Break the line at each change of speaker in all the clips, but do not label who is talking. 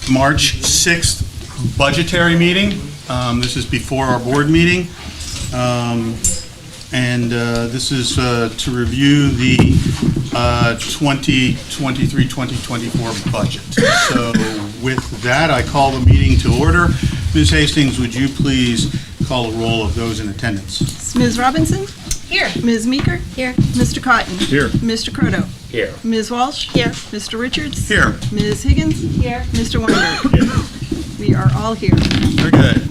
March 6th budgetary meeting. This is before our board meeting. This is to review the 2023-2024 budget. So with that, I call the meeting to order. Ms. Hastings, would you please call the roll of those in attendance?
Ms. Robinson?
Here.
Ms. Meeker?
Here.
Mr. Cotton?
Here.
Mr. Croto?
Here.
Ms. Walsh?
Here.
Mr. Richards?
Here.
Ms. Higgins?
Here.
Mr. Weinberg? We are all here.
Very good.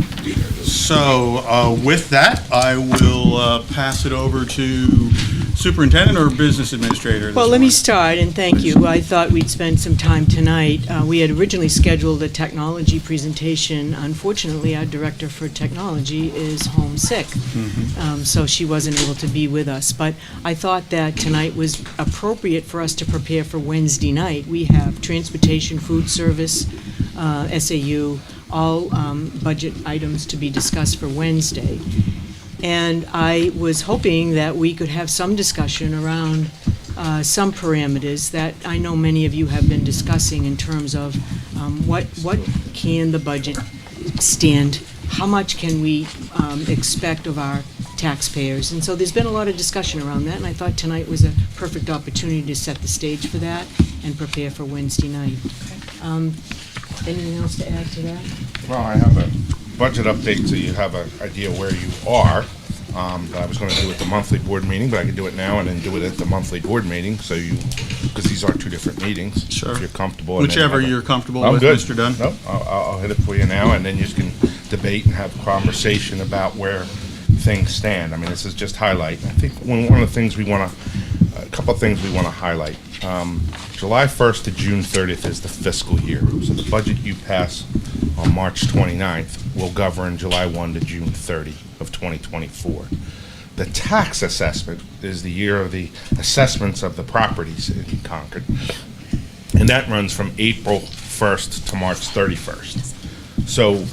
So with that, I will pass it over to Superintendent or Business Administrator.
Well, let me start, and thank you. I thought we'd spend some time tonight. We had originally scheduled a technology presentation. Unfortunately, our Director for Technology is homesick, so she wasn't able to be with us. But I thought that tonight was appropriate for us to prepare for Wednesday night. We have transportation, food service, SAU, all budget items to be discussed for Wednesday. And I was hoping that we could have some discussion around some parameters that I know many of you have been discussing in terms of what can the budget stand, how much can we expect of our taxpayers. And so there's been a lot of discussion around that, and I thought tonight was a perfect opportunity to set the stage for that and prepare for Wednesday night. Anything else to add to that?
Well, I have a budget update so you have an idea where you are. That I was going to do at the monthly board meeting, but I can do it now and then do it at the monthly board meeting, so you, because these are two different meetings.
Sure.
If you're comfortable.
Whichever you're comfortable
I'm
with,
good.
Mr. Dunn.
No, I'll hit it for you now, and then you can debate and have a conversation about where things stand. I mean, this is just highlight. I think one of the things we want to, a couple of things we want to highlight. July 1st to June 30th is the fiscal year. So the budget you pass on March 29th will govern July 1 to June 30 of 2024. The tax assessment is the year of the assessments of the properties in Concord. And that runs from April 1st to March 31st. So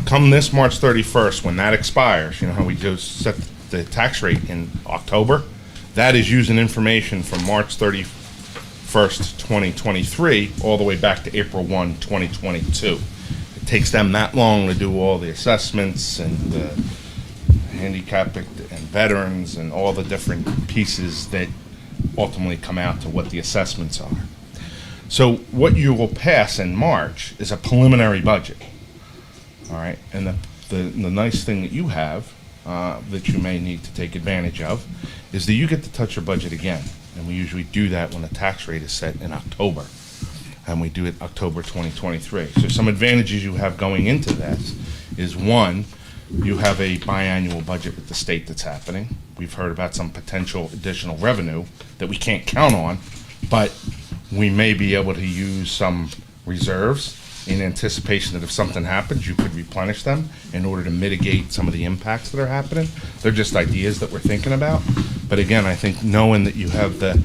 come this March 31st, when that expires, you know how we do set the tax rate in October? That is using information from March 31st, 2023, all the way back to April 1, 2022. It takes them that long to do all the assessments and the handicapped and veterans and all the different pieces that ultimately come out to what the assessments are. So what you will pass in March is a preliminary budget. All right, and the nice thing that you have that you may need to take advantage of is that you get to touch your budget again. And we usually do that when the tax rate is set in October. And we do it October 2023. So some advantages you have going into this is, one, you have a biannual budget with the state that's happening. We've heard about some potential additional revenue that we can't count on, but we may be able to use some reserves in anticipation that if something happens, you could replenish them in order to mitigate some of the impacts that are happening. They're just ideas that we're thinking about. But again, I think knowing that you have the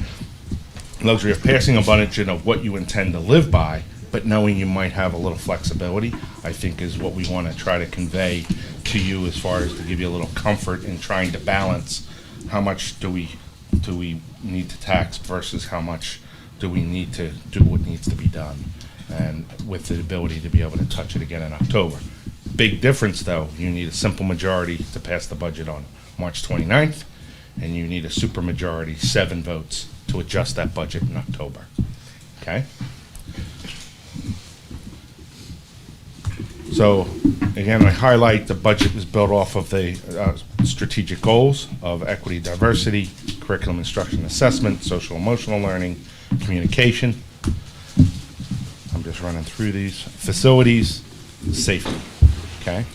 luxury of passing a budget of what you intend to live by, but knowing you might have a little flexibility, I think is what we want to try to convey to you as far as to give you a little comfort in trying to balance how much do we need to tax versus how much do we need to do what needs to be done, and with the ability to be able to touch it again in October. Big difference, though, you need a simple majority to pass the budget on March 29th, and you need a supermajority, 7 votes, to adjust that budget in October. Okay? So, again, I highlight the budget is built off of the strategic goals of equity, diversity, curriculum, instruction, assessment, social emotional learning, communication. I'm just running through these. Facilities, safety. Okay?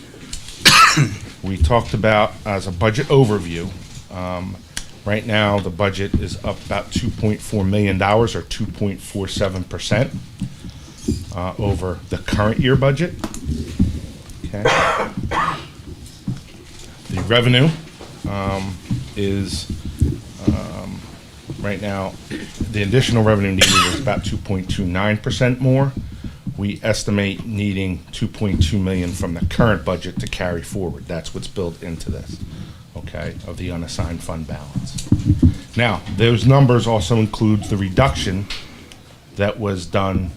We talked about, as a budget overview, right now the budget is up about $2.4 million, or 2.47%, over the current year budget. Okay. The revenue is right now, the additional revenue needed is about 2.29% more. We estimate needing $2.2 million from the current budget to carry forward. That's what's built into this, okay, of the unassigned fund balance. Now, those numbers also includes the reduction that was done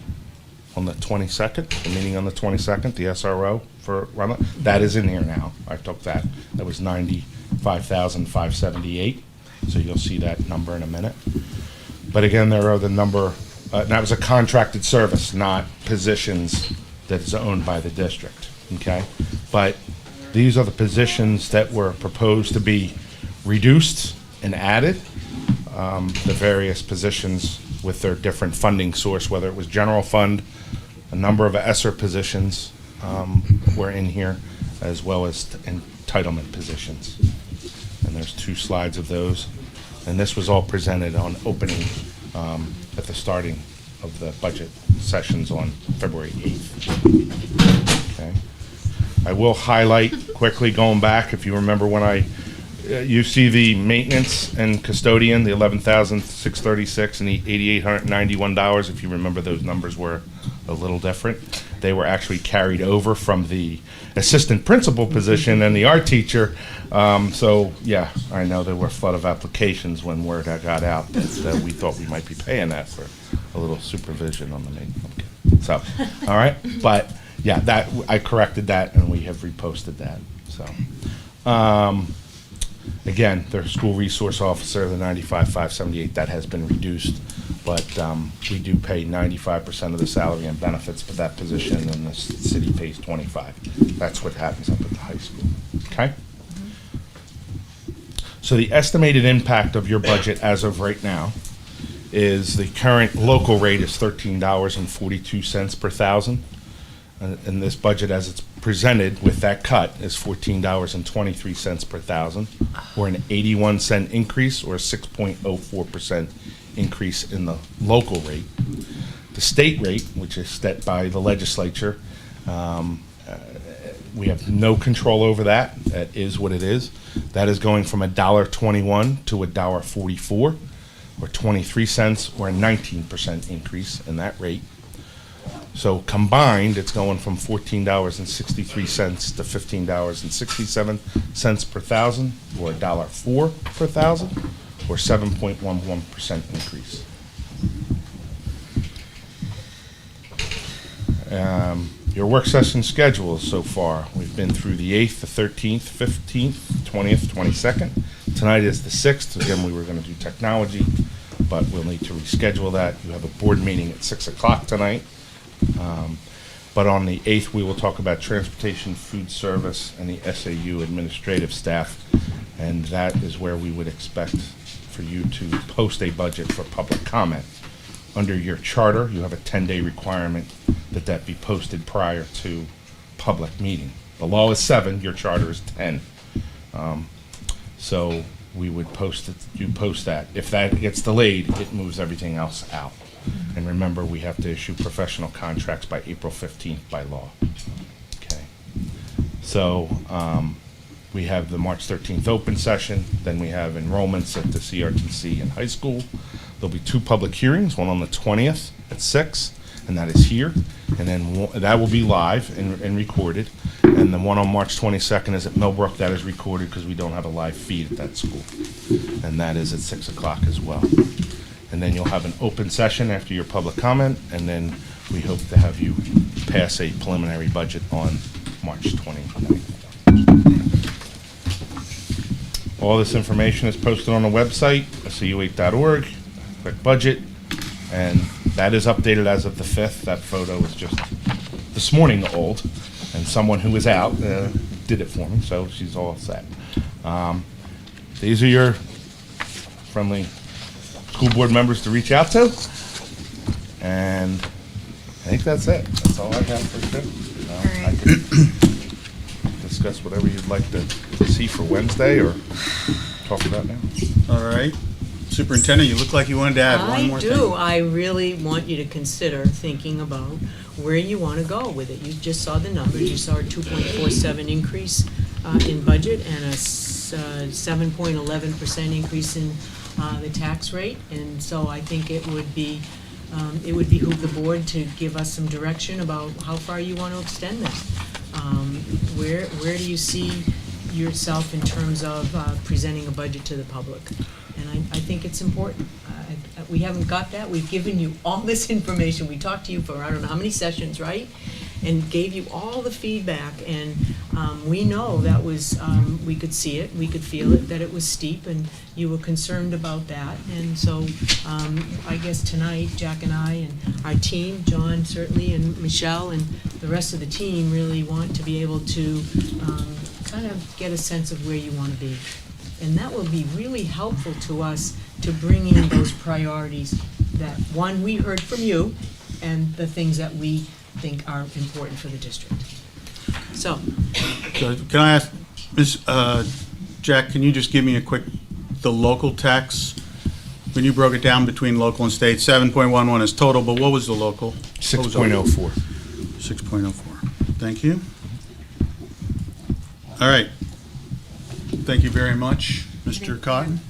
on the 22nd, the meeting on the 22nd, the SRO for Rutland, that is in here now. I took that. That was 95,578. So you'll see that number in a minute. But again, there are the number, that was a contracted service, not positions that is owned by the district, okay? But these are the positions that were proposed to be reduced and added, the various positions with their different funding source, whether it was general fund, a number of ESSER positions were in here, as well as entitlement positions. And there's 2 slides of those. And this was all presented on opening at the starting of the budget sessions on February 8th. Okay. I will highlight quickly, going back, if you remember when you see the maintenance and custodian, the $11,636 and the $8,891. If you remember, those numbers were a little different. They were actually carried over from the assistant principal position and the art teacher. So yeah, I know there were a flood of applications when word got out that we thought we might be paying that for a little supervision on the maintenance. Okay. So, all right, but yeah, that I corrected that and we have reposted that. So. Again, their school resource officer, the 95,578, that has been reduced, but we do pay 95% of the salary and benefits for that position, and the city pays 25. That's what happens up at the high school. Okay? So the estimated impact of your budget as of right now is the current local rate is $13.42 per thousand. And this budget, as it's presented with that cut, is $14.23 per thousand, or an 81-cent increase, or a 6.04% increase in the local rate. The state rate, which is set by the legislature, we have no control over that. That is what it is. That is going from $1.21 to $1.44, or 23 cents, or a 19% increase in that rate. So combined, it's going from $14.63 to $15.67 per thousand, or $1.04 per thousand, or 7.11% increase. Your work session schedules so far, we've been through the 8th, the 13th, 15th, 20th, 22nd. Tonight is the 6th. Again, we were going to do technology, but we'll need to reschedule that. You have a board meeting at 6 o'clock tonight. But on the 8th, we will talk about transportation, food service, and the SAU administrative staff, and that is where we would expect for you to post a budget for public comment. Under your charter, you have a 10-day requirement that be posted prior to public meeting. The law is 7, your charter is 10. So we would post it, you post that. If that gets delayed, it moves everything else out. And remember, we have to issue professional contracts by April 15th by law. Okay. So we have the March 13th open session. Then we have enrollments at the CRTC in high school. There'll be 2 public hearings, one on the 20th at 6, and that is here. And then that will be live and recorded. And the one on March 22nd is at Millbrook. That is recorded because we don't have a live feed at that school. And that is at 6 o'clock as well. And then you'll have an open session after your public comment, and then we hope to have you pass a preliminary budget on March 29th. All this information is posted on the website, sau8.org, click budget, and that is updated as of the 5th. That photo is just this morning old, and someone who was out did it for me, so she's all set. These are your friendly school board members to reach out to, and I think that's it. That's all I have for today. I can discuss whatever you'd like to see for Wednesday or talk about now.
All right. Superintendent, you look like you wanted to add one more thing.
I do. I really want you to consider thinking about where you want to go with it. You just saw the numbers. You saw a 2.47 increase in budget and a 7.11% increase in the tax rate, and so I think it would behoove the board to give us some direction about how far you want to extend that. Where do you see yourself in terms of presenting a budget to the public? And I think it's important. we haven't got that. We've given you all this information. We talked to you for I don't know how many sessions, right? And gave you all the feedback, and we know that was, we could see it, we could feel it, that it was steep, and you were concerned about that. And so I guess tonight, Jack and I and our team, John certainly, and Michelle, and the rest of the team really want to be able to kind of get a sense of where you want to be. And that will be really helpful to us to bring in those priorities that, one, we heard from you, and the things that we think are important for the district. So,
Can I ask, Jack, can you just give me the local tax? When you broke it down between local and state, 7.11 is total, but what was the local?
6.04.
6.04. Thank you. All right. Thank you very much, Mr. Cotton.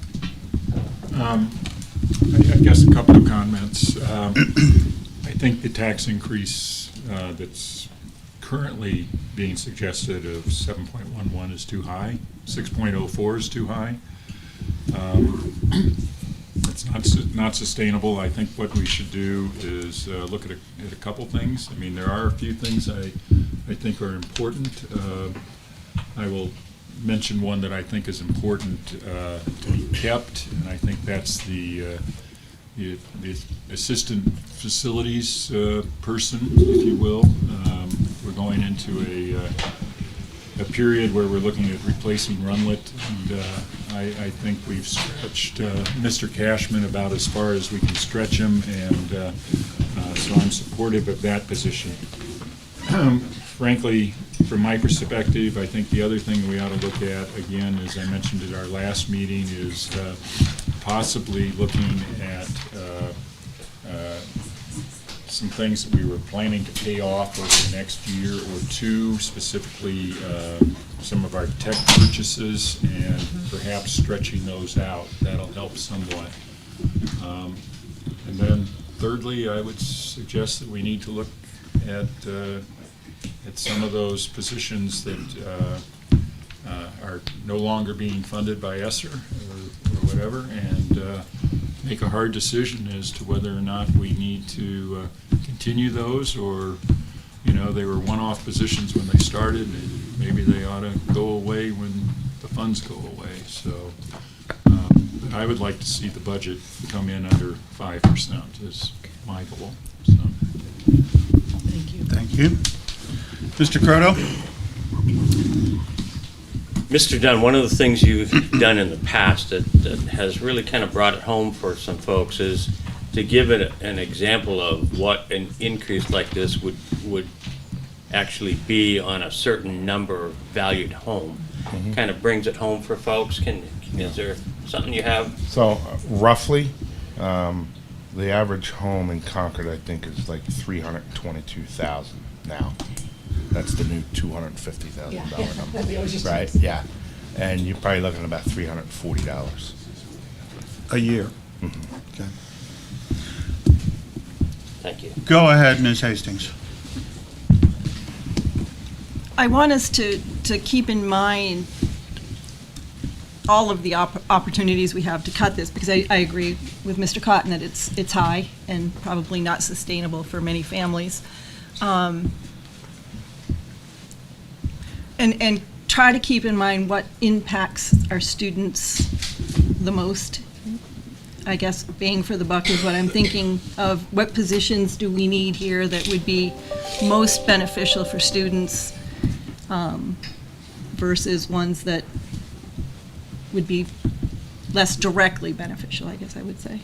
I guess a couple of comments. I think the tax increase that's currently being suggested of 7.11 is too high. 6.04 is too high. It's not sustainable. I think what we should do is look at a couple things. I mean, there are a few things I think are important. I will mention one that I think is important to be kept, and I think that's the assistant facilities person, if you will. We're going into a period where we're looking at replacing Runlet, and I think we've stretched Mr. Cashman about as far as we can stretch him, and so I'm supportive of that position. Frankly, from my perspective, I think the other thing we ought to look at, again, as I mentioned at our last meeting, is possibly looking at some things that we were planning to pay off over the next year or two, specifically some of our tech purchases, and perhaps stretching those out. That'll help somewhat. And then thirdly, I would suggest that we need to look at some of those positions that are no longer being funded by ESSER or whatever, and make a hard decision as to whether or not we need to continue those, or, you know, they were one-off positions when they started, and maybe they ought to go away when the funds go away. So I would like to see the budget come in under 5% is my goal. So.
thank you.
Thank you. Mr. Croto?
Mr. Dunn, one of the things you've done in the past that has really kind of brought it home for some folks is to give it an example of what an increase like this would actually be on a certain number valued home. Kind of brings it home for folks. Is there something you have?
So roughly, the average home in Concord, I think, is like $322,000 now. That's the new $250,000 number, right? Yeah, and you're probably looking at about $340
A year.
Mm-hmm.
Okay.
Thank you.
Go ahead, Ms. Hastings.
I want us to keep in mind all of the opportunities we have to cut this, because I agree with Mr. Cotton that it's high and probably not sustainable for many families. And try to keep in mind what impacts our students the most. I guess bang for the buck is what I'm thinking of. What positions do we need here that would be most beneficial for students versus ones that would be less directly beneficial, I guess I would say.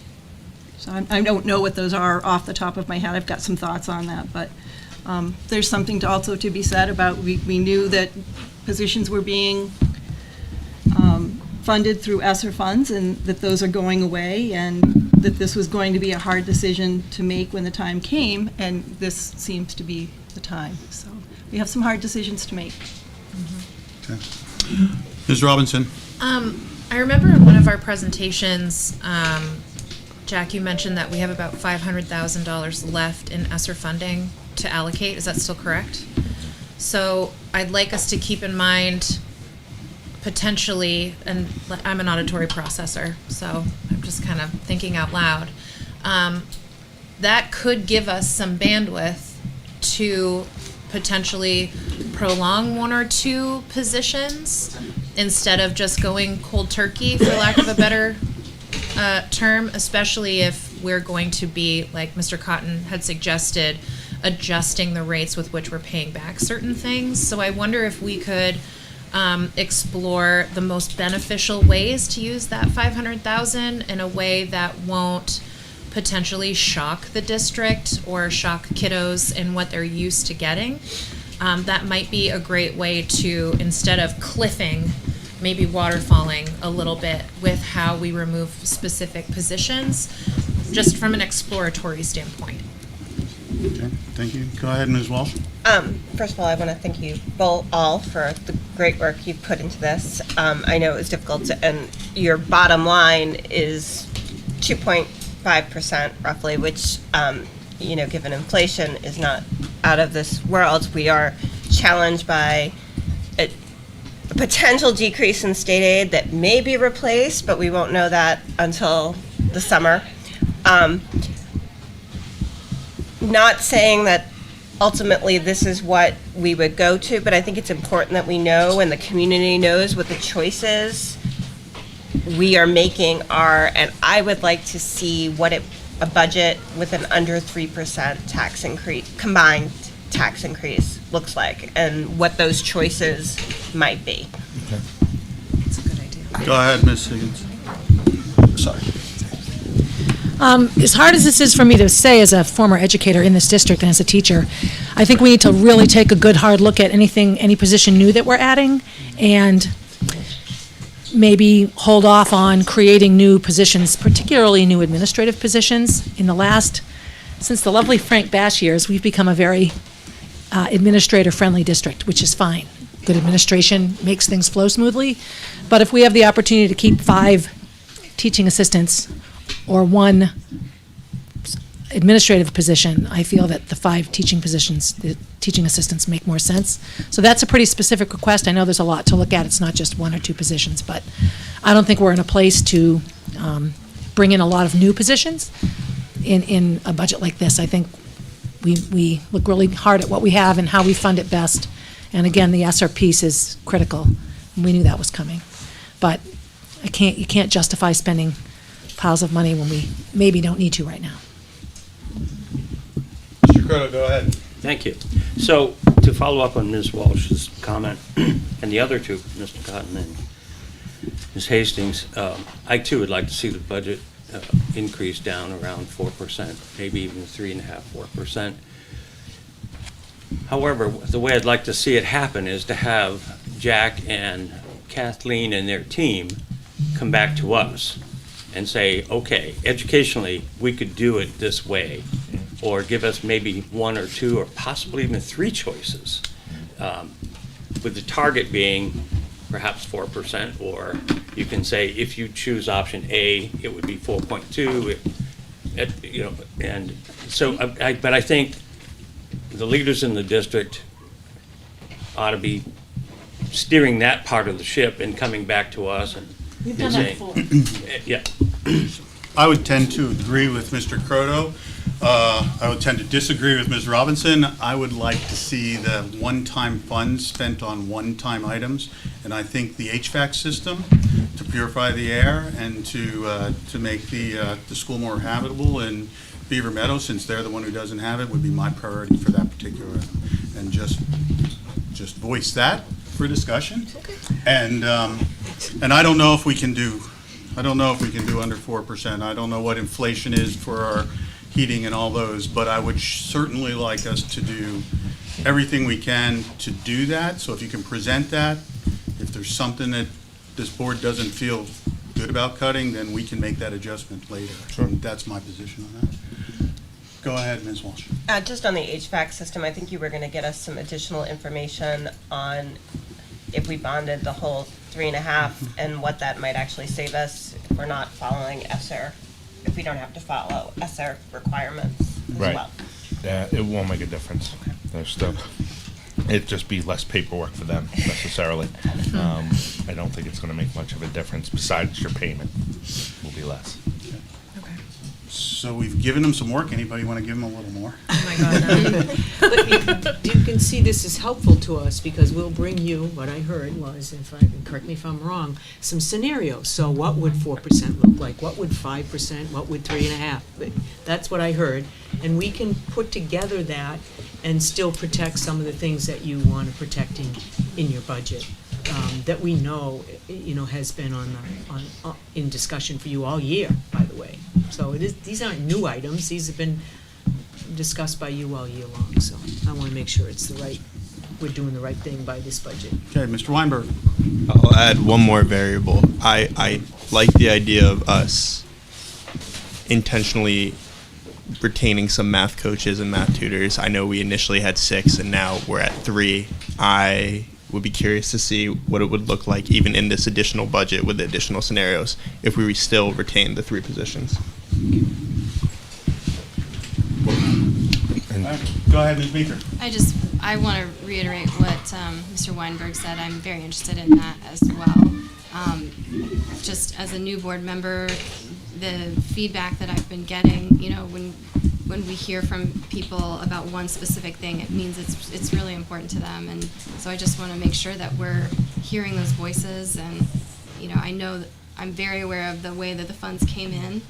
So I don't know what those are off the top of my head. I've got some thoughts on that, but there's something also to be said about we knew that positions were being funded through ESSER funds, and that those are going away, and that this was going to be a hard decision to make when the time came, and this seems to be the time. So we have some hard decisions to make.
Okay. Ms. Robinson?
I remember in one of our presentations, Jack, you mentioned that we have about $500,000 left in ESSER funding to allocate. Is that still correct? So I'd like us to keep in mind potentially, and I'm an auditory processor, so I'm just kind of thinking out loud, that could give us some bandwidth to potentially prolong one or two positions instead of just going cold turkey, for lack of a better term, especially if we're going to be, like Mr. Cotton had suggested, adjusting the rates with which we're paying back certain things. So I wonder if we could explore the most beneficial ways to use that 500,000 in a way that won't potentially shock the district or shock kiddos in what they're used to getting. That might be a great way to, instead of cliffing, maybe waterfalling a little bit with how we remove specific positions, just from an exploratory standpoint.
Okay, thank you. Go ahead, Ms. Walsh.
First of all, I want to thank you both all for the great work you've put into this. I know it was difficult, and your bottom line is 2.5% roughly, which, given inflation, is not out of this world. We are challenged by a potential decrease in state aid that may be replaced, but we won't know that until the summer. Not saying that ultimately this is what we would go to, but I think it's important that we know and the community knows what the choices we are making are, and I would like to see what a budget with an under 3% tax increase, combined tax increase looks like, and what those choices might be.
That's a good idea.
Go ahead, Ms. Higgins. Sorry.
As hard as this is for me to say as a former educator in this district and as a teacher, I think we need to really take a good hard look at any position new that we're adding, and maybe hold off on creating new positions, particularly new administrative positions. Since the lovely Frank Bash years, we've become a very administrator-friendly district, which is fine. Good administration makes things flow smoothly, but if we have the opportunity to keep 5 teaching assistants or 1 administrative position, I feel that the 5 teaching positions, the teaching assistants, make more sense. So that's a pretty specific request. I know there's a lot to look at. It's not just 1 or 2 positions, but I don't think we're in a place to bring in a lot of new positions in a budget like this. I think we look really hard at what we have and how we fund it best. And again, the ESSER piece is critical. We knew that was coming. But you can't justify spending piles of money when we maybe don't need to right now.
Mr. Croto, go ahead.
Thank you. So, to follow up on Ms. Walsh's comment, and the other two, Mr. Cotton and Ms. Hastings, I too would like to see the budget increase down around 4%, maybe even 3.5%, 4%. However, the way I'd like to see it happen is to have Jack and Kathleen and their team come back to us and say, okay, educationally, we could do it this way, or give us maybe 1 or 2 or possibly even 3 choices, with the target being perhaps 4%, or you can say if you choose option A, it would be 4.2, and so, but I think the leaders in the district ought to be steering that part of the ship and coming back to us and
We've done that before.
Yeah.
I would tend to agree with Mr. Croto. I would tend to disagree with Ms. Robinson. I would like to see the one-time funds spent on one-time items, and I think the HVAC system to purify the air and to make the school more habitable in Beaver Meadow, since they're the one who doesn't have it, would be my priority for that particular item. And just voice that for discussion. And I don't know if we can do under 4%. I don't know what inflation is for our heating and all those, but I would certainly like us to do everything we can to do that. So if you can present that, if there's something that this board doesn't feel good about cutting, then we can make that adjustment later.
Sure.
And that's my position on that. Go ahead, Ms. Walsh.
Just on the HVAC system, I think you were going to get us some additional information on if we bonded the whole 3.5 and what that might actually save us if we're not following ESSER, if we don't have to follow ESSER requirements as
Right.
well.
Yeah, it won't make a difference. There's still, it'd just be less paperwork for them necessarily. I don't think it's gonna make much of a difference, besides your payment will be less.
Okay.
So we've given them some work. Anybody want to give them a little more?
Oh my God, no.
But you can see this is helpful to us because we'll bring you, what I heard was, correct me if I'm wrong, some scenarios. So what would 4% look like? What would 5%? What would 3.5%? That's what I heard. And we can put together that and still protect some of the things that you want to protect in your budget. That we know, has been in discussion for you all year, by the way. So these aren't new items, these have been discussed by you all year long, so I want to make sure we're doing the right thing by this budget.
Okay, Mr. Weinberg.
I'll add one more variable. I like the idea of us intentionally retaining some math coaches and math tutors. I know we initially had 6 and now we're at 3. I would be curious to see what it would look like even in this additional budget with the additional scenarios if we still retain the 3 positions.
Go ahead, Ms. Meeker.
I want to reiterate what Mr. Weinberg said. I'm very interested in that as well. Just as a new board member, the feedback that I've been getting, when we hear from people about one specific thing, it means it's really important to them. And so I just want to make sure that we're hearing those voices. And, I know that I'm very aware of the way that the funds came in,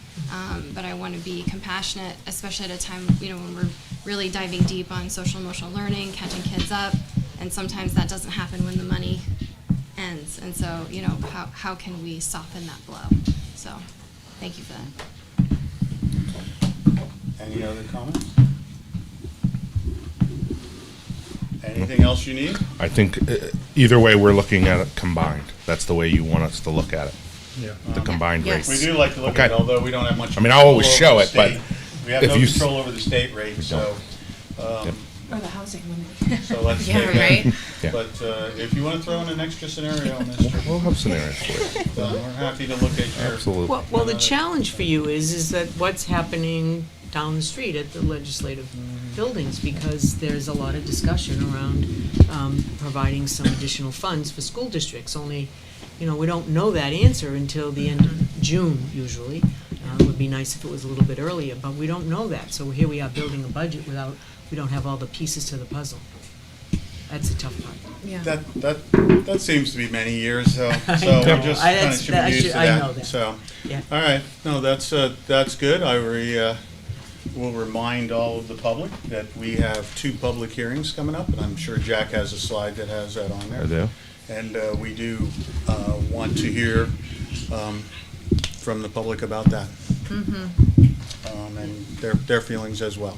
but I want to be compassionate, especially at a time, when we're really diving deep on social emotional learning, catching kids up, and sometimes that doesn't happen when the money ends. And so, how can we soften that blow? So, thank you for that.
Any other comments? Anything else you need?
I think either way, we're looking at it combined. That's the way you want us to look at it,
Yeah.
the combined
Yes.
rate.
We do like to look at it,
Okay.
although we don't have much.
I mean, I'll always
control
show
over
it,
the
but
state. We have
if
no
you
control over the state rate, so,
Yep.
Or the housing one.
so let's
Yeah,
take that.
right?
Yeah.
But if you want to throw in an extra scenario, Mr.
We'll have scenarios for you.
We're happy to look at your.
Absolutely.
Well, the challenge for you is that what's happening down the street at the legislative buildings, because there's a lot of discussion around providing some additional funds for school districts, only, we don't know that answer until the end of June, usually. It would be nice if it was a little bit earlier, but we don't know that, so here we are building a budget we don't have all the pieces to the puzzle. That's the tough part.
Yeah.
That seems to be many years, so we just kind of should be used to
I know
that,
that.
so.
Yeah.
All right, no, that's good. Will remind all of the public that we have 2 public hearings coming up, and I'm sure Jack has a slide that has that on there.
I do.
And we do want to hear from the public about that. And their feelings as well.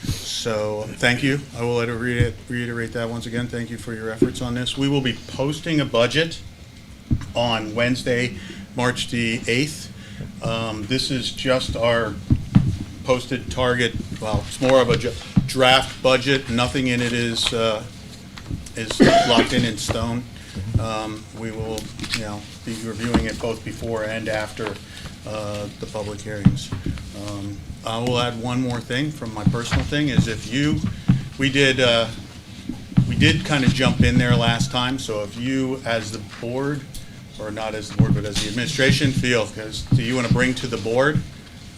So, thank you. I will reiterate that once again. Thank you for your efforts on this. We will be posting a budget on Wednesday, March the 8th. This is just our posted target. Well, it's more of a draft budget. Nothing in it is locked in stone. We will, be reviewing it both before and after the public hearings. I will add one more thing from my personal thing, is we did kind of jump in there last time, so if you as the board, or not as the board, but as the administration feel, because do you want to bring to the board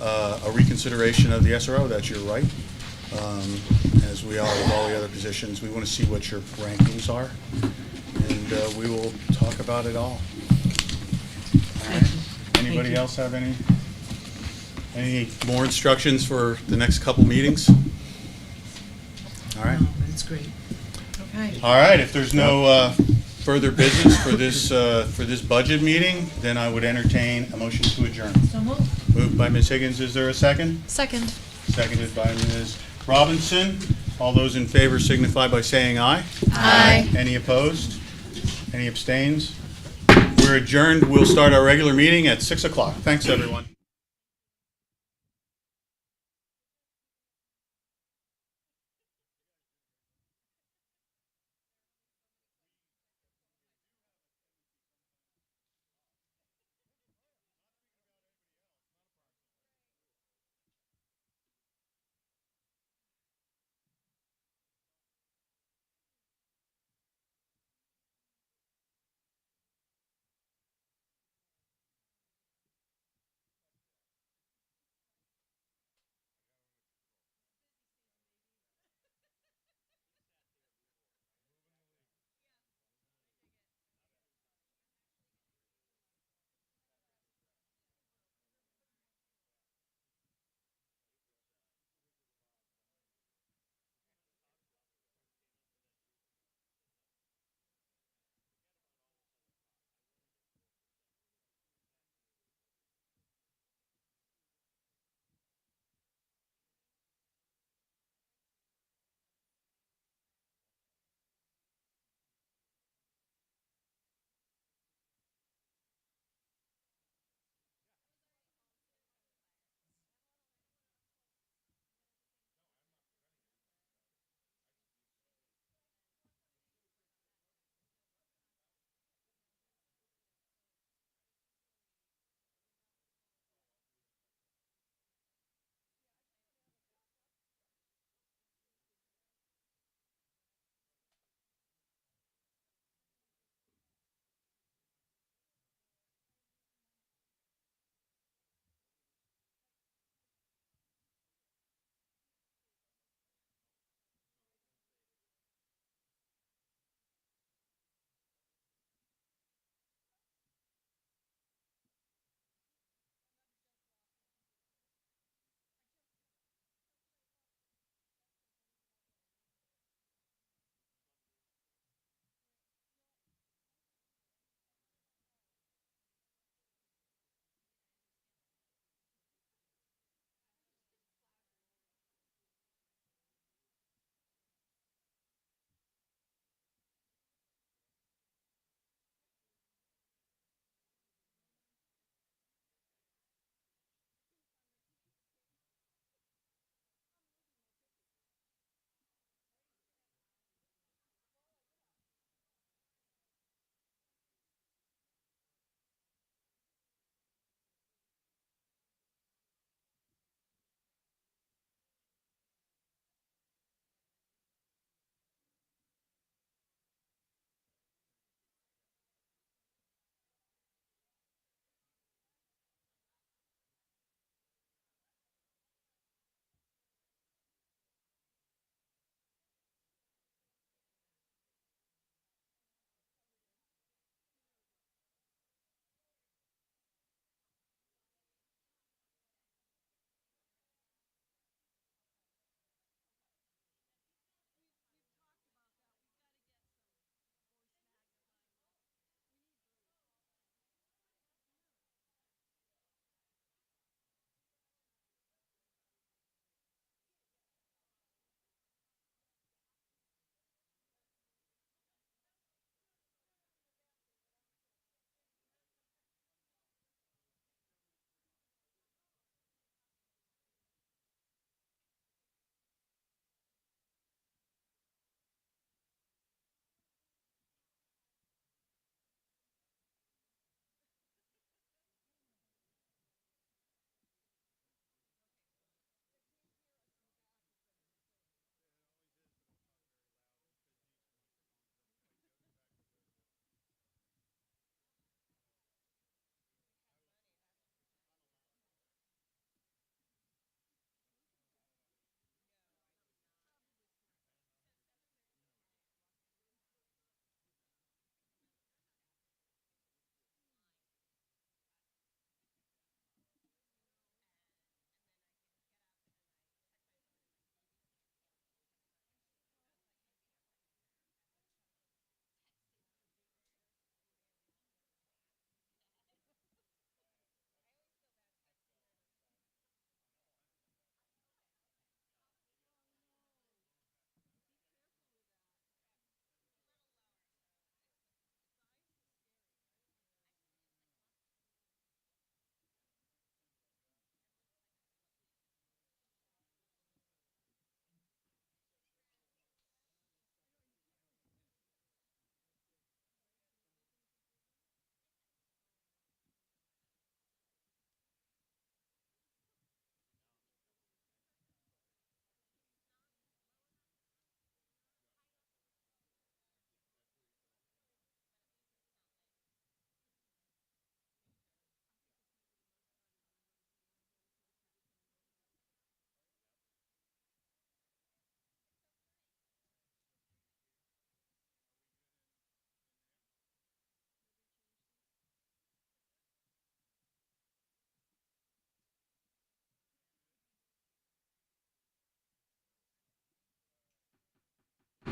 a reconsideration of the SRO, that's your right. As we are with all the other positions, we want to see what your rankings are, and we will talk about it all. All right. Anybody else have any more instructions for the next couple meetings? All right.
Oh, that's great.
Okay.
All right, if there's no further business for this budget meeting, then I would entertain a motion to adjourn.
So moved.
Moved by Ms. Higgins, is there a second?
Second.
Seconded by Ms. Robinson. All those in favor signify by saying aye.
Aye.
Any opposed? Any abstains? We're adjourned. We'll start our regular meeting at 6 o'clock. Thanks, everyone.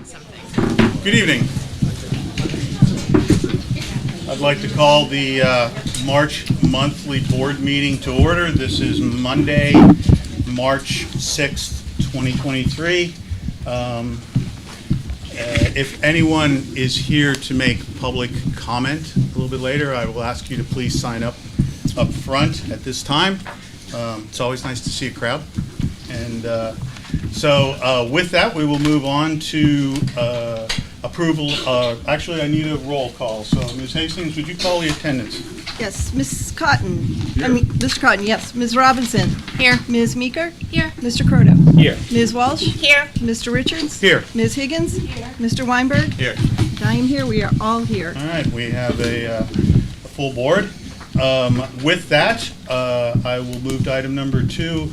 something.
Good evening. I'd like to call the March monthly board meeting to order. This is Monday, March 6th, 2023. If anyone is here to make public comment a little bit later, I will ask you to please sign up front at this time. It's always nice to see a crowd. And so with that, we will move on to approval. Actually, I need a roll call. So Ms. Hastings, would you call the attendance?
Yes, Ms. Cotton, Mr. Cotton, yes. Ms. Robinson?
Here.
Ms. Meeker?
Here.
Mr. Croto?
Here.
Ms. Walsh?
Here.
Mr. Richards?
Here.
Ms. Higgins? Here. Mr. Weinberg?
Here.
I am here, we are all here.
All right, we have a full board. With that, I will move to item number 2,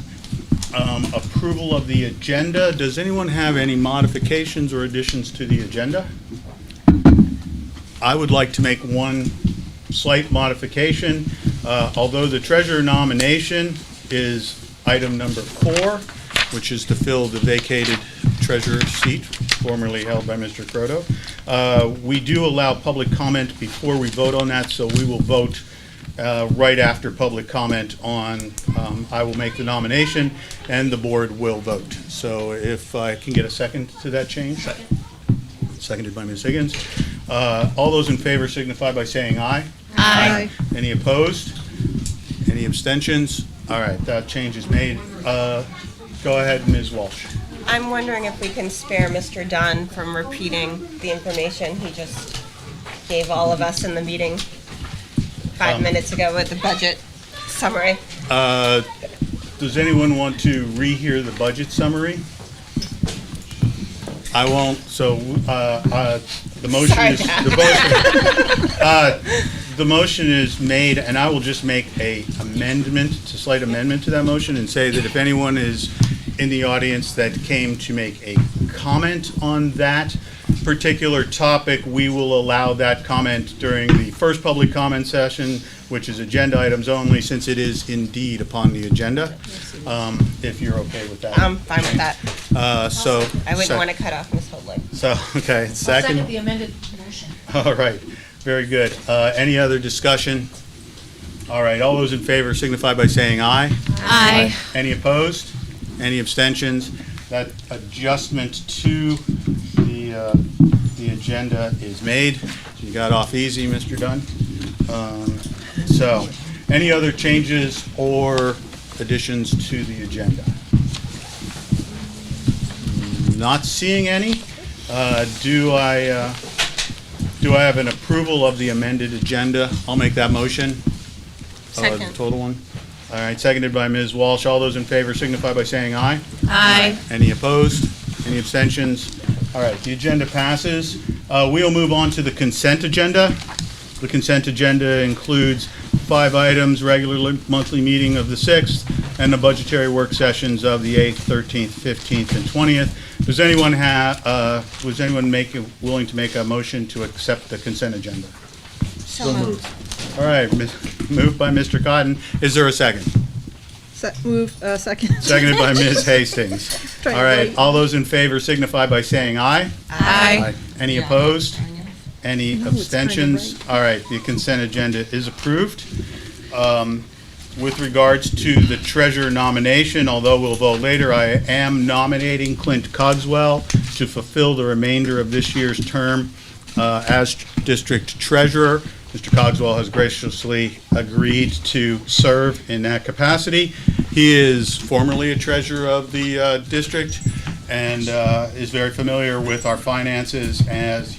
approval of the agenda. Does anyone have any modifications or additions to the agenda? I would like to make one slight modification. Although the treasurer nomination is item number 4, which is to fill the vacated treasurer seat formerly held by Mr. Croto. We do allow public comment before we vote on that, so we will vote right after public comment on, I will make the nomination, and the board will vote. So if I can get a second to that change? Seconded by Ms. Higgins. All those in favor signify by saying aye.
Aye.
Any opposed? Any abstentions? All right, that change is made. Go ahead, Ms. Walsh.
I'm wondering if we can spare Mr. Dunn from repeating the information he just gave all of us in the meeting 5 minutes ago with the budget summary.
Does anyone want to rehear the budget summary? I won't, so the motion
Sorry,
is,
Pat.
the motion is made, and I will just make a slight amendment to that motion and say that if anyone is in the audience that came to make a comment on that particular topic, we will allow that comment during the first public comment session, which is agenda items only, since it is indeed upon the agenda, if you're okay with that.
I'm fine with that.
So.
I wouldn't want to cut off Ms. Hoadley.
So, okay, second.
the amended motion.
All right, very good. Any other discussion? All right, all those in favor signify by saying aye.
Aye.
Any opposed? Any abstentions? That adjustment to the agenda is made. You got off easy, Mr. Dunn. So, any other changes or additions to the agenda? Not seeing any. Do I have an approval of the amended agenda? I'll make that motion. The
Second.
total one. All right, seconded by Ms. Walsh. All those in favor signify by saying aye.
Aye.
Any opposed? Any abstentions? All right, the agenda passes. We'll move on to the consent agenda. The consent agenda includes 5 items, regular monthly meeting of the 6th, and the budgetary work sessions of the 8th, 13th, 15th, and 20th. Was anyone willing to make a motion to accept the consent agenda?
So moved.
All right, moved by Mr. Cotton. Is there a second?
Second.
Seconded by Ms. Hastings. All right, all those in favor signify by saying aye.
Aye.
Any opposed? Any abstentions? All right, the consent agenda is approved. With regards to the treasurer nomination, although we'll vote later, I am nominating Clint Cogswell to fulfill the remainder of this year's term as district treasurer. Mr. Cogswell has graciously agreed to serve in that capacity. He is formerly a treasurer of the district and is very familiar with our finances as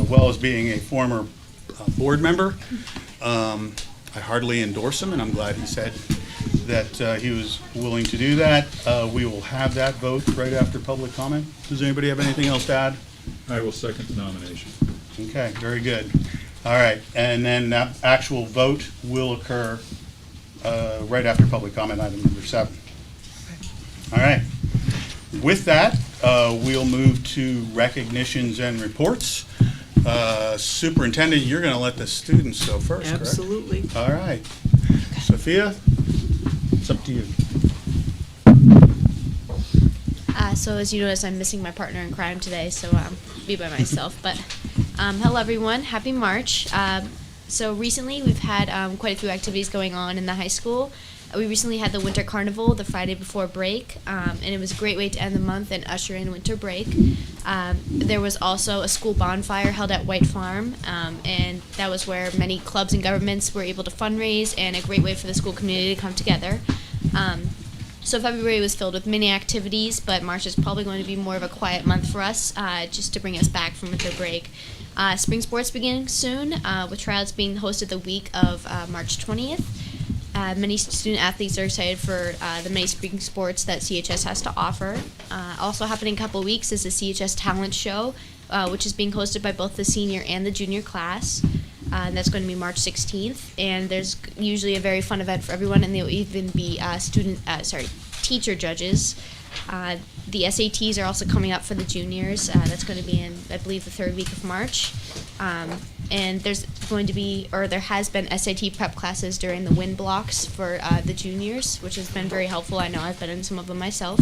well as being a former board member. I heartily endorse him, and I'm glad he said that he was willing to do that. We will have that vote right after public comment. Does anybody have anything else to add?
I will second the nomination.
Okay, very good. All right, and then that actual vote will occur right after public comment, item number 7. All right. With that, we'll move to recognitions and reports. Superintendent, you're going to let the students go first, correct?
Absolutely.
All right. Sophia, it's up to you.
So So as you notice, I'm missing my partner in crime today, so be by myself. But hello, everyone. Happy March. So recently, we've had quite a few activities going on in the high school. We recently had the Winter Carnival the Friday before break, and it was a great way to end the month and usher in winter break. There was also a school bonfire held at White Farm, and that was where many clubs and governments were able to fundraise, and a great way for the school community to come together. So February was filled with many activities, but March is probably going to be more of a quiet month for us, just to bring us back from winter break. Spring sports beginning soon, with tryouts being hosted the week of March 20th. Many student athletes are excited for the many spring sports that CHS has to offer. Also happening in a couple weeks is the CHS Talent Show, which is being hosted by both the senior and the junior class. And that's going to be March 16th. And there's usually a very fun event for everyone, and there'll even be teacher judges. The SATs are also coming up for the juniors. That's going to be in, I believe, the third week of March. And there has been SAT prep classes during the WIN blocks for the juniors, which has been very helpful. I know I've been in some of them myself.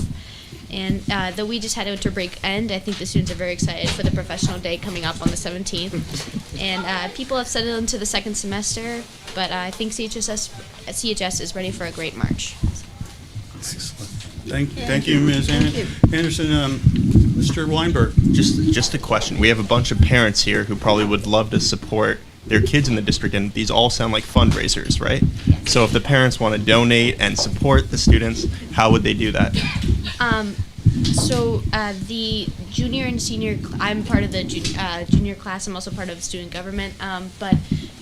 And though we just had a winter break end, I think the students are very excited for the professional day coming up on the 17th. And people have settled into the second semester, but I think CHS is ready for a great March.
Excellent. Thank you, Ms. Anderson. Mr. Weinberg.
Just a question. We have a bunch of parents here who probably would love to support their kids in the district, and these all sound like fundraisers, right? Yes. So if the parents want to donate and support the students, how would they do that?
The junior and senior, I'm part of the junior class. I'm also part of student government. But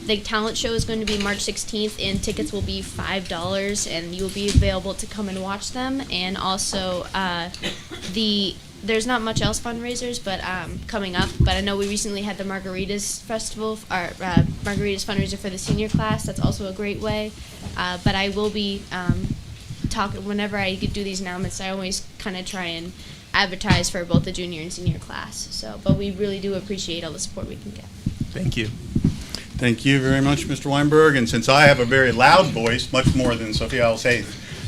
the talent show is going to be March 16th, and tickets will be $5, and you will be available to come and watch them. And also, there's not much else fundraisers, but coming up. But I know we recently had the Margaritas Festival, our Margaritas fundraiser for the senior class. That's also a great way. But I will be whenever I do these announcements, I always kind of try and advertise for both the junior and senior class. But we really do appreciate all the support we can get.
Thank you.
Thank you very much, Mr. Weinberg. And since I have a very loud voice, much more than Sophia, I'll say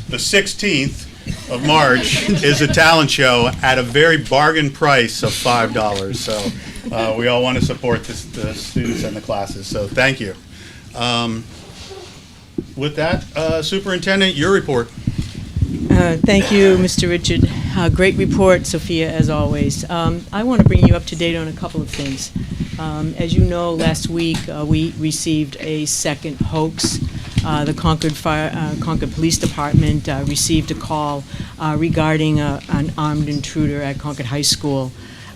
the 16th of March is a talent show at a very bargain price of $5. So we all want to support the students and the classes. So thank you. With that, Superintendent, your report.
Thank you, Mr. Richard. Great report, Sophia, as always. I want to bring you up to date on a couple of things. As you know, last week we received a second hoax. The Concord Police Department received a call regarding an armed intruder at Concord High School.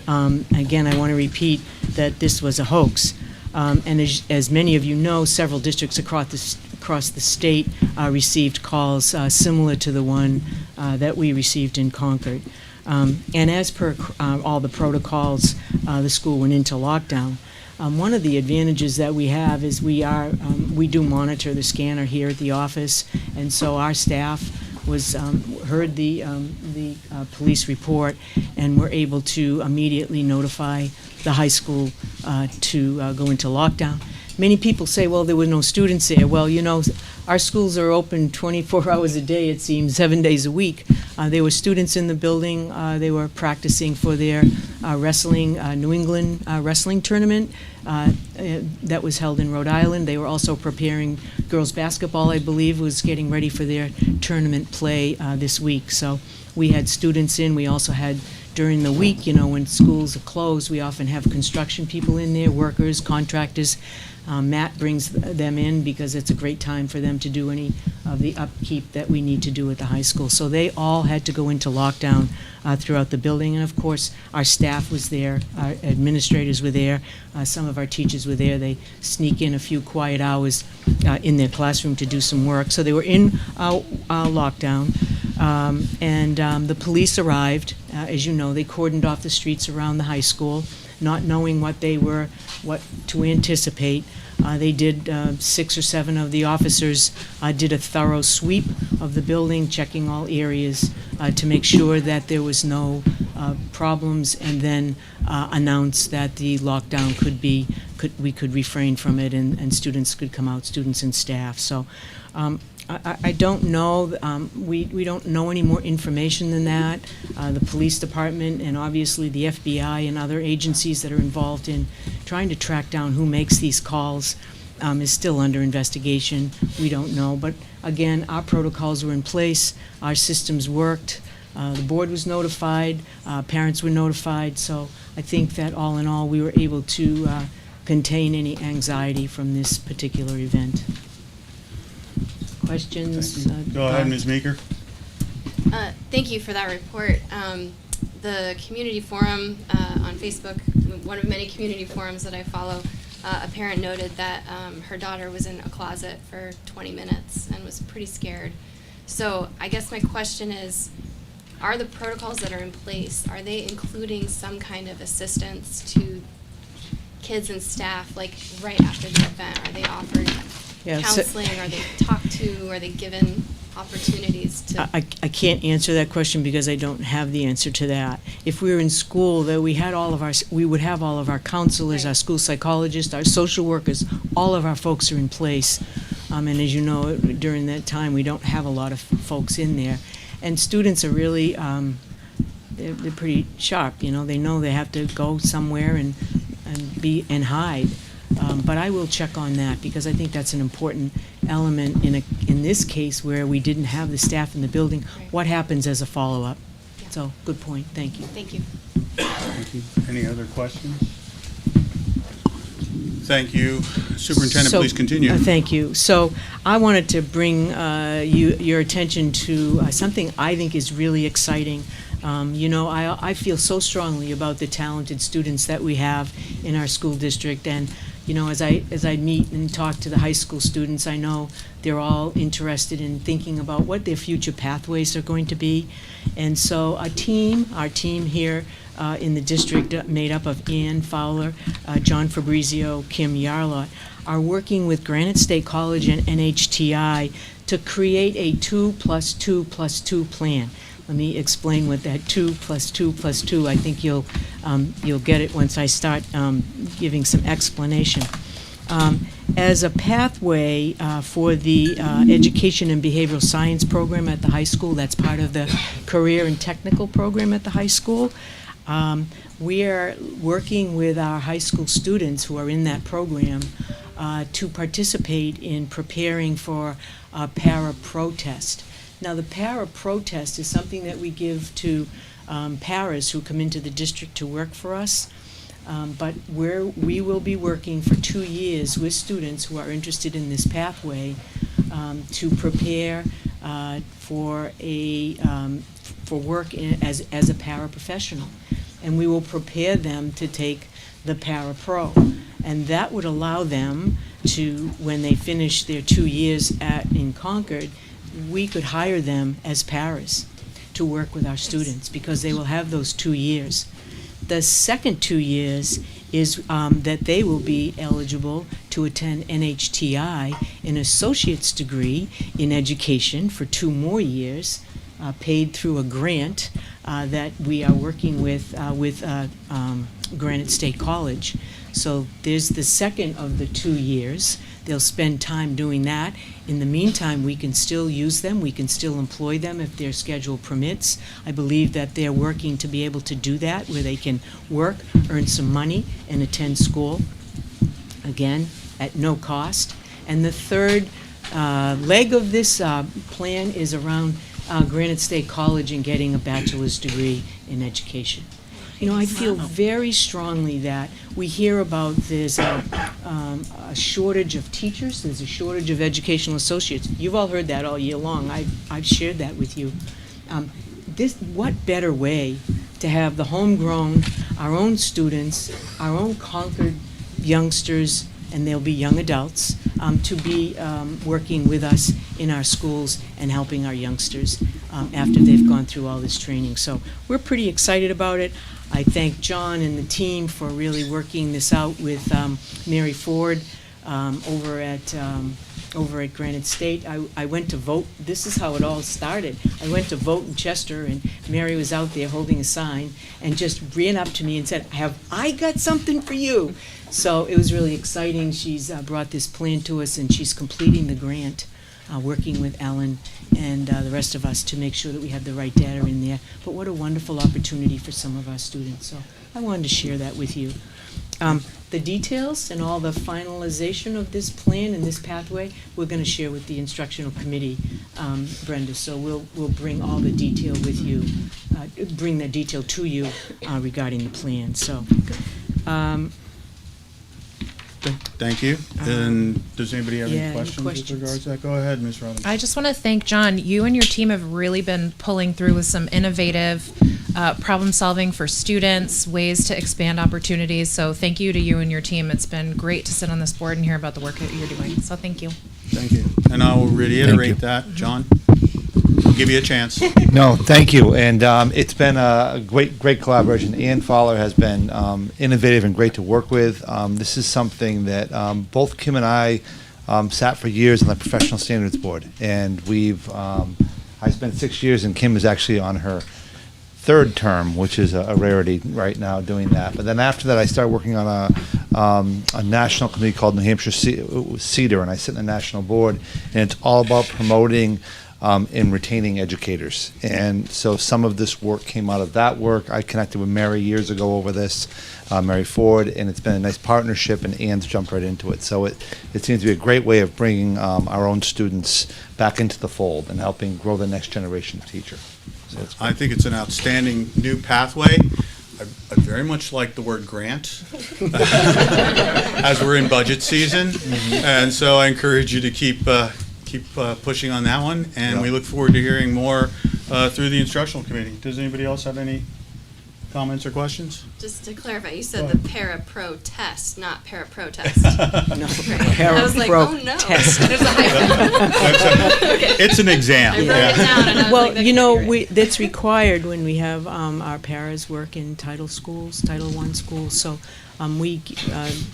Again, I want to repeat that this was a hoax. And as many of you know, several districts across the state received calls similar to the one that we received in Concord. And as per all the protocols, the school went into lockdown. One of the advantages that we have is we do monitor the scanner here at the office, and so our staff heard the police report and were able to immediately notify the high school to go into lockdown. Many people say, well, there were no students there. Well, you know, our schools are open 24 hours a day, it seems, 7 days a week. There were students in the building. They were practicing for their New England wrestling tournament that was held in Rhode Island. They were also preparing girls basketball, I believe, was getting ready for their tournament play this week. So we had students in. We also had, during the week, you know, when schools are closed, we often have construction people in there, workers, contractors. Matt brings them in because it's a great time for them to do any of the upkeep that we need to do at the high school. So they all had to go into lockdown throughout the building. And of course, our staff was there, our administrators were there, some of our teachers were there. They sneak in a few quiet hours in their classroom to do some work. So they were in lockdown. And the police arrived. As you know, they cordoned off the streets around the high school, not knowing what to anticipate. They did, 6 or 7 of the officers did a thorough sweep of the building, checking all areas to make sure that there was no problems, and then announced that the lockdown we could refrain from it, and students could come out, students and staff. So I don't know. We don't know any more information than that. The police department and obviously the FBI and other agencies that are involved in trying to track down who makes these calls is still under investigation. We don't know. But again, our protocols were in place. Our systems worked. The board was notified. Parents were notified. So I think that all in all, we were able to contain any anxiety from this particular event. Questions?
Go ahead, Ms. Meeker.
Thank you for that report. The community forum on Facebook, one of many community forums that I follow, a parent noted that her daughter was in a closet for 20 minutes and was pretty scared. So I guess my question is, are the protocols that are in place, are they including some kind of assistance to kids and staff, like right after the event? Are they offered counseling? Are they talked to? Are they given opportunities to?
I can't answer that question because I don't have the answer to that. If we were in school, that we would have all of our counselors,
Right.
our school psychologists, our social workers, all of our folks are in place. And as you know, during that time, we don't have a lot of folks in there. And students are really, they're pretty sharp, you know. They know they have to go somewhere and hide. But I will check on that because I think that's an important element in this case where we didn't have the staff in the building.
Right.
What happens as a follow-up?
Yeah.
So, good point. Thank you.
Thank you.
Thank you. Any other questions? Thank you. Superintendent,
So,
please continue.
Thank you. So I wanted to bring your attention to something I think is really exciting. You know, I feel so strongly about the talented students that we have in our school district, and you know, as I meet and talk to the high school students, I know they're all interested in thinking about what their future pathways are going to be. And so our team here in the district, made up of Ann Fowler, John Fabrizio, Kim Yarlott, are working with Granite State College and NHTI to create a 2+2+2 plan. Let me explain what that 2+2+2. I think you'll get it once I start giving some explanation. As a pathway for the Education and Behavioral Science program at the high school, that's part of the Career and Technical program at the high school. We are working with our high school students who are in that program to participate in preparing for a para-pro test. Now, the para-pro test is something that we give to paras who come into the district to work for us. But we will be working for 2 years with students who are interested in this pathway to prepare for work as a paraprofessional. And we will prepare them to take the para-pro. And that would allow them to, when they finish their 2 years in Concord, we could hire them as paras to work with our students because they will have those 2 years. The second 2 years is that they will be eligible to attend NHTI, an associate's degree in education for 2 more years, paid through a grant that we are working with Granite State College. So there's the second of the 2 years. They'll spend time doing that. In the meantime, we can still use them. We can still employ them if their schedule permits. I believe that they're working to be able to do that, where they can work, earn some money, and attend school, again, at no cost. And the third leg of this plan is around Granite State College and getting a bachelor's degree in education. You know, I feel very strongly that we hear about there's a shortage of teachers, there's a shortage of educational associates. You've all heard that all year long. I've shared that with you. What better way to have the homegrown, our own students, our own Concord youngsters, and they'll be young adults, to be working with us in our schools and helping our youngsters after they've gone through all this training. So we're pretty excited about it. I thank John and the team for really working this out with Mary Ford over at Granite State. I went to vote. This is how it all started. I went to vote in Chester, and Mary was out there holding a sign and just ran up to me and said, "Have I got something for you?" So it was really exciting. She's brought this plan to us, and she's completing the grant working with Ellen and the rest of us to make sure that we have the right data in there. But what a wonderful opportunity for some of our students. So I wanted to share that with you. The details and all the finalization of this plan and this pathway, we're going to share with the instructional committee, Brenda. So we'll bring all the detail with you, bring the detail to you regarding the plan. So,
Thank you. And does anybody have
Yeah,
any
any
questions with
questions?
regards to that? Go ahead, Ms. Robinson.
I just want to thank John. You and your team have really been pulling through with some innovative problem solving for students, ways to expand opportunities. So thank you to you and your team. It's been great to sit on this board and hear about the work that you're doing. So thank you.
Thank you. And I will reiterate that, John. I'll give you a chance.
No, thank you. And it's been a great collaboration. Ian Fowler has been innovative and great to work with. This is something that both Kim and I sat for years on the Professional Standards Board. And I spent 6 years, and Kim is actually on her third term, which is a rarity right now doing that. But then after that, I started working on a national committee called New Hampshire CEDAR, and I sit in the national board, and it's all about promoting and retaining educators. And so some of this work came out of that work. I connected with Mary years ago over this, Mary Ford, and it's been a nice partnership, and Ann's jumped right into it. So it seems to be a great way of bringing our own students back into the fold and helping grow the next generation of teacher. So
I think it's an outstanding new pathway. I very much like the word grant as we're in budget season. And so I encourage you to keep pushing on that one. And we look forward to hearing more through the instructional committee. Does anybody else have any comments or questions?
Just to clarify, you said the para-pro test, not para-protest.
No,
Right. I was like, oh no.
test.
There's a hyphen. Okay.
It's an exam.
I wrote it down and I was
Well,
like, that
you
can't
know,
be right.
that's required when we have our paras work in Title schools, Title I schools. So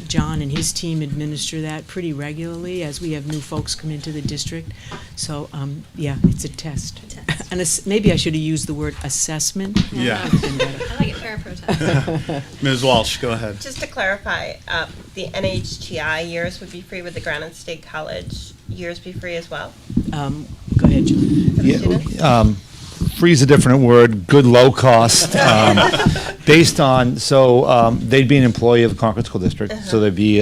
John and his team administer that pretty regularly as we have new folks come into the district. So, yeah, it's a test. And maybe I should have used the word assessment.
Yeah.
I like it, para-protest.
Ms. Walsh, go ahead.
Just to clarify, the NHTI years would be free, would the Granite State College years be free as well?
Go ahead, John.
For the students?
Yeah, free is a different word, good low cost, based on, they'd be an employee of the Concord School District, so they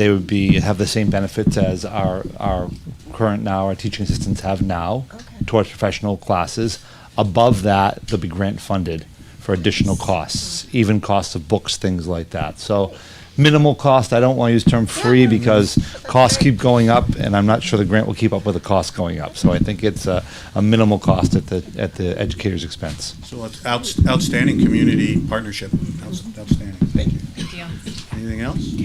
would have the same benefits as our current our teaching assistants have now towards professional classes. Above that, they'll be grant funded for additional costs, even costs of books, things like that. So minimal cost, I don't want to use the term free because costs keep going up, and I'm not sure the grant will keep up with the cost going up. So I think it's a minimal cost at the educator's expense.
So it's outstanding community partnership. Outstanding. Thank you.
Thank you.
Anything else?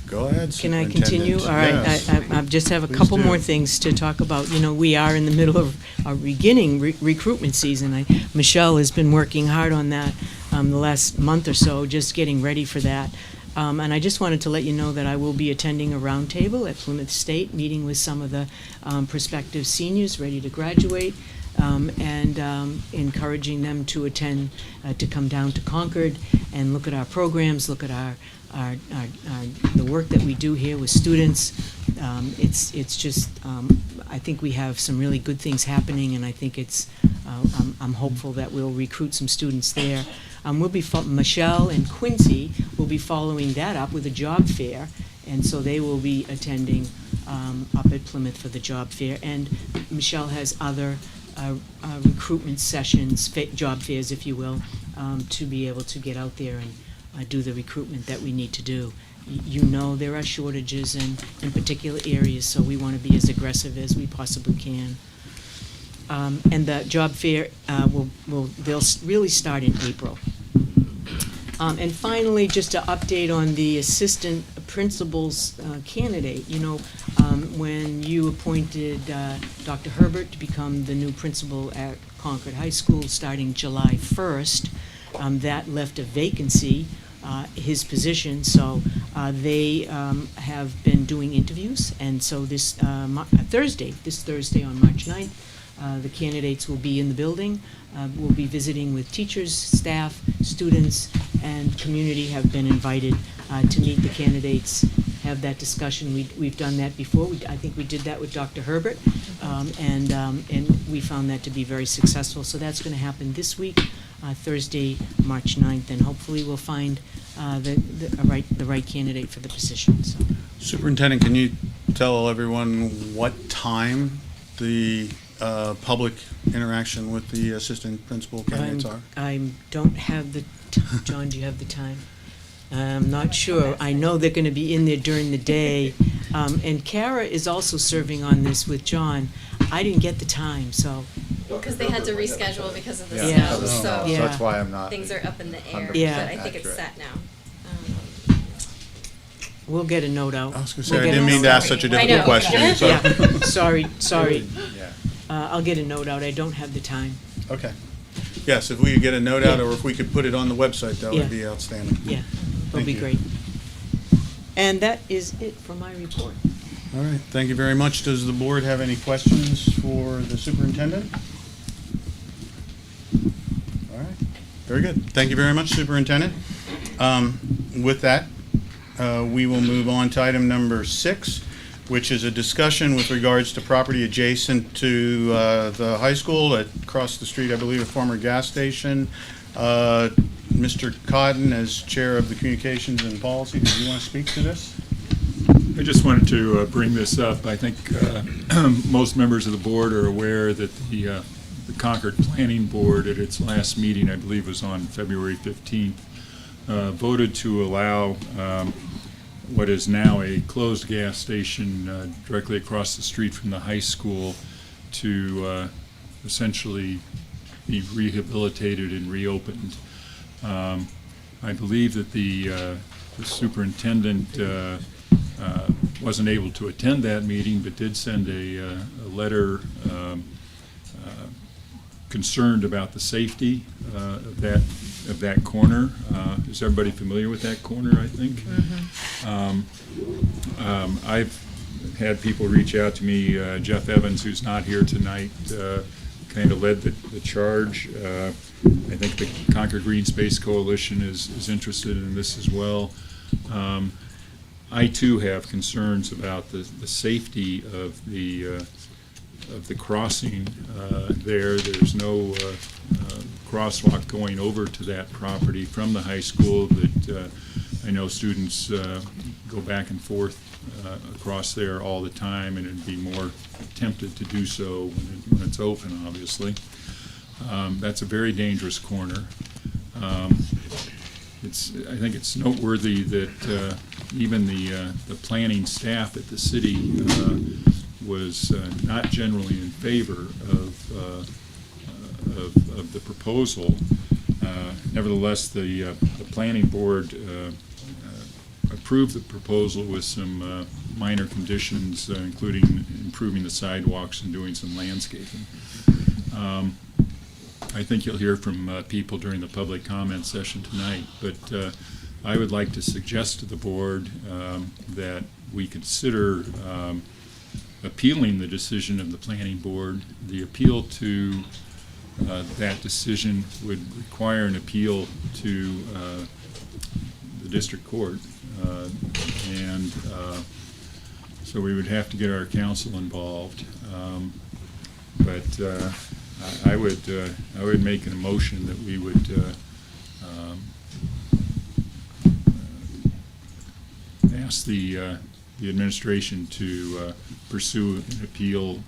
Go ahead,
Can I continue? All right,
Yes.
I just have a
Please
couple
do.
more things to talk about. You know, we are in the middle of our beginning recruitment season. Michelle has been working hard on that the last month or so, just getting ready for that. And I just wanted to let you know that I will be attending a roundtable at Plymouth State, meeting with some of the prospective seniors ready to graduate, and encouraging them to attend, to come down to Concord and look at our programs, look at the work that we do here with students. It's just, I think we have some really good things happening, and I think I'm hopeful that we'll recruit some students there. Michelle and Quincy will be following that up with a job fair, and so they will be attending up at Plymouth for the job fair. And Michelle has other recruitment sessions, job fairs, if you will, to be able to get out there and do the recruitment that we need to do. You know there are shortages in particular areas, so we want to be as aggressive as we possibly can. And the job fair they'll really start in April. And finally, just to update on the assistant principal's candidate. You know, when you appointed Dr. Herbert to become the new principal at Concord High School starting July 1st, that left a vacancy, his position, so they have been doing interviews, and so this Thursday on March 9th, the candidates will be in the building. We'll be visiting with teachers, staff, students, and community have been invited to meet the candidates, have that discussion. We've done that before. I think we did that with Dr. Herbert, and we found that to be very successful. So that's going to happen this week, Thursday, March 9th, and hopefully we'll find the right candidate for the position. So.
Superintendent, can you tell everyone what time the public interaction with the assistant principal candidates are?
I don't have the, John, do you have the time? I'm not sure. I know they're going to be in there during the day. And Kara is also serving on this with John. I didn't get the time, so.
Because they had to reschedule because of the
Yeah.
snow, so
So that's why I'm not.
things are up in the air.
Yeah.
But I think it's
Accurate.
set now.
We'll get a note out.
I was going to
We'll
say, I
get
didn't
a
mean to
note
ask
out.
such a
I
difficult
know.
question, so.
Yeah, sorry.
Yeah.
I'll get a note out. I don't have the time.
Okay. Yes, if we could get a note out, or if we could put it on the website, that
Yeah.
would be outstanding.
Yeah, that'll
Thank
be
you.
great. And that is it for my report.
All right, thank you very much. Does the board have any questions for the superintendent? All right, very good. Thank you very much, Superintendent. With that, we will move on to item number 6, which is a discussion with regards to property adjacent to the high school, across the street, I believe, a former gas station. Mr. Cotton, as Chair of the Communications and Policy, did you want to speak to this?
I just wanted to bring this up. I think most members of the board are aware that the Concord Planning Board at its last meeting, I believe was on February 15th, voted to allow what is now a closed gas station directly across the street from the high school to essentially be rehabilitated and reopened. I believe that the superintendent wasn't able to attend that meeting, but did send a letter concerned about the safety of that corner. Is everybody familiar with that corner, I think? I've had people reach out to me. Jeff Evans, who's not here tonight, kind of led the charge. I think the Concord Green Space Coalition is interested in this as well. I too have concerns about the safety of the crossing there. There's no crosswalk going over to that property from the high school, but I know students go back and forth across there all the time, and it'd be more tempted to do so when it's open, obviously. That's a very dangerous corner. I think it's noteworthy that even the planning staff at the city was not generally in favor of the proposal. Nevertheless, the planning board approved the proposal with some minor conditions, including improving the sidewalks and doing some landscaping. I think you'll hear from people during the public comment session tonight, but I would like to suggest to the board that we consider appealing the decision of the planning board. The appeal to that decision would require an appeal to the district court, and so we would have to get our counsel involved. But I would make an motion that we would ask the administration to pursue an appeal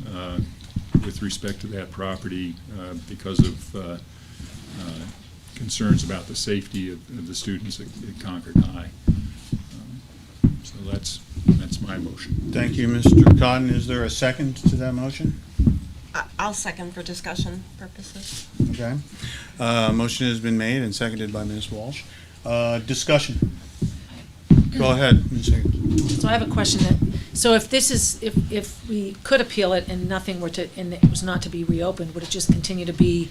with respect to that property because of concerns about the safety of the students at Concord High. So that's my motion.
Thank you, Mr. Cotton. Is there a second to that motion?
I'll second for discussion purposes.
Okay. Motion has been made and seconded by Ms. Walsh. Discussion. Go ahead, Ms. Higgins.
So I have a question so if this is, if we could appeal it and nothing were to, and it was not to be reopened, would it just continue to be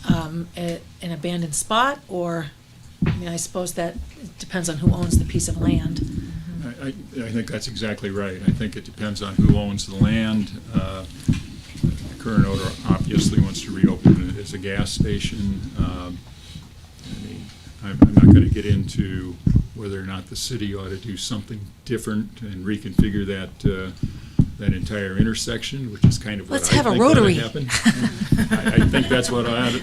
an abandoned spot? Or, I mean, I suppose that depends on who owns the piece of land.
I think that's exactly right. I think it depends on who owns the land. The current owner obviously wants to reopen it as a gas station. I'm not going to get into whether or not the city ought to do something different and reconfigure that entire intersection, which is kind of what
Let's
I
have a
think ought to
rotary.
happen. I think that's what I ought to,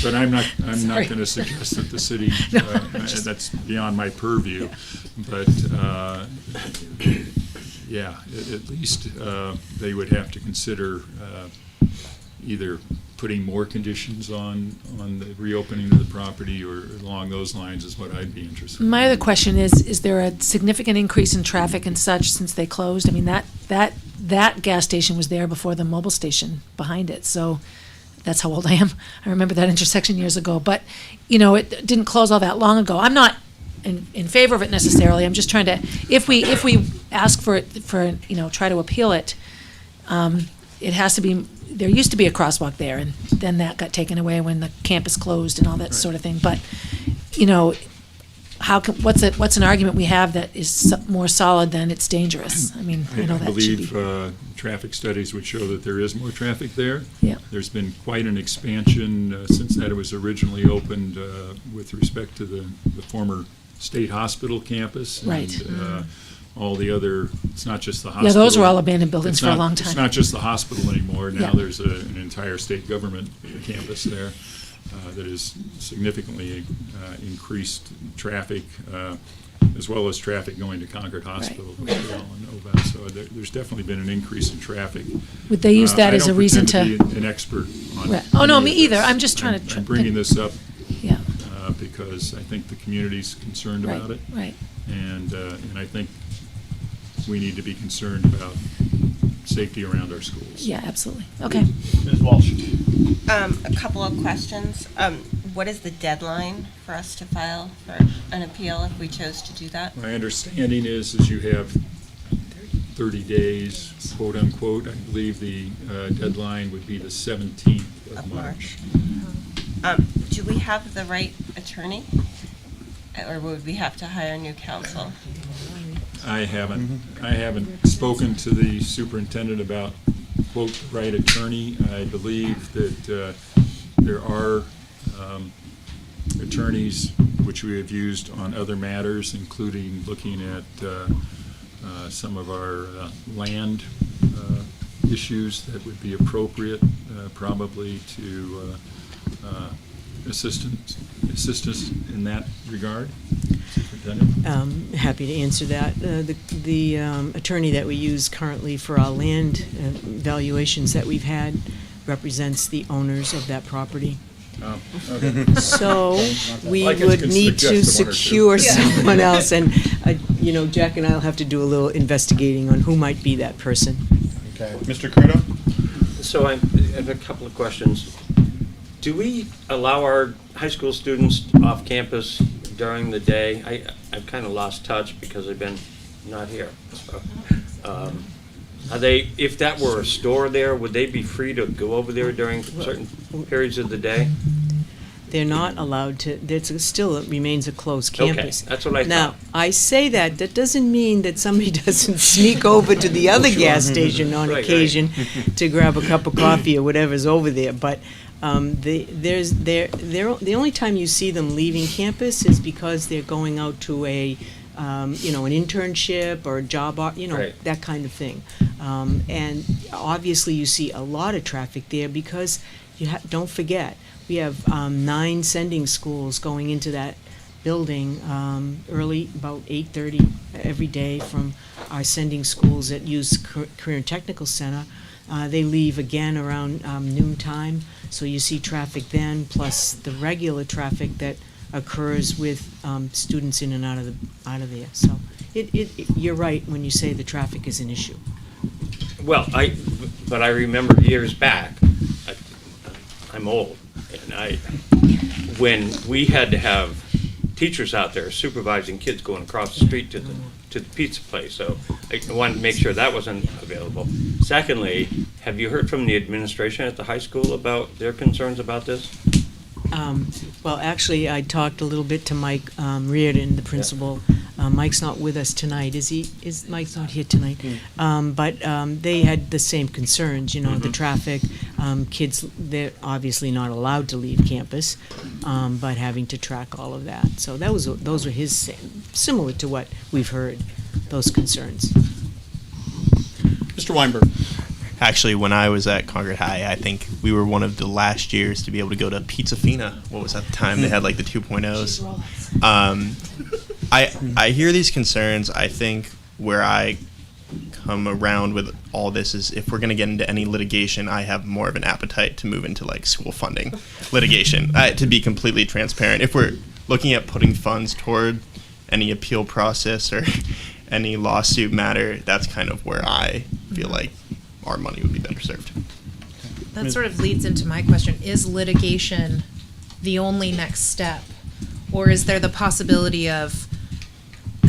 but I'm not
Sorry.
going to suggest that the city, that's beyond my purview. But, yeah, at least they would have to consider either putting more conditions on the reopening of the property or along those lines is what I'd be interested in.
My other question is there a significant increase in traffic and such since they closed? I mean, that gas station was there before the mobile station behind it, so that's how old I am. I remember that intersection years ago, but, you know, it didn't close all that long ago. I'm not in favor of it necessarily. I'm just trying to, if we ask for it, you know, try to appeal it, it has to be, there used to be a crosswalk there, and then that got taken away when the campus closed and all that sort of thing. But, you know, what's an argument we have that is more solid than it's dangerous? I mean, I know that should be.
I believe traffic studies would show that there is more traffic there.
Yeah.
There's been quite an expansion since that it was originally opened with respect to the former state hospital campus.
Right.
And, all the other, it's not just the hospital.
Yeah, those were all abandoned buildings
It's
for a
not-
long time.
It's not just the hospital anymore. Now
Yeah.
there's an entire state government campus there that has significantly increased traffic, as well as traffic going to Concord Hospital, which we all know about. So there's definitely been an increase in traffic.
Would they use that as a reason
I don't pretend to be an expert on
Right. Oh, no,
any
me
of
either.
this.
I'm just trying to
I'm bringing this up
Yeah,
because I think the community's concerned
right,
about it.
right.
And I think we need to be concerned about safety around our schools.
Yeah, absolutely. Okay.
Ms. Walsh?
A couple of questions. What is the deadline for us to file for an appeal if we chose to do that?
My understanding is you have 30 days, quote unquote. I believe the deadline would be the 17th of March.
Do we have the right attorney? Or would we have to hire new counsel?
I haven't spoken to the superintendent about, quote, the right attorney. I believe that there are attorneys which we have used on other matters, including looking at some of our land issues that would be appropriate probably to assist us in that regard. Superintendent?
Happy to answer that. The attorney that we use currently for our land valuations that we've had represents the owners of that property.
Oh, okay.
So we
I guess
would
can
need to
suggest one or two.
secure someone else, and, you know, Jack and I will have to do a little investigating on who might be that person.
Okay. Mr. Curto?
So I have a couple of questions. Do we allow our high school students off campus during the day? I've kind of lost touch because I've been not here. So, are they, if that were a store there, would they be free to go over there during certain periods of the day?
They're not allowed to, it remains a closed campus.
Okay, that's what I
Now,
thought.
I say that doesn't mean that somebody doesn't sneak over to the other gas station on
Right, right.
occasion to grab a cup of coffee or whatever's over there, but the only time you see them leaving campus is because they're going out to a, an internship or a job,
Right.
that kind of thing. And obviously you see a lot of traffic there because don't forget, we have 9 sending schools going into that building early, about 8:30 every day from our sending schools that use Career and Technical Center. They leave again around noon time, so you see traffic then, plus the regular traffic that occurs with students in and out of there. So you're right when you say the traffic is an issue.
Well, but I remember years back, I'm old, and when we had to have teachers out there supervising kids going across the street to the pizza place, so I wanted to make sure that wasn't available. Secondly, have you heard from the administration at the high school about their concerns about this?
Well, actually, I talked a little bit to Mike Reardon, the principal. Mike's not with us tonight, is he? Mike's not here tonight. But they had the same concerns, the traffic. Kids, they're obviously not allowed to leave campus, but having to track all of that. So those were his similar to what we've heard, those concerns.
Mr. Weinberg.
Actually, when I was at Concord High, I think we were one of the last years to be able to go to Pizza Fina. What was at the time? They had like the 2.0s. I hear these concerns. I think where I come around with all this is if we're going to get into any litigation, I have more of an appetite to move into like school funding litigation, to be completely transparent. If we're looking at putting funds toward any appeal process or any lawsuit matter, that's kind of where I feel like our money would be better served.
That sort of leads into my question. Is litigation the only next step? Or is there the possibility of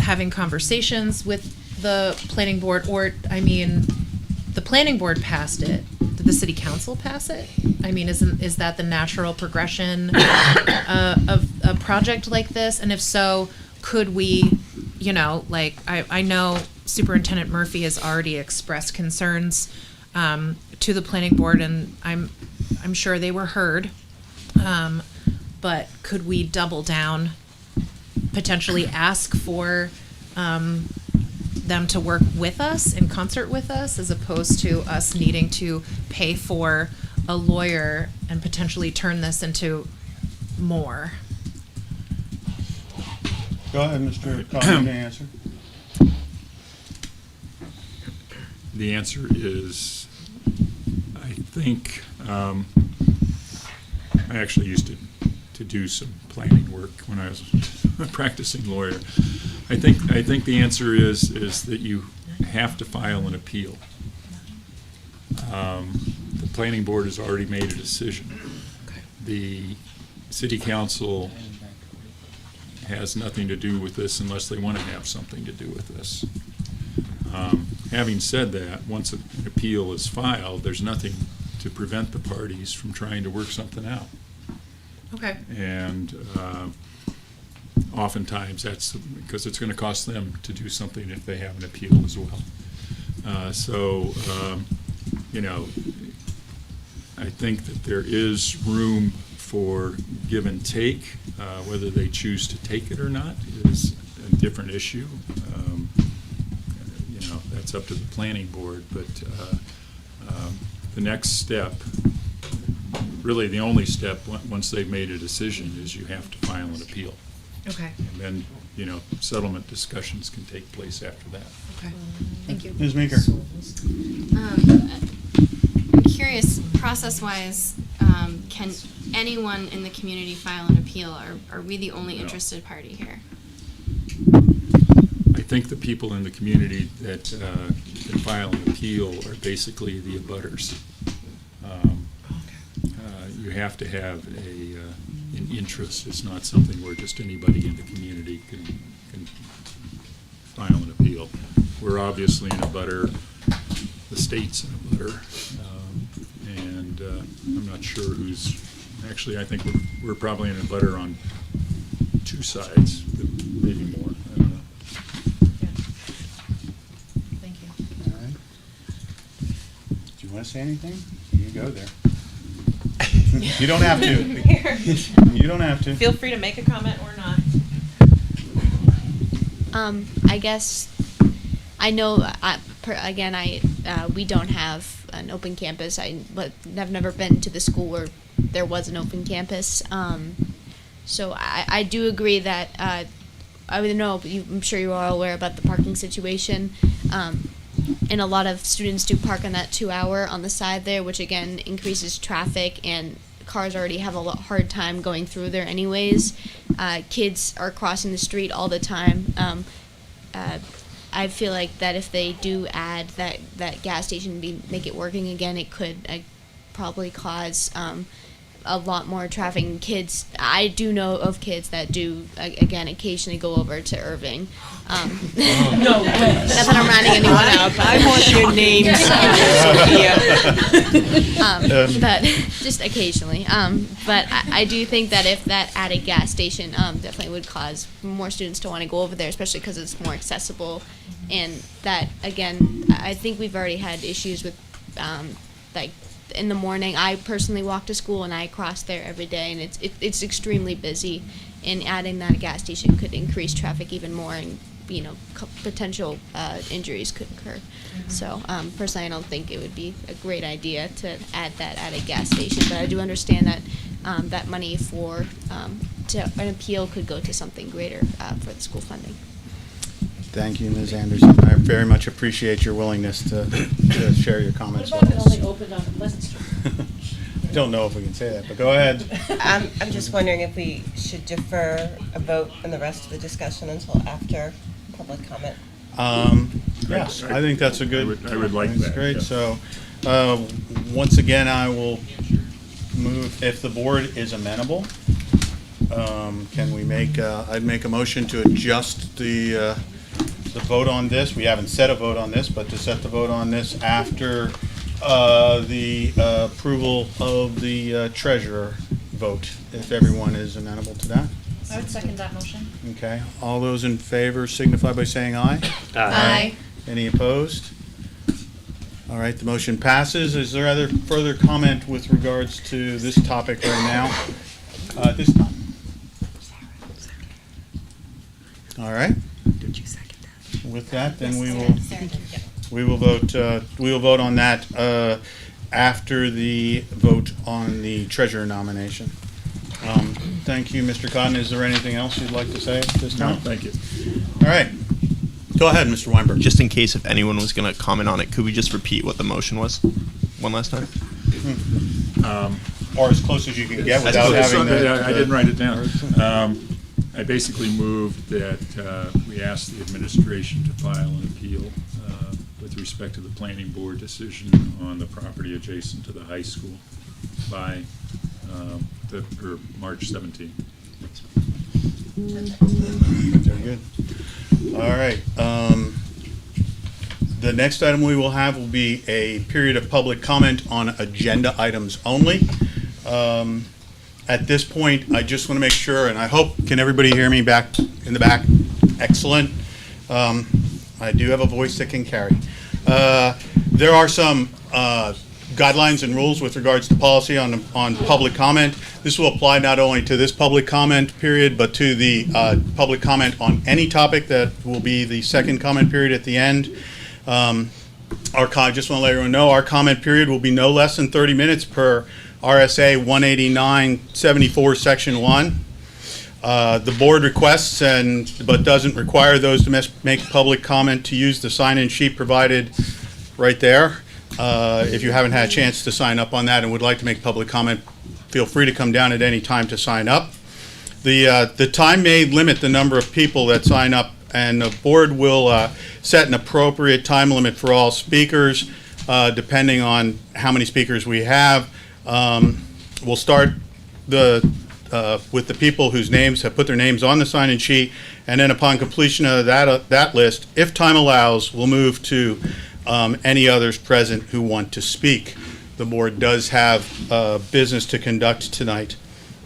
having conversations with the planning board? Or, I mean, the planning board passed it. Did the city council pass it? I mean, is that the natural progression of a project like this? And if so, could we, like, I know Superintendent Murphy has already expressed concerns to the planning board, and I'm sure they were heard. But could we double down, potentially ask for them to work with us, in concert with us, as opposed to us needing to pay for a lawyer and potentially turn this into more?
Go ahead, Mr. Collins, answer.
The answer is, I think, I actually used to do some planning work when I was a practicing lawyer. I think the answer is that you have to file an appeal. The planning board has already made a decision. The city council has nothing to do with this unless they want to have something to do with this. Having said that, once an appeal is filed, there's nothing to prevent the parties from trying to work something out.
Okay.
And oftentimes that's because it's going to cost them to do something if they have an appeal as well. I think that there is room for give and take. Whether they choose to take it or not is a different issue. That's up to the planning board, but the next step, really the only step, once they've made a decision, is you have to file an appeal.
Okay.
And then, settlement discussions can take place after that.
Okay. Thank you.
Ms. Meeker.
I'm curious, process-wise, can anyone in the community file an appeal? Are we the only interested party here?
I think the people in the community that can file an appeal are basically the abutters. You have to have an interest. It's not something where just anybody in the community can file an appeal. We're obviously an abutter. The state's an abutter. And I'm not sure who's, actually I think we're probably an abutter on two sides, maybe more. I don't know.
Thank you.
All right. Do you want to say anything? You can go there. You don't have to. You don't have to.
Feel free to make a comment or not.
I guess I know. We don't have an open campus. I've never been to the school where there was an open campus. So I do agree that I don't know. I'm sure you are all aware about the parking situation. And a lot of students do park on that 2 hour on the side there, which again increases traffic, and cars already have a hard time going through there anyways. Kids are crossing the street all the time. I feel like that if they do add that gas station, make it working again, it could probably cause a lot more traffic. And kids, I do know of kids that do again occasionally go over to Irving.
No way.
Not that I'm rounding anyone out, but
I want your names, Sophia.
but just occasionally. But I do think that if that added gas station definitely would cause more students to want to go over there, especially because it's more accessible. And that, again, I think we've already had issues with, like, in the morning. I personally walk to school and I cross there every day, and it's extremely busy. and adding that gas station could increase traffic even more, and potential injuries could occur. So personally, I don't think it would be a great idea to add that at a gas station, but I do understand that that money for an appeal could go to something greater for the school funding.
Thank you, Ms. Anderson. I very much appreciate your willingness to share your comments with us.
opened on Pleasant Street?
I don't know if we can say that, but go ahead.
I'm just wondering if we should defer a vote and the rest of the discussion until after public comment.
Yes, I think that's a good.
I would like
that's
that,
great.
yeah.
So, once again, I will move, if the board is amenable, can we make, I'd make a motion to adjust the vote on this. We haven't set a vote on this, but to set the vote on this after the approval of the treasurer vote, if everyone is amenable to that.
I would second that motion.
Okay, all those in favor signify by saying aye.
Aye.
Any opposed? All right, the motion passes. Is there other further comment with regards to this topic right now? This time. All right.
Did you second that?
With that, then we will vote on that after the vote on the treasurer nomination. Thank you, Mr. Cotton. Is there anything else you'd like to say at this time?
No, thank you.
All right. Go ahead, Mr. Weinberg.
Just in case if anyone was going to comment on it, could we just repeat what the motion was one last time?
Or as close as you can get without having the...
I didn't write it down. I basically moved that we ask the administration to file an appeal with respect to the planning board decision on the property adjacent to the high school by March 17th.
Very good. All right. The next item we will have will be a period of public comment on agenda items only. At this point, I just want to make sure, and I hope, can everybody hear me back in the back? Excellent. I do have a voice that can carry. There are some guidelines and rules with regards to policy on public comment. This will apply not only to this public comment period, but to the public comment on any topic that will be the second comment period at the end. I just want to let everyone know our comment period will be no less than 30 minutes per RSA 189-74 Section 1. The board requests but doesn't require those to make public comment to use the sign-in sheet provided right there. If you haven't had a chance to sign up on that and would like to make public comment, feel free to come down at any time to sign up. The time may limit the number of people that sign up, and the board will set an appropriate time limit for all speakers, depending on how many speakers we have. We'll start with the people whose names have put their names on the sign-in sheet, and then upon completion of that list, if time allows, we'll move to any others present who want to speak. The board does have business to conduct tonight.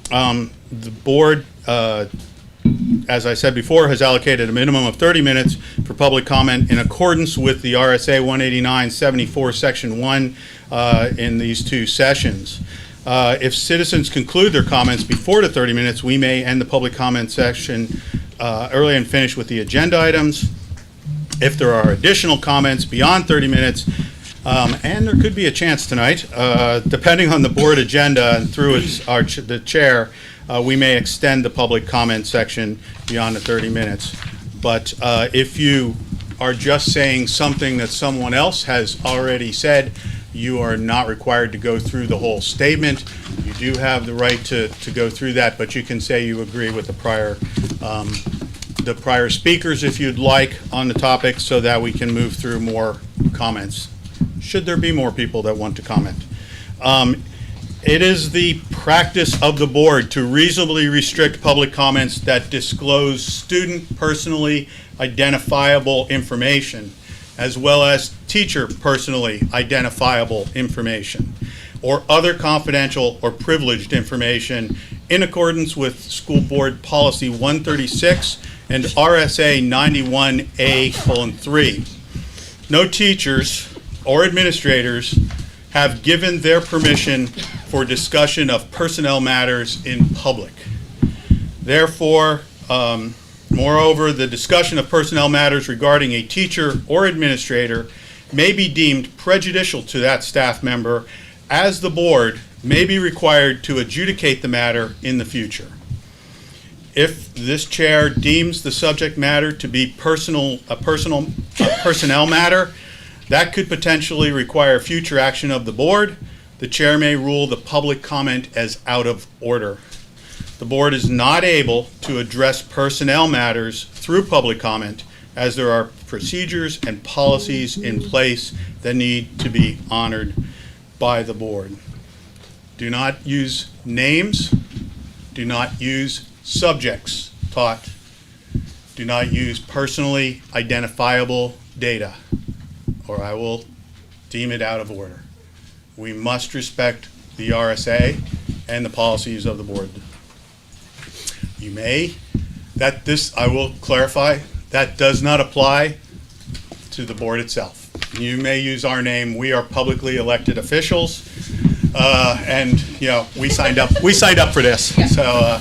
The board, as I said before, has allocated a minimum of 30 minutes for public comment in accordance with the RSA 189-74 Section 1 in these two sessions. If citizens conclude their comments before the 30 minutes, we may end the public comment section early and finish with the agenda items. If there are additional comments beyond 30 minutes, and there could be a chance tonight, depending on the board agenda and through the chair, we may extend the public comment section beyond the 30 minutes. But if you are just saying something that someone else has already said, you are not required to go through the whole statement. You do have the right to go through that, but you can say you agree with the prior speakers if you'd like on the topic, so that we can move through more comments, should there be more people that want to comment. It is the practice of the board to reasonably restrict public comments that disclose student personally identifiable information, as well as teacher personally identifiable information, or other confidential or privileged information in accordance with School Board Policy 136 and RSA 91A:3. No teachers or administrators have given their permission for discussion of personnel matters in public. Therefore, moreover, the discussion of personnel matters regarding a teacher or administrator may be deemed prejudicial to that staff member, as the board may be required to adjudicate the matter in the future. If this chair deems the subject matter to be personnel matter, that could potentially require future action of the board. The chair may rule the public comment as out of order. The board is not able to address personnel matters through public comment, as there are procedures and policies in place that need to be honored by the board. Do not use names. Do not use subjects taught. Do not use personally identifiable data, or I will deem it out of order. We must respect the RSA and the policies of the board. You may, I will clarify, that does not apply to the board itself. You may use our name. We are publicly elected officials, and we signed up for this. So,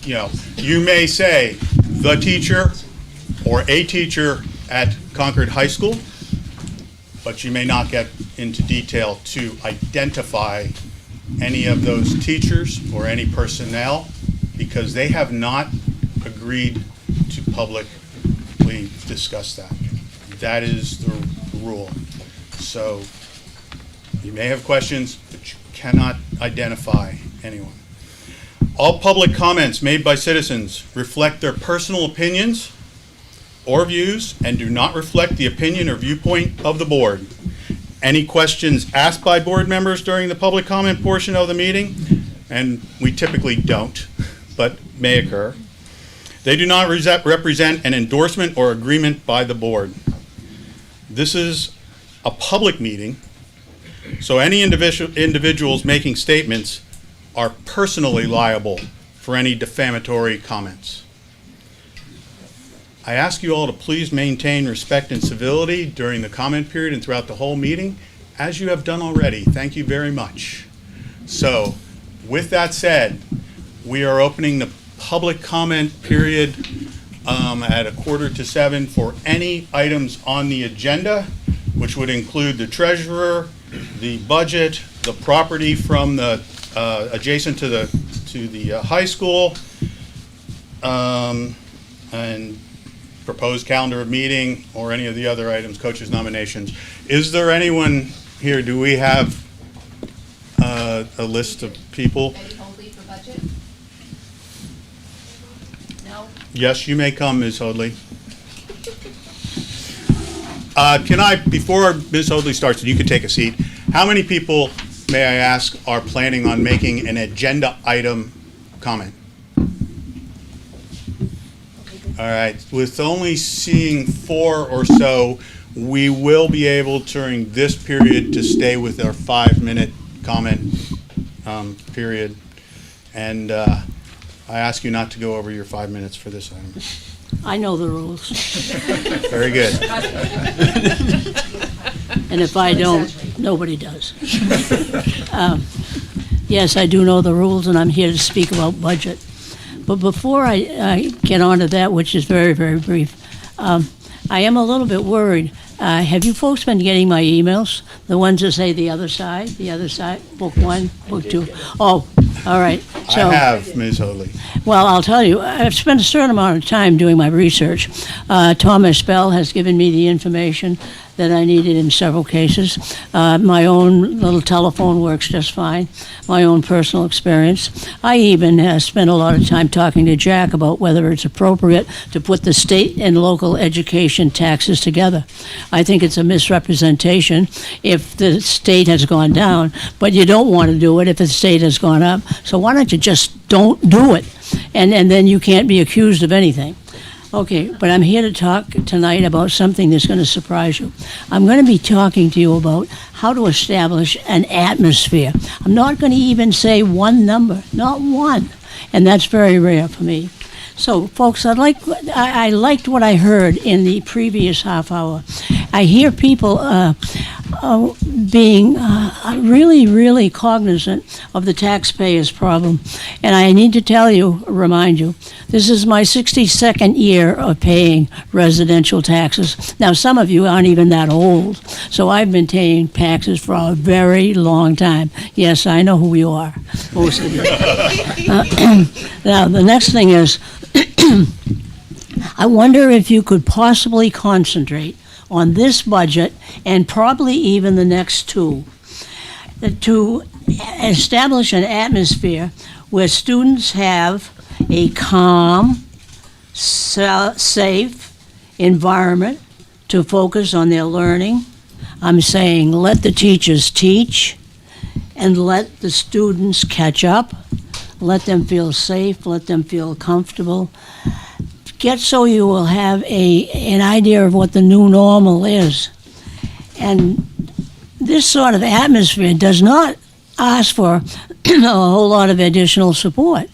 you may say the teacher or a teacher at Concord High School, but you may not get into detail to identify any of those teachers or any personnel, because they have not agreed to publicly discuss that. That is the rule. So you may have questions, but you cannot identify anyone. All public comments made by citizens reflect their personal opinions or views and do not reflect the opinion or viewpoint of the board. Any questions asked by board members during the public comment portion of the meeting, and we typically don't, but may occur, they do not represent an endorsement or agreement by the board. This is a public meeting, so any individuals making statements are personally liable for any defamatory comments. I ask you all to please maintain respect and civility during the comment period and throughout the whole meeting, as you have done already. Thank you very much. So, with that said, we are opening the public comment period at 6:45 for any items on the agenda, which would include the treasurer, the budget, the property from the adjacent to the high school, and proposed calendar of meeting, or any of the other items, coaches' nominations. Is there anyone here? Do we have a list of people?
For budget? No?
Yes, you may come, Ms. Hoadley. Before Ms. Hoadley starts, and you can take a seat, how many people, may I ask, are planning on making an agenda item comment? All right, with only seeing 4 or so, we will be able during this period to stay with our 5-minute comment period. And I ask you not to go over your 5 minutes for this item.
I know the rules.
Very good.
And if I don't, nobody does. Yes, I do know the rules, and I'm here to speak about budget. But before I get on to that, which is very, very brief, I am a little bit worried. Have you folks been getting my emails? The ones that say the other side, book 1, book 2? Oh, all right. So,
I have, Ms. Hoadley.
well, I'll tell you, I've spent a certain amount of time doing my research. Thomas Bell has given me the information that I needed in several cases. My own little telephone works just fine, my own personal experience. I even spent a lot of time talking to Jack about whether it's appropriate to put the state and local education taxes together. I think it's a misrepresentation if the state has gone down, but you don't want to do it if the state has gone up. So why don't you just don't do it? And then you can't be accused of anything. Okay, but I'm here to talk tonight about something that's going to surprise you. I'm going to be talking to you about how to establish an atmosphere. I'm not going to even say one number, not one, and that's very rare for me. So, folks, I liked what I heard in the previous half hour. I hear people being really, really cognizant of the taxpayers' problem. And I need to remind you, this is my 62nd year of paying residential taxes. Now, some of you aren't even that old, so I've been paying taxes for a very long time. Yes, I know who you are, most of you. Now, the next thing is, I wonder if you could possibly concentrate on this budget and probably even the next two, to establish an atmosphere where students have a calm, safe environment to focus on their learning. I'm saying let the teachers teach and let the students catch up. Let them feel safe, let them feel comfortable. Get so you will have an idea of what the new normal is. And this sort of atmosphere does not ask for a whole lot of additional support.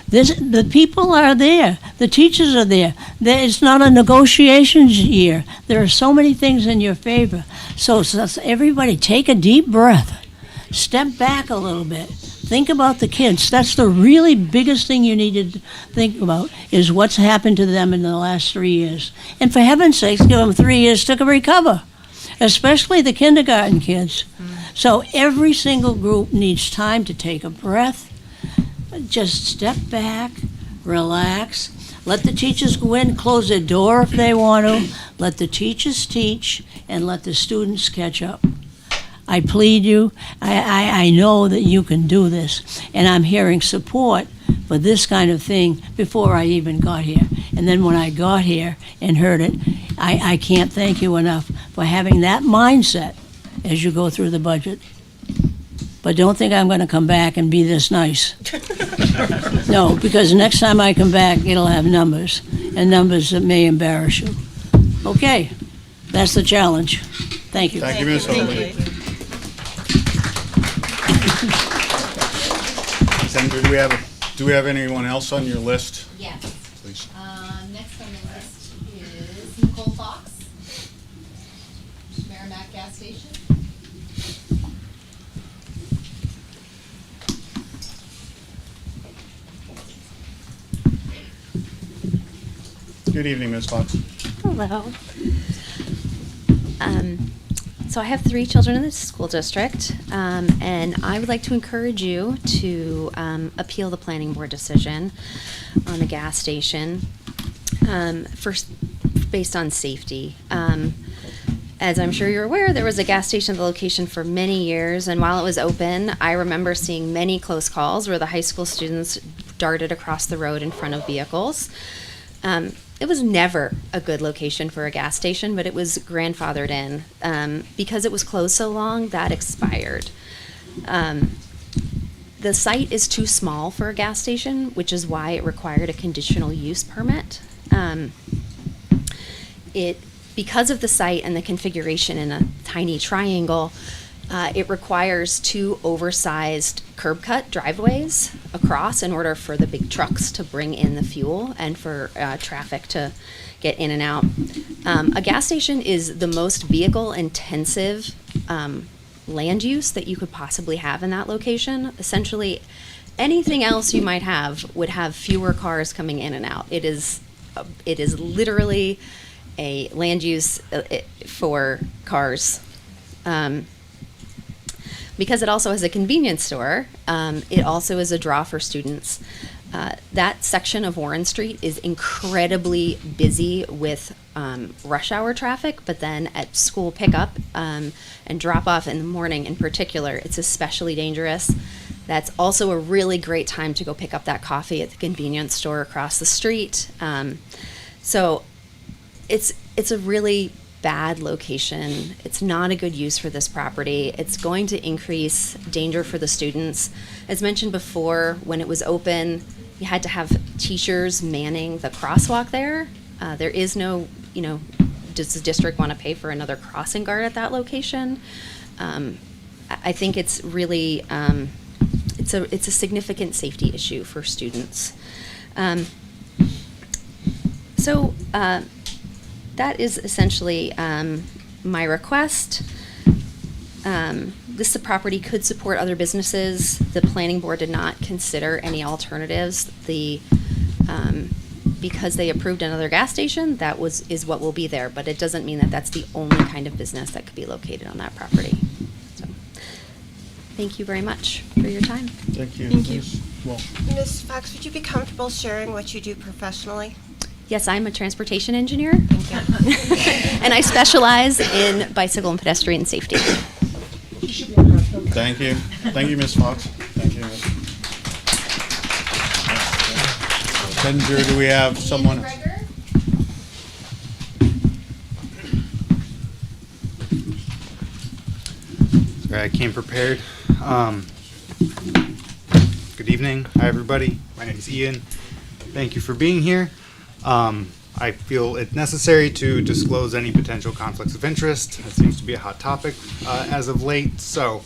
The people are there. The teachers are there. It's not a negotiations year. There are so many things in your favor. So everybody take a deep breath. Step back a little bit. Think about the kids. That's the really biggest thing you need to think about, is what's happened to them in the last 3 years. And for heaven's sakes, give them 3 years to recover, especially the kindergarten kids. So every single group needs time to take a breath, just step back, relax, let the teachers go in, close their door if they want to, let the teachers teach, and let the students catch up. I plead you, I know that you can do this, and I'm hearing support for this kind of thing before I even got here. And then when I got here and heard it, I can't thank you enough for having that mindset as you go through the budget. But don't think I'm going to come back and be this nice. No, because next time I come back, it'll have numbers, and numbers that may embarrass you. Okay, that's the challenge. Thank you.
Thank you, Ms. Hoadley. Senator, do we have anyone else on your list?
Yes.
Please.
Next on the list is Nicole Fox, Merrimack Gas Station.
Good evening, Ms. Fox.
Hello. So I have 3 children in the school district, and I would like to encourage you to appeal the planning board decision on the gas station, first based on safety. As I'm sure you're aware, there was a gas station at the location for many years, and while it was open, I remember seeing many close calls where the high school students darted across the road in front of vehicles. It was never a good location for a gas station, but it was grandfathered in. Because it was closed so long, that expired. The site is too small for a gas station, which is why it required a conditional use permit. Because of the site and the configuration in a tiny triangle, it requires 2 oversized curb cut driveways across in order for the big trucks to bring in the fuel and for traffic to get in and out. A gas station is the most vehicle intensive land use that you could possibly have in that location. Essentially, anything else you might have would have fewer cars coming in and out. It is literally a land use for cars. Because it also has a convenience store, it also is a draw for students. That section of Warren Street is incredibly busy with rush hour traffic, but then at school pickup and drop off in the morning in particular, it's especially dangerous. That's also a really great time to go pick up that coffee at the convenience store across the street. So it's a really bad location. It's not a good use for this property. It's going to increase danger for the students. As mentioned before, when it was open, you had to have teachers manning the crosswalk there. There is no, does the district want to pay for another crossing guard at that location? I think it's really, it's a significant safety issue for students. That is essentially my request. This property could support other businesses. The planning board did not consider any alternatives. Because they approved another gas station, is what will be there, but it doesn't mean that that's the only kind of business that could be located on that property. So, thank you very much for your time.
Thank you.
Thank you.
Well,
Ms. Fox, would you be comfortable sharing what you do professionally?
Yes, I'm a transportation engineer. And I specialize in bicycle and pedestrian safety.
thank you. Thank you, Ms. Fox. Thank you, Ms. Messenger, do we have someone?
Sorry, I came prepared. Good evening. Hi, everybody. My name is Ian. Thank you for being here. I feel it necessary to disclose any potential conflicts of interest. That seems to be a hot topic as of late. So,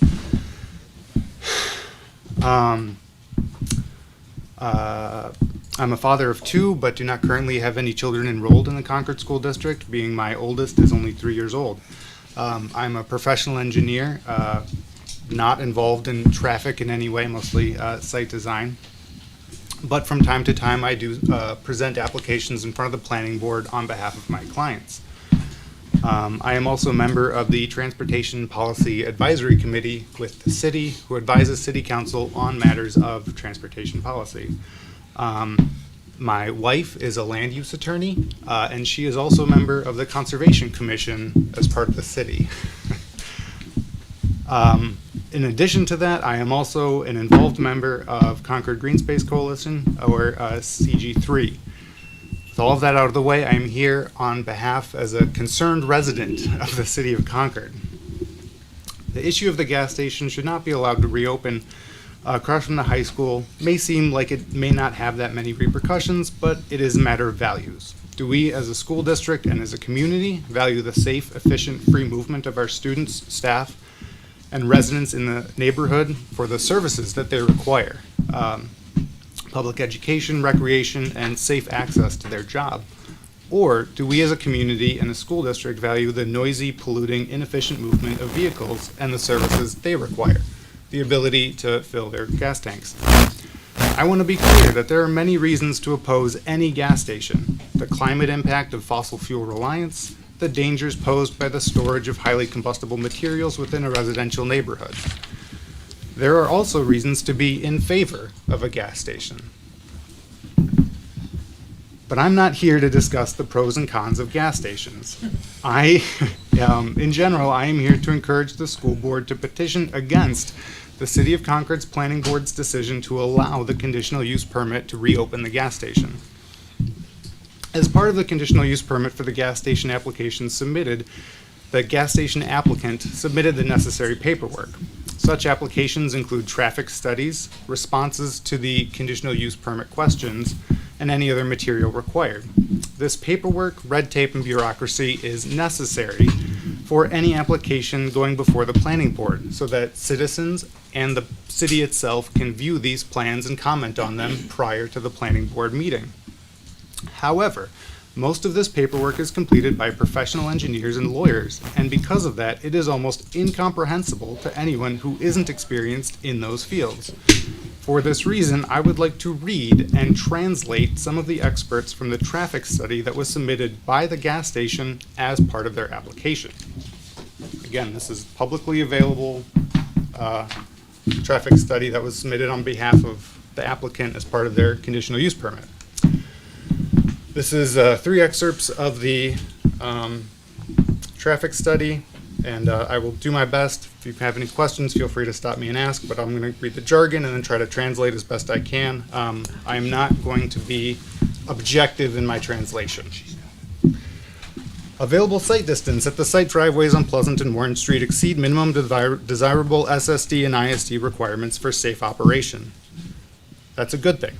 I'm a father of two, but do not currently have any children enrolled in the Concord School District, being my oldest is only 3 years old. I'm a professional engineer, not involved in traffic in any way, mostly site design. But from time to time, I do present applications in front of the planning board on behalf of my clients. I am also a member of the Transportation Policy Advisory Committee with the city, who advises City Council on matters of transportation policy. My wife is a land use attorney, and she is also a member of the Conservation Commission as part of the city. In addition to that, I am also an involved member of Concord Green Space Coalition, or CG3. With all of that out of the way, I am here on behalf as a concerned resident of the city of Concord. The issue of the gas station should not be allowed to reopen across from the high school. May seem like it may not have that many repercussions, but it is a matter of values. Do we, as a school district and as a community, value the safe, efficient, free movement of our students, staff, and residents in the neighborhood for the services that they require? Public education, recreation, and safe access to their job? Or do we as a community and a school district value the noisy, polluting, inefficient movement of vehicles and the services they require? The ability to fill their gas tanks. I want to be clear that there are many reasons to oppose any gas station. The climate impact of fossil fuel reliance, the dangers posed by the storage of highly combustible materials within a residential neighborhood. There are also reasons to be in favor of a gas station. But I'm not here to discuss the pros and cons of gas stations. In general, I am here to encourage the school board to petition against the City of Concord's Planning Board's decision to allow the conditional use permit to reopen the gas station. As part of the conditional use permit for the gas station application submitted, the gas station applicant submitted the necessary paperwork. Such applications include traffic studies, responses to the conditional use permit questions, and any other material required. This paperwork, red tape, and bureaucracy is necessary for any application going before the planning board so that citizens and the city itself can view these plans and comment on them prior to the planning board meeting. However, most of this paperwork is completed by professional engineers and lawyers, and because of that, it is almost incomprehensible to anyone who isn't experienced in those fields. For this reason, I would like to read and translate some of the experts from the traffic study that was submitted by the gas station as part of their application. Again, this is publicly available traffic study that was submitted on behalf of the applicant as part of their conditional use permit. This is 3 excerpts of the traffic study, and I will do my best. If you have any questions, feel free to stop me and ask, but I'm going to read the jargon and then try to translate as best I can. I am not going to be objective in my translation. Available site distance at the site driveways on Pleasant and Warren Street exceed minimum desirable SSD and ISD requirements for safe operation. That's a good thing.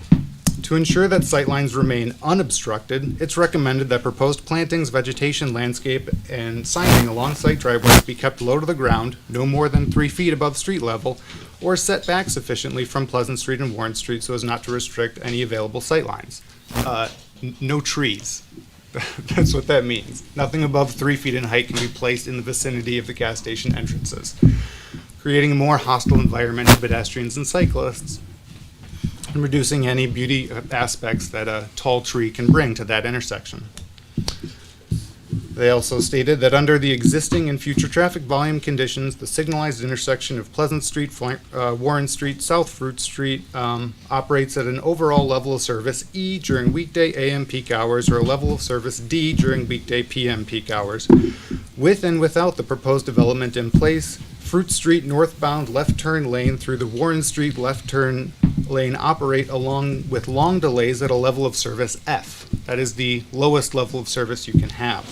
To ensure that sightlines remain unobstructed, it's recommended that proposed plantings, vegetation, landscape, and signing along site driveways be kept low to the ground, no more than 3 feet above street level, or set back sufficiently from Pleasant Street and Warren Street so as not to restrict any available sightlines. No trees. That's what that means. Nothing above 3 feet in height can be placed in the vicinity of the gas station entrances. creating a more hostile environment to pedestrians and cyclists, and reducing any beauty aspects that a tall tree can bring to that intersection. They also stated that under the existing and future traffic volume conditions, the signalized intersection of Pleasant Street, Warren Street, South Fruit Street operates at an overall level of service E during weekday AM peak hours or a level of service D during weekday PM peak hours. With and without the proposed development in place, Fruit Street northbound left turn lane through the Warren Street left turn lane operate along with long delays at a level of service F. That is the lowest level of service you can have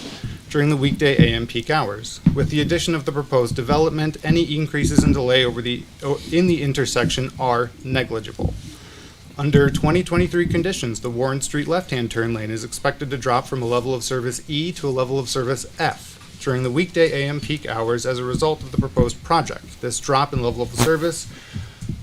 during the weekday AM peak hours. With the addition of the proposed development, any increases in delay in the intersection are negligible. Under 2023 conditions, the Warren Street left-hand turn lane is expected to drop from a level of service E to a level of service F during the weekday AM peak hours as a result of the proposed project. This drop in level of service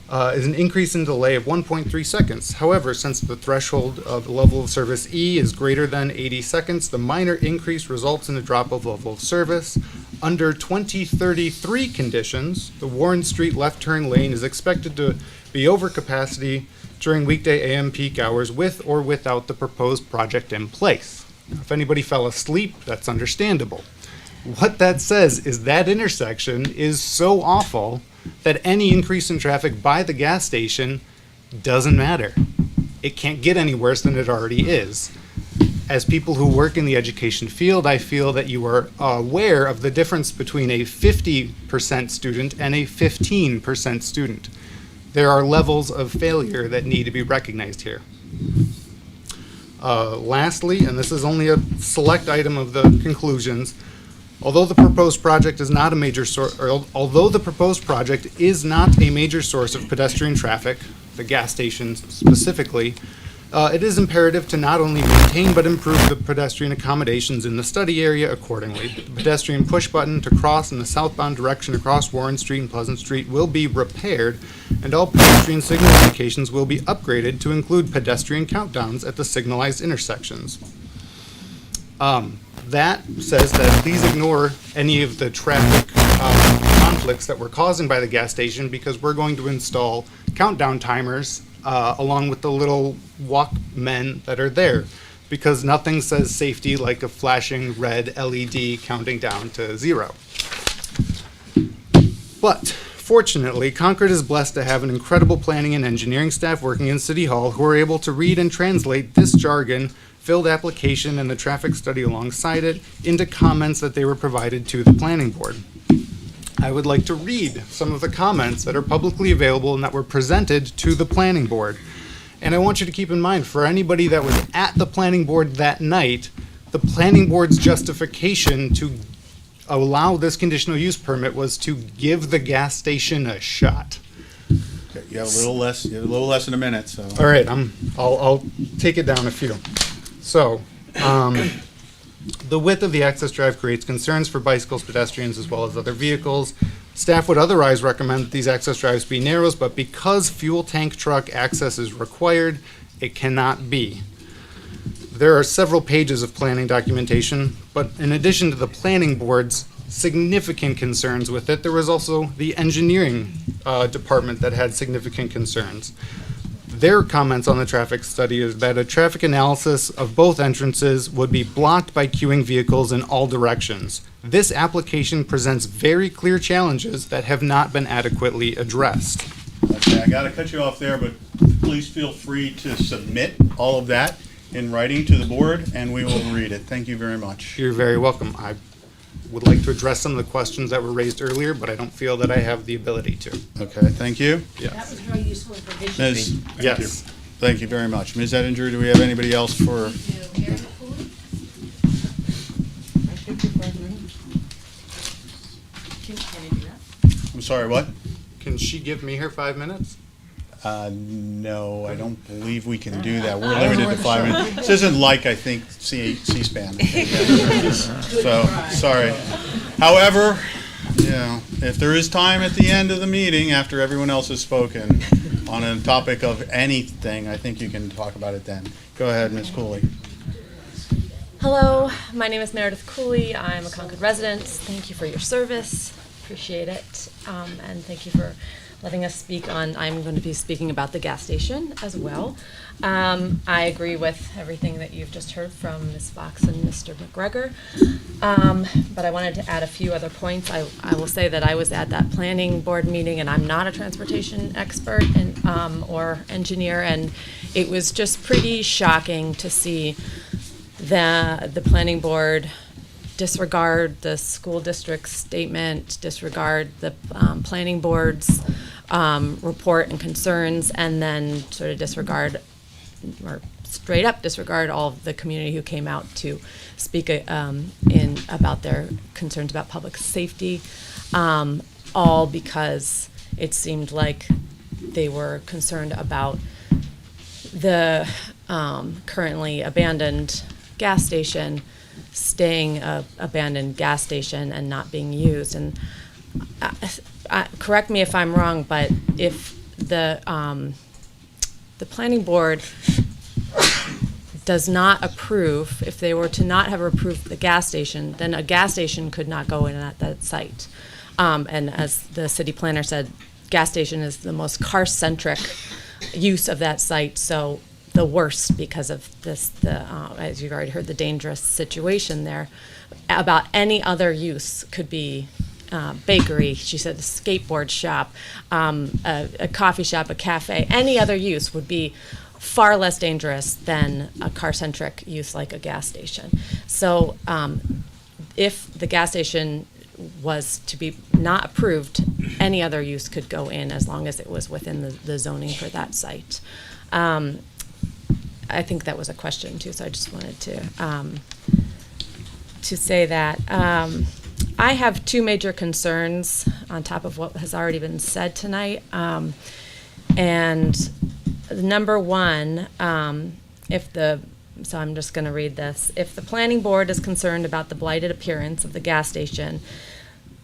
is an increase in delay of 1.3 seconds. However, since the threshold of the level of service E is greater than 80 seconds, the minor increase results in a drop of level of service. Under 2033 conditions, the Warren Street left turn lane is expected to be over capacity during weekday AM peak hours with or without the proposed project in place. If anybody fell asleep, that's understandable. What that says is that intersection is so awful that any increase in traffic by the gas station doesn't matter. It can't get any worse than it already is. As people who work in the education field, I feel that you are aware of the difference between a 50% student and a 15% student. There are levels of failure that need to be recognized here. Lastly, and this is only a select item of the conclusions, although the proposed project is not a major source of pedestrian traffic, the gas station specifically, it is imperative to not only maintain but improve the pedestrian accommodations in the study area accordingly. The pedestrian push button to cross in the southbound direction across Warren Street and Pleasant Street will be repaired, and all pedestrian signal indications will be upgraded to include pedestrian countdowns at the signalized intersections. That says that please ignore any of the traffic conflicts that we're causing by the gas station, because we're going to install countdown timers along with the little walkmen that are there, because nothing says safety like a flashing red LED counting down to 0. But fortunately, Concord is blessed to have an incredible planning and engineering staff working in City Hall who are able to read and translate this jargon, filled application, and the traffic study alongside it into comments that they were provided to the planning board. I would like to read some of the comments that are publicly available and that were presented to the planning board. And I want you to keep in mind, for anybody that was at the planning board that night, the planning board's justification to allow this conditional use permit was to give the gas station a shot.
Okay, you have a little less than a minute, so.
All right, I'll take it down a few. So, the width of the access drive creates concerns for bicycles, pedestrians, as well as other vehicles. Staff would otherwise recommend that these access drives be narrows, but because fuel tank truck access is required, it cannot be. There are several pages of planning documentation, but in addition to the planning board's significant concerns with it, there was also the engineering department that had significant concerns. Their comments on the traffic study is that a traffic analysis of both entrances would be blocked by queuing vehicles in all directions. This application presents very clear challenges that have not been adequately addressed.
Okay, I gotta cut you off there, but please feel free to submit all of that in writing to the board, and we will read it. Thank you very much.
You're very welcome. I would like to address some of the questions that were raised earlier, but I don't feel that I have the ability to.
Okay, thank you.
Yeah.
That was very useful information.
Ms.
Yes.
Thank you very much. Ms. Ettinger, do we have anybody else for? I'm sorry, what?
Can she give me her 5 minutes?
No, I don't believe we can do that. We're limited to 5 minutes. This isn't like, I think, C-SPAN. So, sorry. However, you know, if there is time at the end of the meeting, after everyone else has spoken, on a topic of anything, I think you can talk about it then. Go ahead, Ms. Cooley.
Hello, my name is Meredith Cooley. I'm a Concord resident. Thank you for your service.
appreciate it. And thank you for letting us speak on, I'm going to be speaking about the gas station as well. I agree with everything that you've just heard from Ms. Fox and Mr. McGregor. But I wanted to add a few other points. I will say that I was at that planning board meeting, and I'm not a transportation expert or engineer, and it was just pretty shocking to see the planning board disregard the school district's statement, disregard the planning board's report and concerns, and then sort of disregard, or straight up disregard, all of the community who came out to speak in about their concerns about public safety, all because it seemed like they were concerned about the currently abandoned gas station staying a abandoned gas station and not being used. And correct me if I'm wrong, but if the planning board does not approve, if they were to not have approved the gas station, then a gas station could not go in at that site. And as the city planner said, gas station is the most car-centric use of that site, so the worst because of this, as you've already heard, the dangerous situation there. About any other use could be bakery, she said a skateboard shop, a coffee shop, a cafe, any other use would be far less dangerous than a car-centric use like a gas station. So if the gas station was to be not approved, any other use could go in as long as it was within the zoning for that site. I think that was a question too, so I just wanted to say that. I have two major concerns on top of what has already been said tonight. And number one, so I'm just going to read this. If the planning board is concerned about the blighted appearance of the gas station,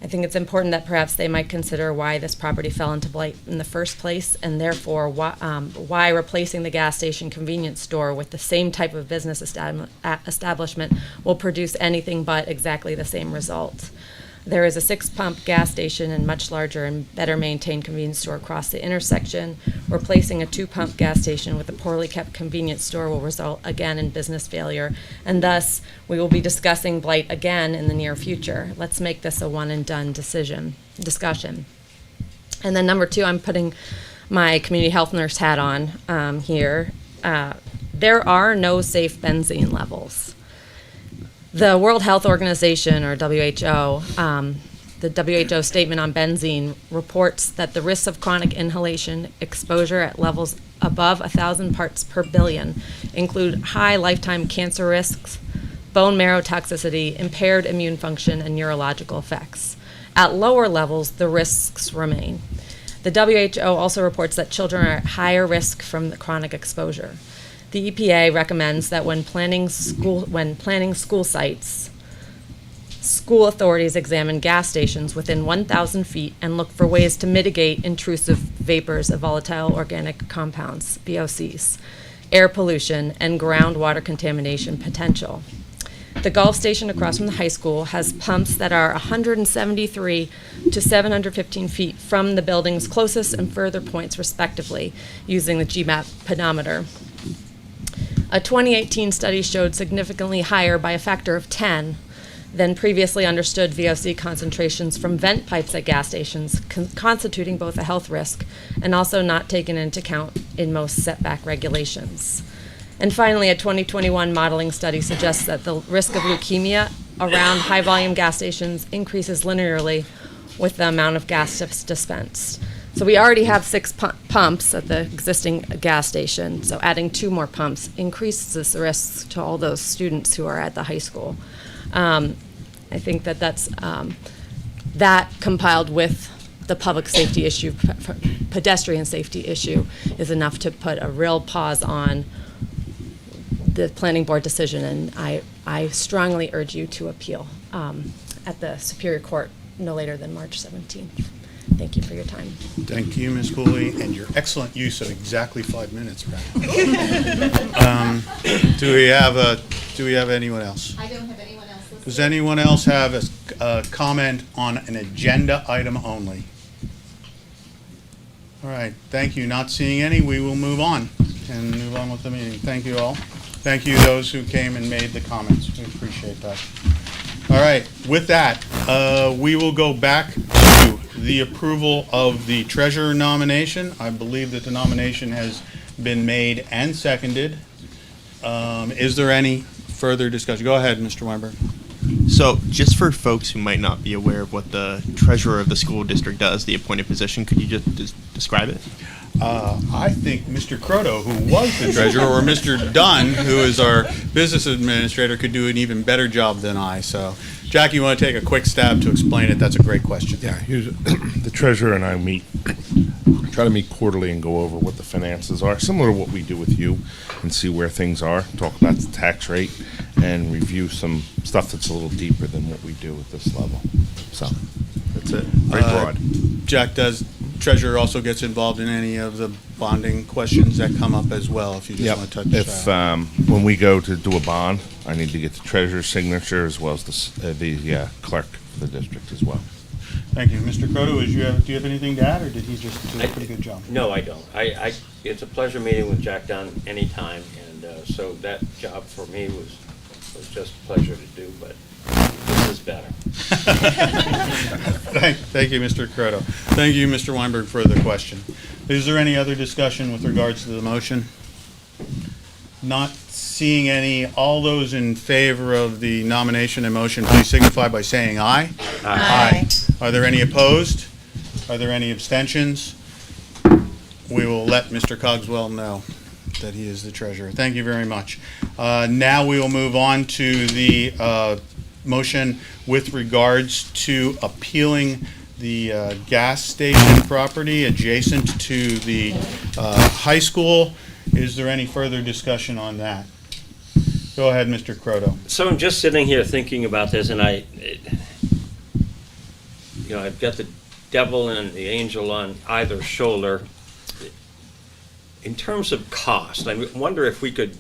I think it's important that perhaps they might consider why this property fell into blight in the first place, and therefore why replacing the gas station convenience store with the same type of business establishment will produce anything but exactly the same result. There is a 6-pump gas station and much larger and better maintained convenience store across the intersection. Replacing a 2-pump gas station with a poorly kept convenience store will result again in business failure, and thus we will be discussing blight again in the near future. Let's make this a one and done discussion. And then number two, I'm putting my community health nurse hat on here. There are no safe benzene levels. The World Health Organization, or WHO, the WHO statement on benzene reports that the risks of chronic inhalation exposure at levels above 1,000 parts per billion include high lifetime cancer risks, bone marrow toxicity, impaired immune function, and neurological effects. At lower levels, the risks remain. The WHO also reports that children are at higher risk from the chronic exposure. The EPA recommends that when planning school sites, school authorities examine gas stations within 1,000 feet and look for ways to mitigate intrusive vapors of volatile organic compounds, VOCs, air pollution, and groundwater contamination potential. The Gulf Station across from the high school has pumps that are 173 to 715 feet from the building's closest and further points respectively, using the GMAP pedometer. A 2018 study showed significantly higher by a factor of 10 than previously understood VOC concentrations from vent pipes at gas stations, constituting both a health risk and also not taken into account in most setback regulations. And finally, a 2021 modeling study suggests that the risk of leukemia around high-volume gas stations increases linearly with the amount of gas dispensed. So we already have 6 pumps at the existing gas station, so adding 2 more pumps increases the risks to all those students who are at the high school. I think that's that compiled with the public safety issue, pedestrian safety issue, is enough to put a real pause on the planning board decision, and I strongly urge you to appeal at the Superior Court no later than March 17th. Thank you for your time.
Thank you, Ms. Cooley, and your excellent use of exactly 5 minutes, Brad. Do we have anyone else?
I don't have anyone else.
Does anyone else have comment on an agenda item only? All right, thank you. Not seeing any, we will move on and move on with the meeting. Thank you all. Thank you those who came and made the comments. We appreciate that. All right, with that, we will go back to the approval of the treasurer nomination. I believe that the nomination has been made and seconded. Is there any further discussion? Go ahead, Mr. Weinberg.
So, just for folks who might not be aware of what the treasurer of the school district does, the appointed position, could you just describe it?
I think Mr. Croto, who was the treasurer, or Mr. Dunn, who is our business administrator, could do an even better job than I. So, Jack, you want to take a quick stab to explain it? That's a great question.
Yeah, here's, the treasurer and I try to meet quarterly and go over what the finances are, similar to what we do with you, and see where things are, talk about the tax rate, and review some stuff that's a little deeper than what we do at this level. So, that's it. Very broad.
Jack, treasurer also gets involved in any of the bonding questions that come up as well, if you just want to touch that.
If, when we go to do a bond, I need to get the treasurer's signature as well as the clerk for the district as well.
Thank you. Mr. Croto, do you have anything to add, or did he just do a pretty good job?
No, I don't. It's a pleasure meeting with Jack Dunn anytime, and so that job for me was just a pleasure to do, but this is better.
Thank you, Mr. Croto. Thank you, Mr. Weinberg, for the question. Is there any other discussion with regards to the motion? Not seeing any. All those in favor of the nomination and motion, please signify by saying aye.
Aye.
Are there any opposed? Are there any abstentions? We will let Mr. Cogswell know that he is the treasurer. Thank you very much. Now we will move on to the motion with regards to appealing the gas station property adjacent to the high school. Is there any further discussion on that? Go ahead, Mr. Croto.
So I'm just sitting here thinking about this, and I've got the devil and the angel on either shoulder. In terms of cost, I wonder if we could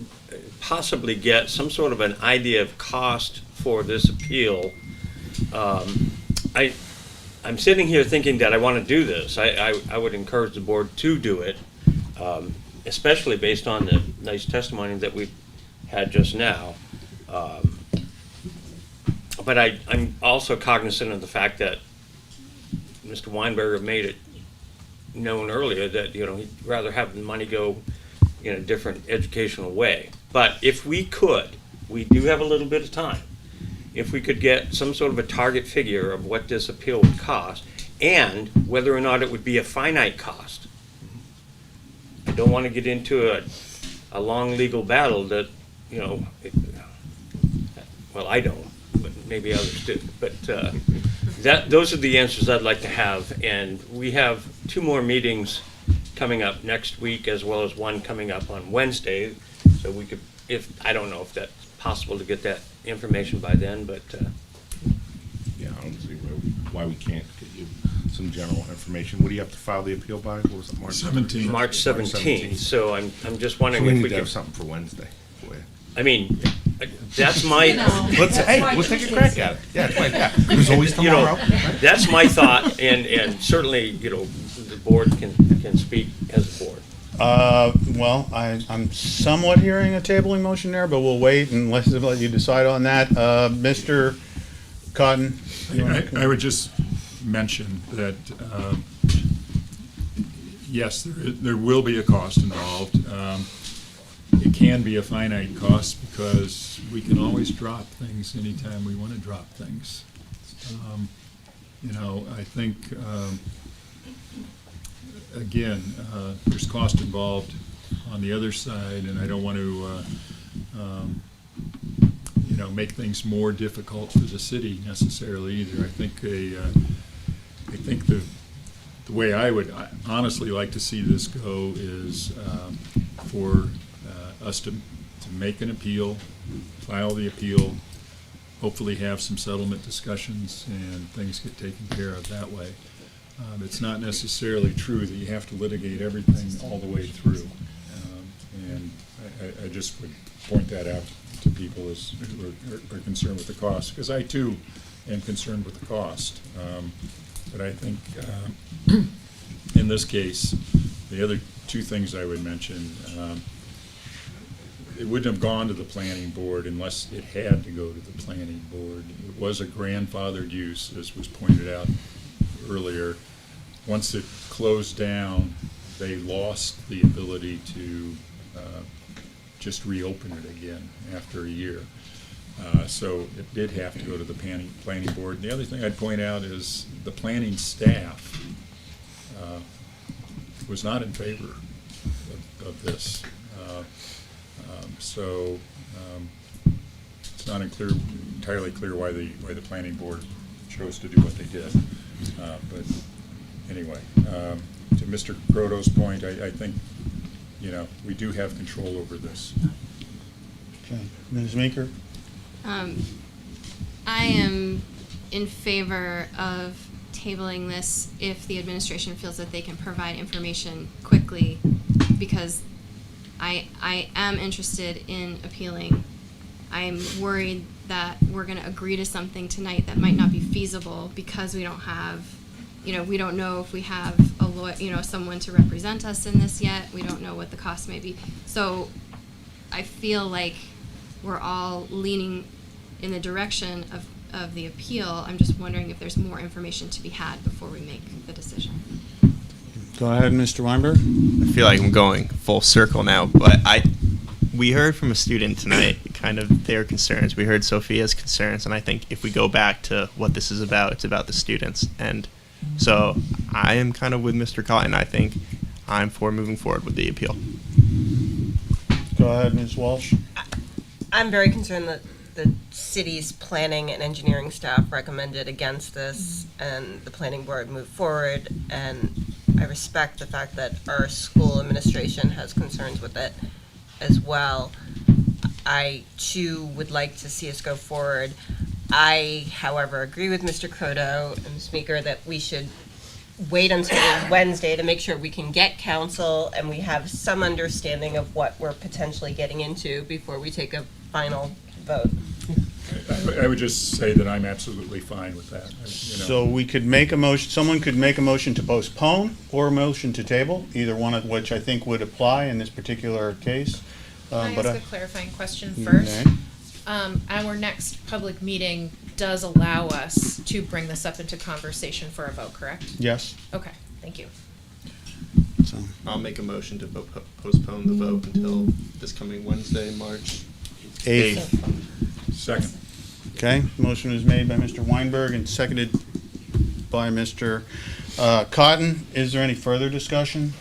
possibly get some sort of an idea of cost for this appeal. I'm sitting here thinking that I want to do this. I would encourage the board to do it, especially based on the nice testimony that we've had just now. But I'm also cognizant of the fact that Mr. Weinberger made it known earlier that he'd rather have the money go in a different educational way. But if we could, we do have a little bit of time. If we could get some sort of a target figure of what this appeal would cost, and whether or not it would be a finite cost. I don't want to get into a long legal battle that, well, I don't, but maybe others do. But those are the answers I'd like to have. And we have 2 more meetings coming up next week, as well as one coming up on Wednesday. So we could, I don't know if that's possible to get that information by then, but.
Yeah, I don't see why we can't get you some general information. What do you have to file the appeal by? What was it, March 17th?
March 17th. So I'm just wondering
So we
if
need
we
to
could.
have something for Wednesday for you.
I mean, that's my.
Let's take a crack at it. Yeah, it's like that. There's always tomorrow.
That's my thought, and certainly, the board can speak as a board.
Well, I'm somewhat hearing a tabling motion there, but we'll wait and let you decide on that. Mr. Cotton?
I would just mention that, yes, there will be a cost involved. It can be a finite cost because we can always drop things anytime we want to drop things. I think, again, there's cost involved on the other side, and I don't want to, make things more difficult for the city necessarily either. I think the way I would honestly like to see this go is for us to make an appeal, file the appeal, hopefully have some settlement discussions, and things get taken care of that way. It's not necessarily true that you have to litigate everything all the way through. And I just would point that out to people who are concerned with the cost, because I too and concerned with the cost. But I think in this case, the other two things I would mention, it wouldn't have gone to the planning board unless it had to go to the planning board. It was a grandfathered use, as was pointed out earlier. Once it closed down, they lost the ability to just reopen it again after a year. So it did have to go to the planning board. And the other thing I'd point out is the planning staff was not in favor of this. So it's not entirely clear why the planning board chose to do what they did. But anyway, to Mr. Grotto's point, I think, we do have control over this.
Okay. Ms. Meeker?
I am in favor of tabling this if the administration feels that they can provide information quickly, because I am interested in appealing. I'm worried that we're going to agree to something tonight that might not be feasible because we don't have, we don't know if we have a lawyer, someone to represent us in this yet. We don't know what the cost may be. So I feel like we're all leaning in the direction of the appeal. I'm just wondering if there's more information to be had before we make the decision.
Go ahead, Mr. Weinberg.
I feel like I'm going full circle now, but we heard from a student tonight kind of their concerns. We heard Sophia's concerns, and I think if we go back to what this is about, it's about the students. And so I am kind of with Mr. Cotton. I think I'm for moving forward with the appeal.
Go ahead, Ms. Walsh.
I'm very concerned that the city's planning and engineering staff recommended against this, and the planning board moved forward, and I respect the fact that our school administration has concerns with it as well. I, too, would like to see us go forward. I, however, agree with Mr. Croto and Ms. Meeker that we should wait until Wednesday to make sure we can get counsel and we have some understanding of what we're potentially getting into before we take a final vote.
I would just say that I'm absolutely fine with that.
So we could make a motion, someone could make a motion to postpone or a motion to table, either one of which I think would apply in this particular case.
Can I ask a clarifying question first? Our next public meeting does allow us to bring this up into conversation for a vote, correct?
Yes.
Okay, thank you.
So
I'll make a motion to postpone the vote until this coming Wednesday, March
8th.
Second.
Okay, motion is made by Mr. Weinberg and seconded by Mr. Cotton. Is there any further discussion?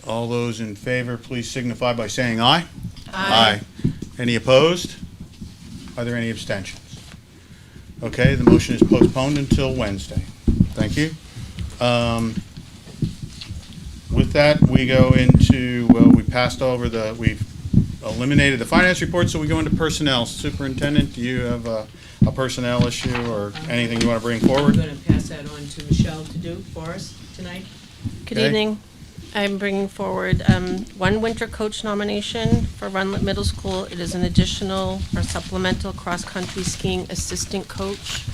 All those in favor, please signify by saying aye. Aye. Any opposed? Are there any abstentions? Okay, the motion is postponed until Wednesday. Thank you. With that, we go into, we passed over we've eliminated the finance report, so we go into personnel. Superintendent, do you have a personnel issue or anything you want to bring forward?
I'm going to pass that on to Michelle to do for us tonight.
Good
Okay.
evening. I'm bringing forward one winter coach nomination for Runlet Middle School. It is an additional or supplemental cross-country skiing assistant coach.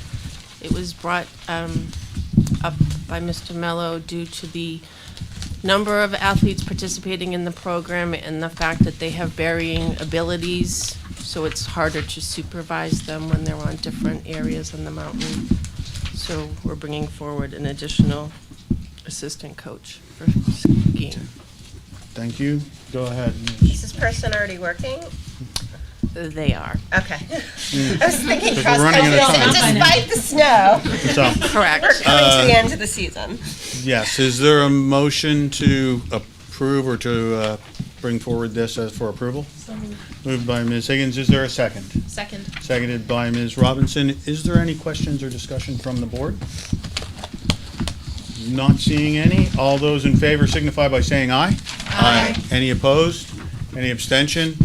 It was brought up by Mr. Mello due to the number of athletes participating in the program and the fact that they have varying abilities, so it's harder to supervise them when they're on different areas on the mountain. So we're bringing forward an additional assistant coach for skiing.
Thank you. Go ahead.
Is this person already working?
They are.
Okay. I was thinking
Because we're running out of
cross-country,
time.
despite the snow.
So,
Correct.
We're coming to the end of the season.
yes, is there a motion to approve or to bring forward this as for approval? Moved by Ms. Higgins. Is there a second?
Second.
Seconded by Ms. Robinson. Is there any questions or discussion from the board? Not seeing any. All those in favor signify by saying aye. Aye. Any opposed? Any abstention?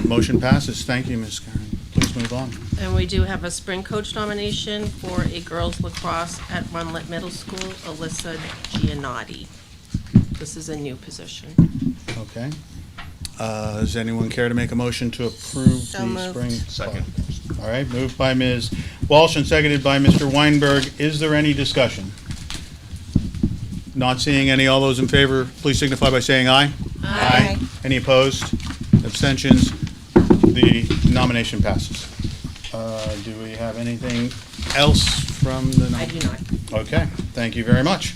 Motion passes. Thank you, Ms. Karen. Please move on.
And we do have a spring coach nomination for a girls lacrosse at Runlet Middle School, Alyssa Giannotti. This is a new position.
Okay. Does anyone care to make a motion to approve
So
the
moved.
spring?
Second.
All right, moved by Ms. Walsh and seconded by Mr. Weinberg. Is there any discussion? Not seeing any. All those in favor, please signify by saying aye. Aye. Any opposed? Abstentions? The nomination passes. Do we have anything else from the?
I do not.
Okay, thank you very much.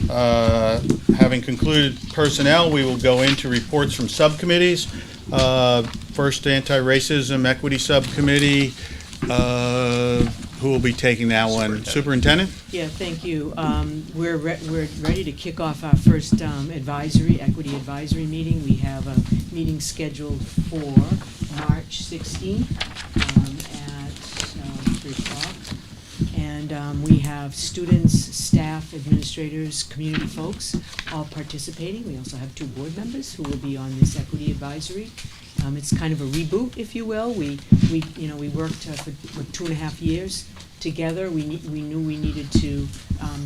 Having concluded personnel, we will go into reports from subcommittees. First, Anti-Racism Equity Subcommittee. Who will be taking that one? Superintendent?
Yeah, thank you. We're ready to kick off our first equity advisory meeting. We have a meeting scheduled for March 16th at 3 o'clock. And we have students, staff, administrators, community folks all participating. We also have 2 board members who will be on this equity advisory. It's kind of a reboot, if you will. We worked for 2.5 years together. We knew we needed to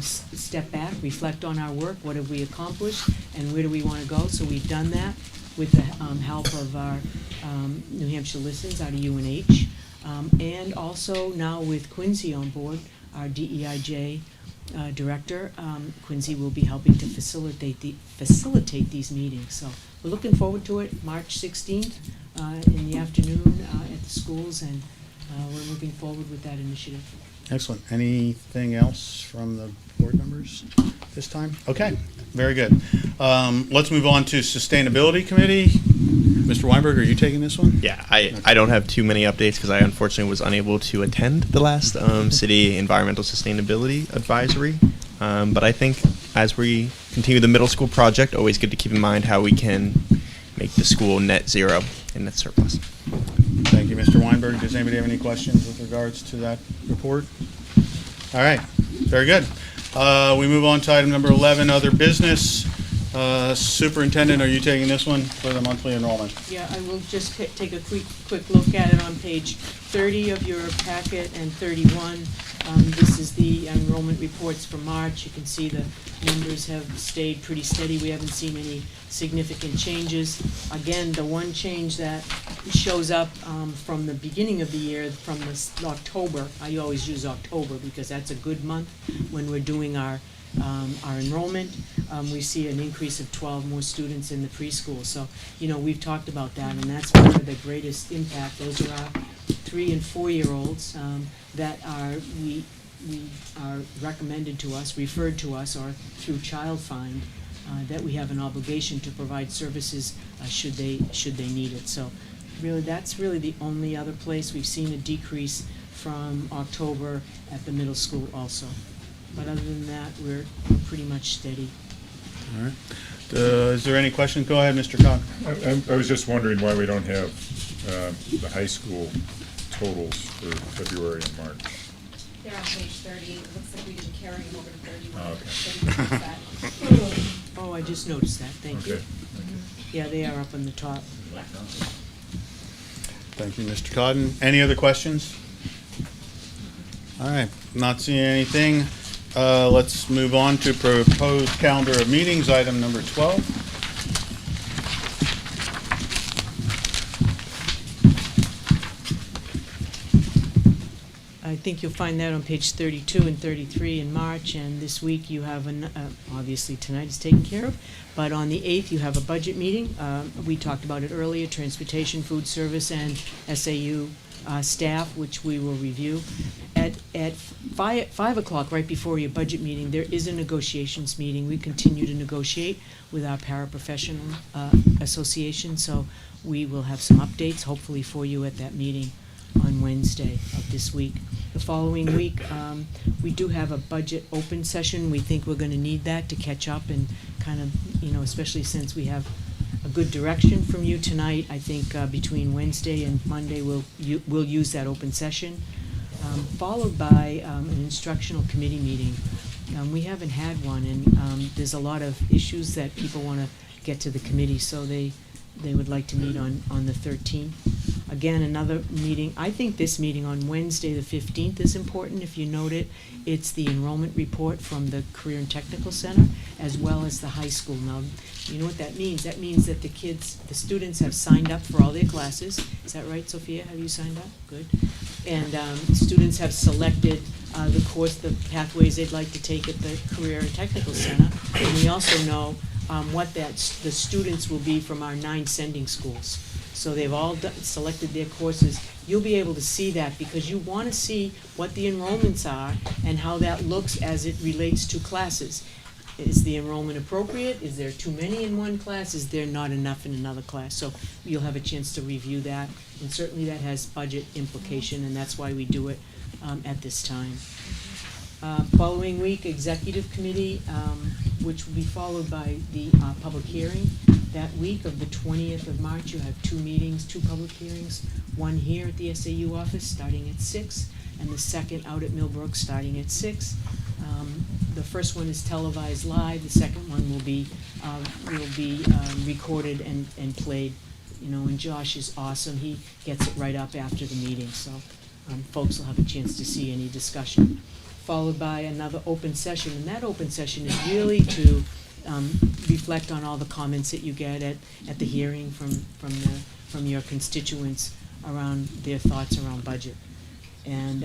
step back, reflect on our work. What have we accomplished, and where do we want to go? So we've done that with the help of our New Hampshire Listens out of UNH, and also now with Quincy on board, our DEIJ director. Quincy will be helping to facilitate these meetings. So we're looking forward to it. March 16th in the afternoon at the schools, and we're moving forward with that initiative.
Excellent. Anything else from the board members this time? Okay, very good. Let's move on to Sustainability Committee. Mr. Weinberg, are you taking this one?
Yeah, I don't have too many updates because I unfortunately was unable to attend the last City Environmental Sustainability Advisory. But I think as we continue the middle school project, always good to keep in mind how we can make the school net zero and net surplus.
Thank you, Mr. Weinberg. Does anybody have any questions with regards to that report? All right, very good. We move on to item number 11, other business. Superintendent, are you taking this one for the monthly enrollment?
Yeah, I will just take a quick look at it on page 30 of your packet and 31. This is the enrollment reports for March. You can see the numbers have stayed pretty steady. We haven't seen any significant changes. Again, the one change that shows up from the beginning of the year, from this October, I always use October because that's a good month when we're doing our enrollment. We see an increase of 12 more students in the preschool. So, we've talked about that, and that's one of the greatest impact. Those are our 3- and 4-year-olds that we are recommended to us, referred to us, or through Child Find, that we have an obligation to provide services should they need it. So, really, that's really the only other place we've seen a decrease from October at the middle school also. But other than that, we're pretty much steady.
All right. Is there any questions? Go ahead, Mr. Cobb.
I was just wondering why we don't have the high school totals for February and March.
They're on page 30. It looks like we didn't carry them over to 31.
Oh, okay.
Oh, I just noticed that. Thank you.
Okay.
Yeah, they are up on the top.
Thank you, Mr. Codden. Any other questions? All right, not seeing anything. Let's move on to proposed calendar of meetings, item number 12.
I think you'll find that on page 32 and 33 in March, and this week you have, obviously tonight is taken care of, but on the 8th you have a budget meeting. We talked about it earlier, transportation, food service, and SAU staff, which we will review. At 5 o'clock, right before your budget meeting, there is a negotiations meeting. We continue to negotiate with our paraprofessional association, so we will have some updates, hopefully for you at that meeting on Wednesday of this week. The following week, we do have a budget open session. We think we're going to need that to catch up and kind of, especially since we have a good direction from you tonight. I think between Wednesday and Monday, we'll use that open session, followed by an instructional committee meeting. We haven't had one, and there's a lot of issues that people want to get to the committee, so they would like to meet on the 13th. Again, another meeting. I think this meeting on Wednesday, the 15th, is important. If you note it, it's the enrollment report from the Career and Technical Center, as well as the high school. Now, you know what that means? That means that the students have signed up for all their classes. Is that right, Sophia? Have you signed up? Good. And students have selected the course, the pathways they'd like to take at the Career and Technical Center. And we also know what the students will be from our 9 sending schools. So they've all selected their courses. You'll be able to see that because you want to see what the enrollments are and how that looks as it relates to classes. Is the enrollment appropriate? Is there too many in one class? Is there not enough in another class? So you'll have a chance to review that, and certainly that has budget implication, and that's why we do it at this time. Following week, Executive Committee, which will be followed by the public hearing. That week of the 20th of March, you have 2 meetings, 2 public hearings, one here at the SAU office starting at 6, and the second out at Millbrook starting at 6. The first one is televised live, the second one will be recorded and played. You know, and Josh is awesome, he gets it right up after the meeting, so folks will have a chance to see any discussion. Followed by another open session, and that open session is really to reflect on all the comments that you get at the hearing from your constituents around their thoughts around budget. And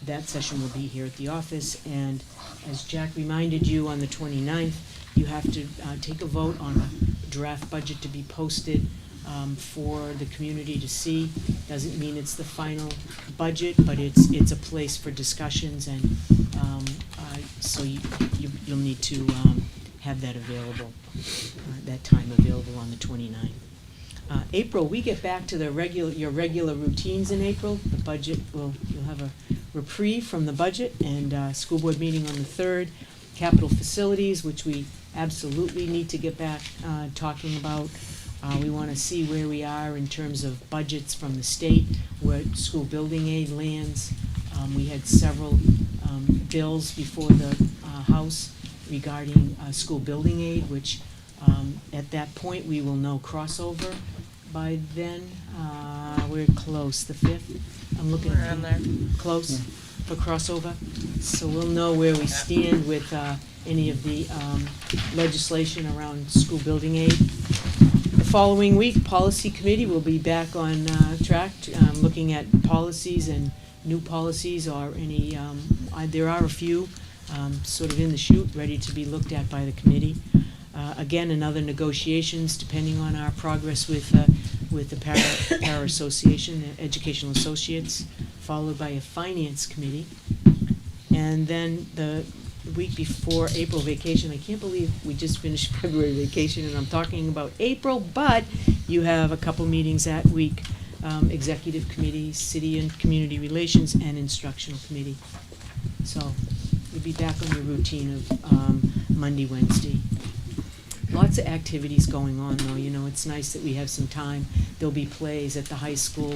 that session will be here at the office, and as Jack reminded you, on the 29th, you have to take a vote on a draft budget to be posted for the community to see. Doesn't mean it's the final budget, but it's a place for discussions, and so you'll need to have that available, that time available on the 29th. April, we get back to your regular routines in April. The budget you'll have a reprieve from the budget, and school board meeting on the 3rd. Capital facilities, which we absolutely need to get back talking about. We want to see where we are in terms of budgets from the state, where school building aid lands. We had several bills before the House regarding school building aid, which at that point we will know crossover. By then, we're close, the 5th. I'm looking
We're on there.
Close for crossover. So we'll know where we stand with any of the legislation around school building aid. The following week, Policy Committee will be back on track, looking at policies and new policies, or any, there are a few sort of in the chute, ready to be looked at by the committee. Again, another negotiations, depending on our progress with the Para Association, the Educational Associates, followed by a Finance Committee. And then the week before April vacation, I can't believe we just finished February vacation and I'm talking about April, but you have a couple meetings that week, Executive Committee, City and Community Relations, and Instructional Committee. So you'll be back on your routine of Monday, Wednesday. Lots of activities going on, though. You know, it's nice that we have some time. There'll be plays at the high school.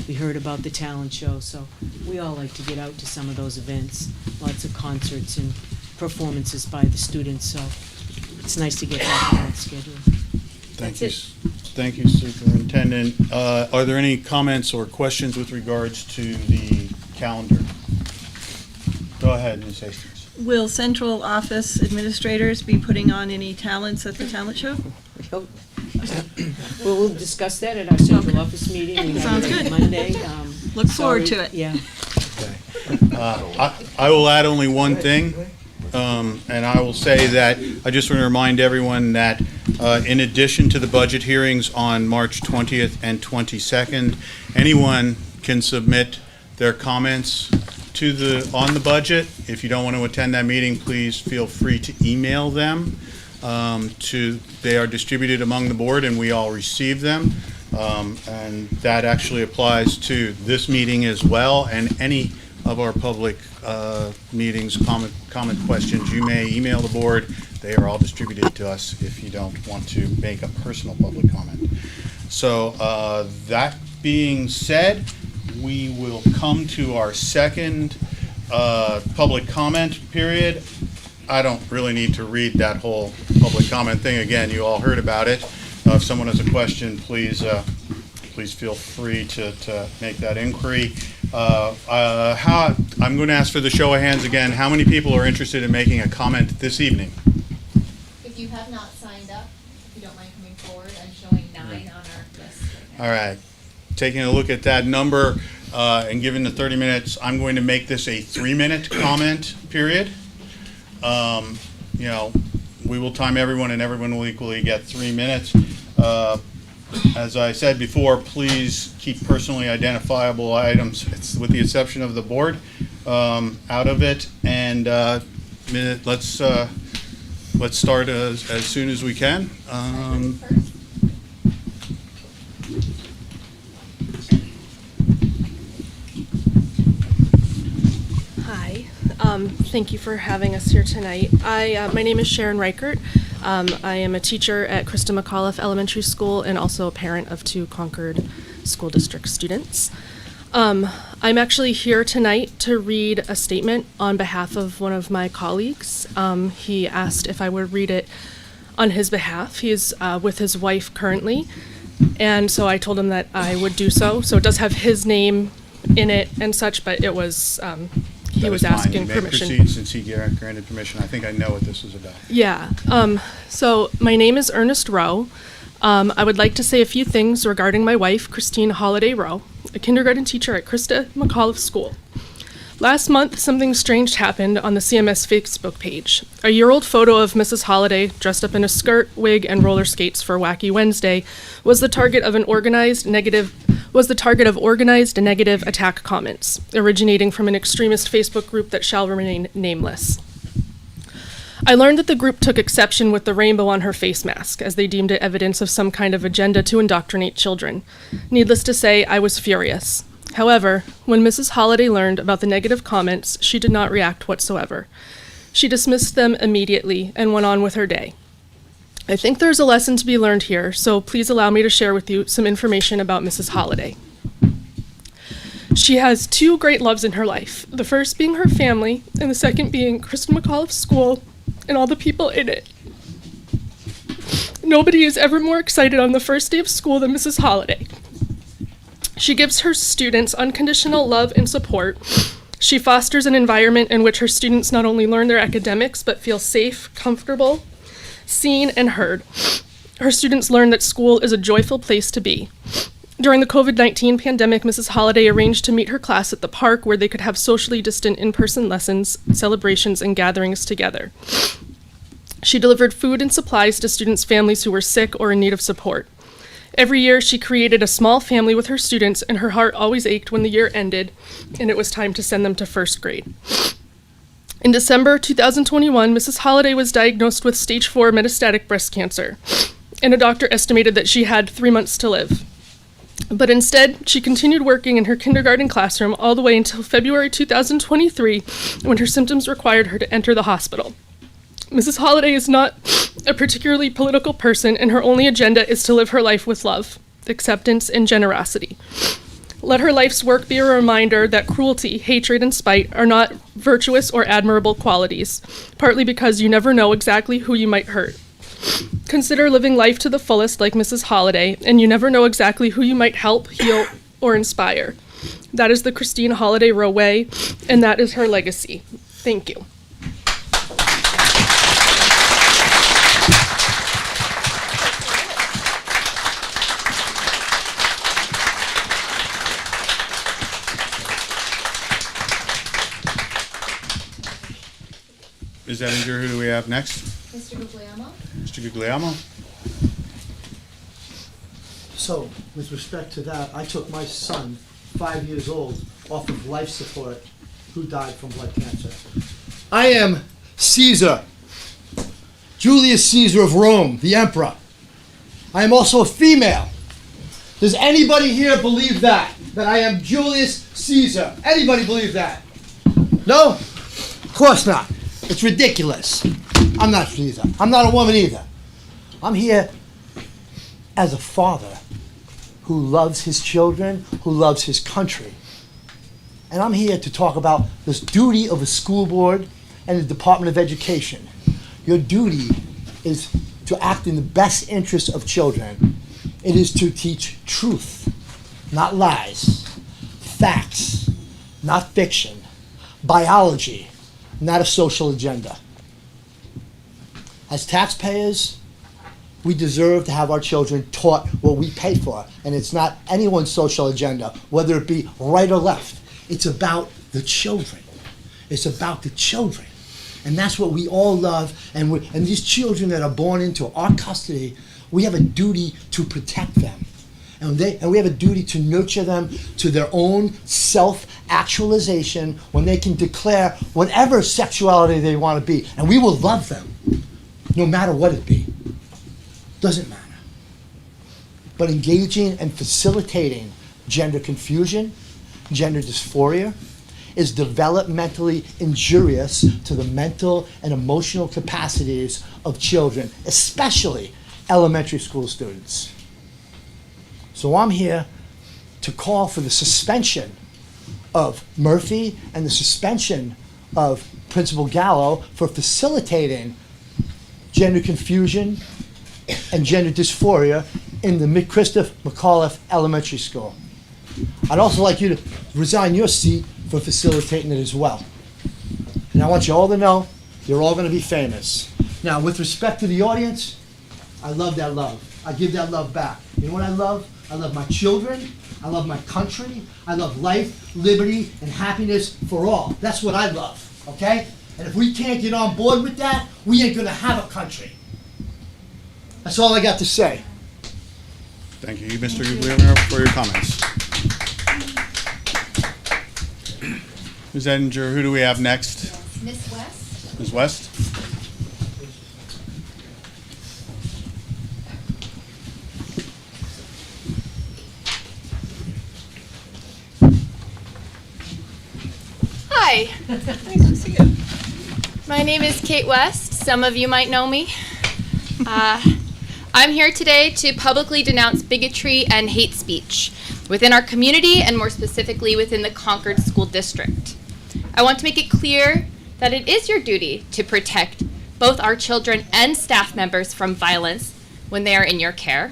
We heard about the talent show, so we all like to get out to some of those events. Lots of concerts and performances by the students, so it's nice to get back on that schedule.
Thank you. Thank you, Superintendent. Are there any comments or questions with regards to the calendar? Go ahead, Ms. Hastings.
Will central office administrators be putting on any talents at the talent show?
Well, we'll discuss that at our central office meeting. We have
Sounds
it on
good.
Monday.
Look forward to it.
Yeah.
I will add only one thing, and I will say that I just want to remind everyone that in addition to the budget hearings on March 20th and 22nd, anyone can submit their comments on the budget. If you don't want to attend that meeting, please feel free to email them. They are distributed among the board and we all receive them. And that actually applies to this meeting as well, and any of our public meetings, comment questions, you may email the board. They are all distributed to us if you don't want to make a personal public comment. So that being said, we will come to our second public comment period. I don't really need to read that whole public comment thing again. You all heard about it. If someone has a question, please feel free to make that inquiry. I'm going to ask for the show of hands again. How many people are interested in making a comment this evening?
If you have not signed up, if you don't mind coming forward, I'm showing 9 on our list.
All right. Taking a look at that number, And given the 30 minutes, I'm going to make this a 3-minute comment period. You know, we will time everyone and everyone will equally get 3 minutes. As I said before, please keep personally identifiable items, with the exception of the board, out of it. And let's start as soon as we can.
Hi. Thank you for having us here tonight. My name is Sharon Reichert. I am a teacher at Krista McAuliffe Elementary School and also a parent of 2 Concord School District students. I'm actually here tonight to read a statement on behalf of one of my colleagues. He asked if I would read it on his behalf. He is with his wife currently, and so I told him that I would do so. So it does have his name in it and such, but it was he was asking permission.
Proceed since he granted permission. I think I know what this is about.
Yeah. So my name is Ernest Rowe. I would like to say a few things regarding my wife, Christine Holliday Rowe, a kindergarten teacher at Krista McAuliffe School. Last month, something strange happened on the CMS Facebook page. A year-old photo of Mrs. Holliday, dressed up in a skirt, wig, and roller skates for Wacky Wednesday, was the target of organized negative attack comments, originating from an extremist Facebook group that shall remain nameless. I learned that the group took exception with the rainbow on her face mask, as they deemed it evidence of some kind of agenda to indoctrinate children. Needless to say, I was furious. However, when Mrs. Holliday learned about the negative comments, she did not react whatsoever. She dismissed them immediately and went on with her day. I think there's a lesson to be learned here, so please allow me to share with you some information about Mrs. Holliday. She has 2 great loves in her life, the first being her family, and the second being Kristen McAuliffe School and all the people in it. Nobody is ever more excited on the first day of school than Mrs. Holliday. She gives her students unconditional love and support. She fosters an environment in which her students not only learn their academics, but feel safe, comfortable, seen, and heard. Her students learn that school is a joyful place to be. During the COVID-19 pandemic, Mrs. Holliday arranged to meet her class at the park where they could have socially distant in-person lessons, celebrations, and gatherings together. She delivered food and supplies to students' families who were sick or in need of support. Every year, she created a small family with her students, and her heart always ached when the year ended and it was time to send them to first grade. In December 2021, Mrs. Holliday was diagnosed with stage 4 metastatic breast cancer, and a doctor estimated that she had 3 months to live. But instead, she continued working in her kindergarten classroom all the way until February 2023, when her symptoms required her to enter the hospital. Mrs. Holliday is not a particularly political person, and her only agenda is to live her life with love, acceptance, and generosity. Let her life's work be a reminder that cruelty, hatred, and spite are not virtuous or admirable qualities, partly because you never know exactly who you might hurt. Consider living life to the fullest like Mrs. Holliday, and you never know exactly who you might help, heal, or inspire. That is the Christine Holliday Rowe way, and that is her legacy. Thank you.
Ms. Edinger, who do we have next?
Mr. Guglielmo?
Mr. Guglielmo?
So, with respect to that, I took my son, 5 years old, off of life support, who died from blood cancer. I am Caesar, Julius Caesar of Rome, the emperor. I am also a female. Does anybody here believe that I am Julius Caesar? Anybody believe that? No? Of course not. It's ridiculous. I'm not Caesar. I'm not a woman either. I'm here as a father who loves his children, who loves his country. And I'm here to talk about this duty of a school board and the Department of Education. Your duty is to act in the best interest of children. It is to teach truth, not lies, facts, not fiction, biology, not a social agenda. As taxpayers, We deserve to have our children taught what we pay for. And it's not anyone's social agenda, whether it be right or left. It's about the children. It's about the children. And that's what we all love. And these children that are born into our custody, we have a duty to protect them. And we have a duty to nurture them to their own self-actualization when they can declare whatever sexuality they want to be. And we will love them, no matter what it be. Doesn't matter. But engaging and facilitating gender confusion, gender dysphoria, is developmentally injurious to the mental and emotional capacities of children, especially elementary school students. So I'm here to call for the suspension of Murphy and the suspension of Principal Gallo for facilitating gender confusion and gender dysphoria in the McChristoff McAuliffe Elementary School. I'd also like you to resign your seat for facilitating it as well. And I want you all to know you're all going to be famous. Now, with respect to the audience, I love that love. I give that love back. You know what I love? I love my children. I love my country. I love life, liberty, and happiness for all. That's what I love, okay? And if we can't get on board with that, we ain't going to have a country. That's all I got to say.
Thank you, Mr. Guglielmo, for your comments. Ms. Edinger, who do we have next?
Miss West?
Ms. West?
Hi. Nice to see you. My name is Kate West. Some of you might know me. I'm here today to publicly denounce bigotry and hate speech within our community and more specifically within the Concord School District. I want to make it clear that it is your duty to protect both our children and staff members from violence when they are in your care.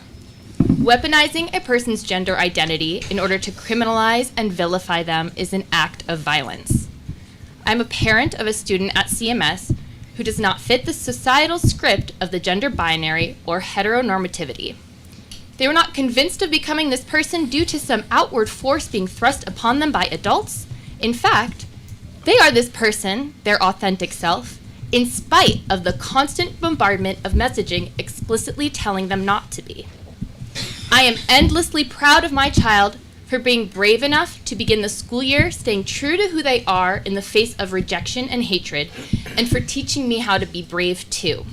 Weaponizing a person's gender identity in order to criminalize and vilify them is an act of violence. I'm a parent of a student at CMS who does not fit the societal script of the gender binary or heteronormativity. They were not convinced of becoming this person due to some outward force being thrust upon them by adults. In fact, they are this person, their authentic self, in spite of the constant bombardment of messaging explicitly telling them not to be. I am endlessly proud of my child for being brave enough to begin the school year staying true to who they are in the face of rejection and hatred, and for teaching me how to be brave too.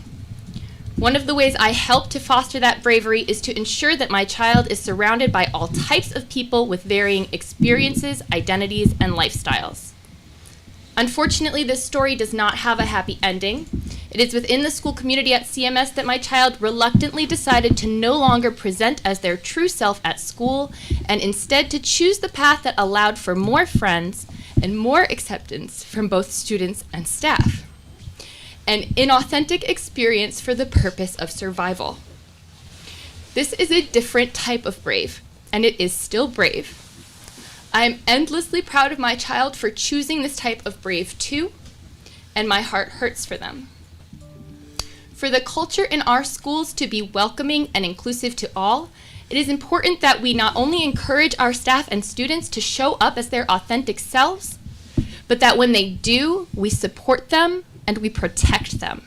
One of the ways I help to foster that bravery is to ensure that my child is surrounded by all types of people with varying experiences, identities, and lifestyles. Unfortunately, this story does not have a happy ending. It is within the school community at CMS that my child reluctantly decided to no longer present as their true self at school and instead to choose the path that allowed for more friends and more acceptance from both students and staff. An inauthentic experience for the purpose of survival. This is a different type of brave, and it is still brave. I am endlessly proud of my child for choosing this type of brave too, and my heart hurts for them. For the culture in our schools to be welcoming and inclusive to all, it is important that we not only encourage our staff and students to show up as their authentic selves, but that when they do, we support them and we protect them.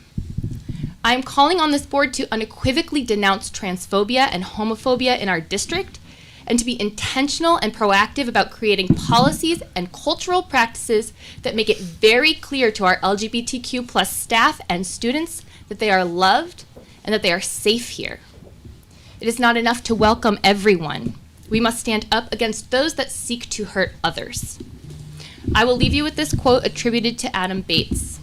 I am calling on this board to unequivocally denounce transphobia and homophobia in our district, and to be intentional and proactive about creating policies and cultural practices that make it very clear to our LGBTQ+ staff and students that they are loved and that they are safe here. It is not enough to welcome everyone. We must stand up against those that seek to hurt others. I will leave you with this quote attributed to Adam Bates.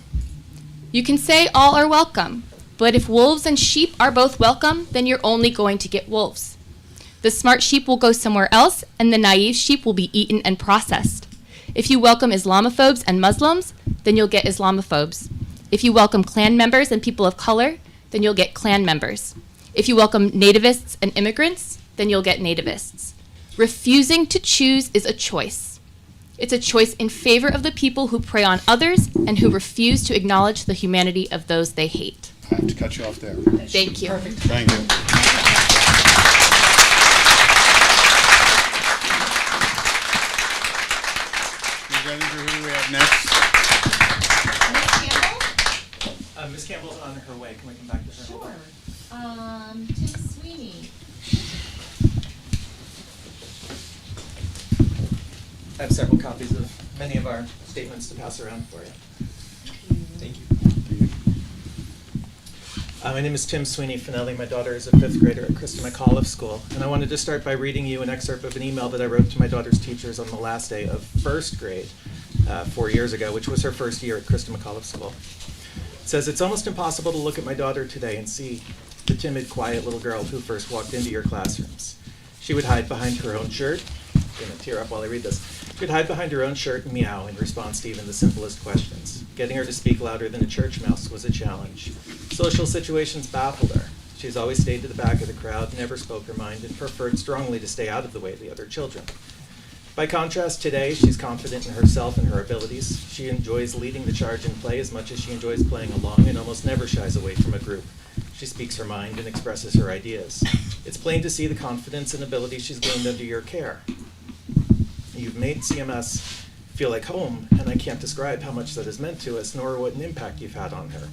"You can say all are welcome, but if wolves and sheep are both welcome, then you're only going to get wolves. The smart sheep will go somewhere else, and the naive sheep will be eaten and processed. If you welcome Islamophobes and Muslims, then you'll get Islamophobes. If you welcome Klan members and people of color, then you'll get Klan members. If you welcome nativists and immigrants, then you'll get nativists. Refusing to choose is a choice. It's a choice in favor of the people who prey on others and who refuse to acknowledge the humanity of those they hate."
I have to cut you off there.
Thank you.
Thank you. Ms. Edinger, who do we have next?
Ms. Campbell's on her way. Can we come back to her?
Sure. Tim Sweeney.
I have several copies of many of our statements to pass around for you. Thank you. My name is Tim Sweeney Finelli. My daughter is a 5th grader at Christa McAuliffe School. And I wanted to start by reading you an excerpt of an email that I wrote to my daughter's teachers on the last day of 1st grade 4 years ago, which was her first year at Christa McAuliffe School. It says, "It's almost impossible to look at my daughter today and see the timid, quiet little girl who first walked into your classrooms. She would hide behind her own shirt." I'm going to tear up while I read this. She would hide behind her own shirt and meow in response to even the simplest questions. Getting her to speak louder than a church mouse was a challenge. Social situations baffled her. She's always stayed to the back of the crowd, never spoke her mind, and preferred strongly to stay out of the way of the other children. By contrast, today, she's confident in herself and her abilities. She enjoys leading the charge in play as much as she enjoys playing along and almost never shies away from a group. She speaks her mind and expresses her ideas. It's plain to see the confidence and ability she's gained under your care. You've made CMS feel like home, and I can't describe how much that has meant to us, nor what an impact you've had on her.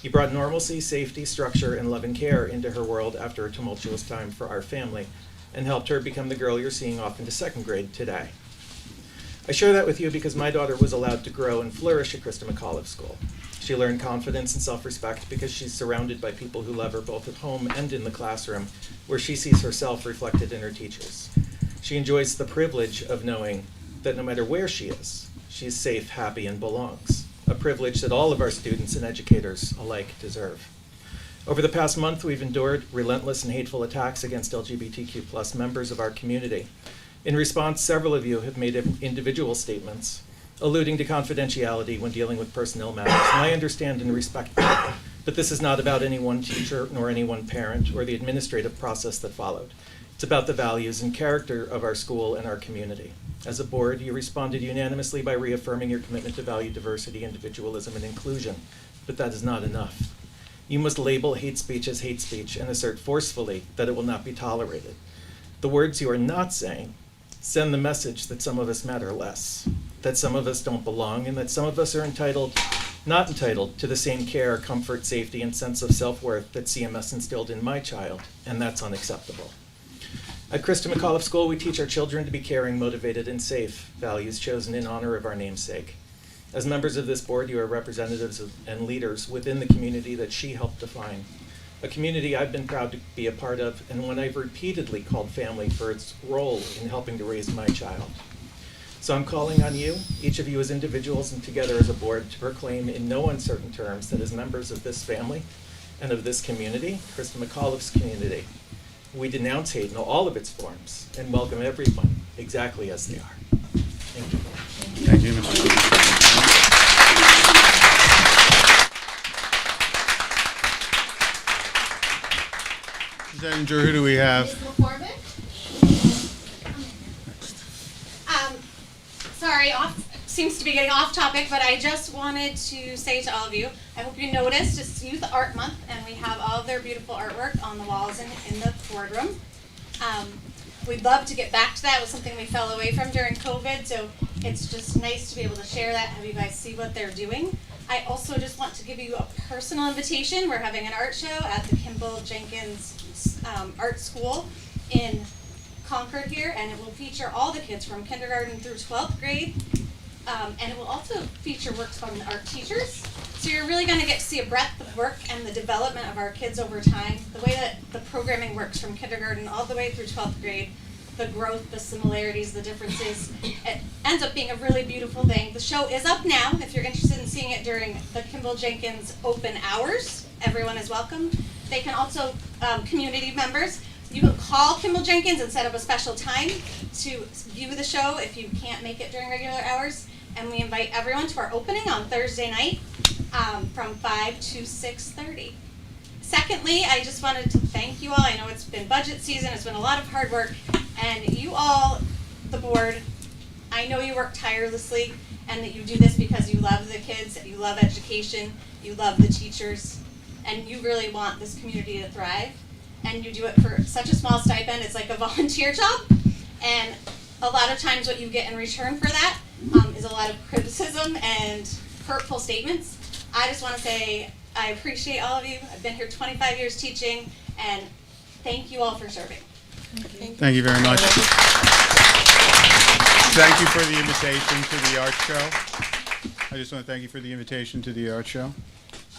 You brought normalcy, safety, structure, and love and care into her world after a tumultuous time for our family, and helped her become the girl you're seeing off into 2nd grade today. I share that with you because my daughter was allowed to grow and flourish at Christa McAuliffe School. She learned confidence and self-respect because she's surrounded by people who love her both at home and in the classroom, where she sees herself reflected in her teachers. She enjoys the privilege of knowing that no matter where she is, she's safe, happy, and belongs, a privilege that all of our students and educators alike deserve. Over the past month, we've endured relentless and hateful attacks against LGBTQ+ members of our community. In response, several of you have made individual statements alluding to confidentiality when dealing with personnel matters, and I understand and respect that. But this is not about any one teacher nor any one parent or the administrative process that followed. It's about the values and character of our school and our community. As a board, you responded unanimously by reaffirming your commitment to value diversity, individualism, and inclusion, but that is not enough. You must label hate speech as hate speech and assert forcefully that it will not be tolerated. The words you are not saying send the message that some of us matter less, that some of us don't belong, and that some of us are not entitled to the same care, comfort, safety, and sense of self-worth that CMS instilled in my child, and that's unacceptable. At Christa McAuliffe School, we teach our children to be caring, motivated, and safe, values chosen in honor of our namesake. As members of this board, you are representatives and leaders within the community that she helped define, a community I've been proud to be a part of, and one I've repeatedly called family for its role in helping to raise my child. So I'm calling on you, each of you as individuals and together as a board, to proclaim in no uncertain terms that as members of this family and of this community, Christa McAuliffe's community, we denounce hate in all of its forms and welcome everyone exactly as they are. Thank you.
Thank you, Mr. Ms. Edinger, who do we have?
Sorry, seems to be getting off topic, but I just wanted to say to all of you, I hope you noticed it's Youth Art Month, and we have all of their beautiful artwork on the walls in the boardroom. We'd love to get back to that. It was something we fell away from during COVID, so it's just nice to be able to share that, have you guys see what they're doing. I also just want to give you a personal invitation. We're having an art show at the Kimball Jenkins Art School in Concord here, and it will feature all the kids from kindergarten through 12th grade, and it will also feature works from the art teachers. So you're really going to get to see a breadth of work and the development of our kids over time, the way that the programming works from kindergarten all the way through 12th grade, the growth, the similarities, the differences. It ends up being a really beautiful thing. The show is up now. If you're interested in seeing it during the Kimball Jenkins open hours, everyone is welcome. They can also, community members, you can call Kimball Jenkins and set up a special time to view the show if you can't make it during regular hours. And we invite everyone to our opening on Thursday night from 5 to 6:30. Secondly, I just wanted to thank you all. I know it's been budget season. It's been a lot of hard work. And you all, the board, I know you work tirelessly and that you do this because you love the kids, you love education, you love the teachers. and you really want this community to thrive, and you do it for such a small stipend. It's like a volunteer job, and a lot of times what you get in return for that is a lot of criticism and hurtful statements. I just want to say I appreciate all of you. I've been here 25 years teaching, and thank you all for serving.
Thank you very much. Thank you for the invitation to the art show. I just want to thank you for the invitation to the art show.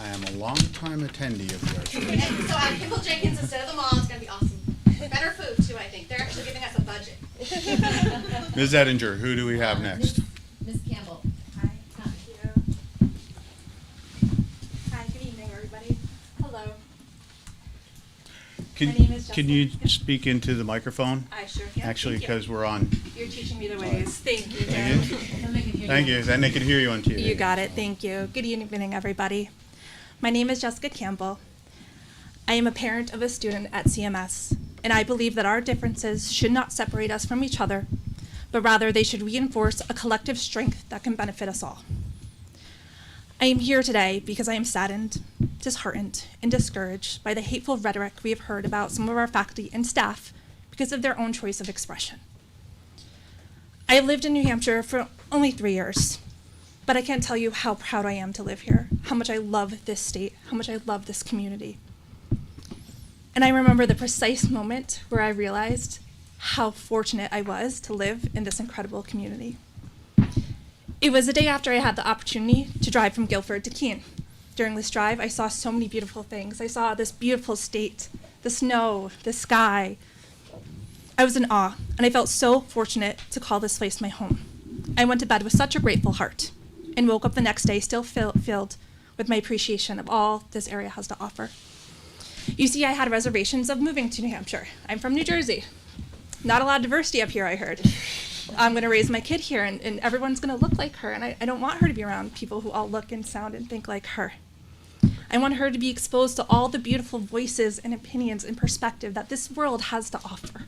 I am a long-time attendee of the art show.
And so at Kimball Jenkins instead of the mall, it's going to be awesome. Better food, too, I think. They're actually giving us a budget.
Ms. Ettinger, who do we have next?
Ms. Campbell.
Hi, good evening, everybody. Hello. My name is
Can you speak into the microphone?
I sure can.
Actually,
Thank you.
because we're on.
You're teaching me the ways. Thank you,
Thank
Jen.
you. Thank you. Then they can hear you on TV.
You got it. Thank you. Good evening, everybody. My name is Jessica Campbell. I am a parent of a student at CMS, and I believe that our differences should not separate us from each other, but rather they should reinforce a collective strength that can benefit us all. I am here today because I am saddened, disheartened, and discouraged by the hateful rhetoric we have heard about some of our faculty and staff because of their own choice of expression. I have lived in New Hampshire for only 3 years, but I can't tell you how proud I am to live here, how much I love this state, how much I love this community. And I remember the precise moment where I realized how fortunate I was to live in this incredible community. It was the day after I had the opportunity to drive from Guilford to Keene. During this drive, I saw so many beautiful things. I saw this beautiful state, the snow, the sky. I was in awe, and I felt so fortunate to call this place my home. I went to bed with such a grateful heart, and woke up the next day still filled with my appreciation of all this area has to offer. You see, I had reservations of moving to New Hampshire. I'm from New Jersey. Not a lot of diversity up here, I heard. I'm going to raise my kid here, and everyone's going to look like her, and I don't want her to be around people who all look and sound and think like her. I want her to be exposed to all the beautiful voices and opinions and perspective that this world has to offer.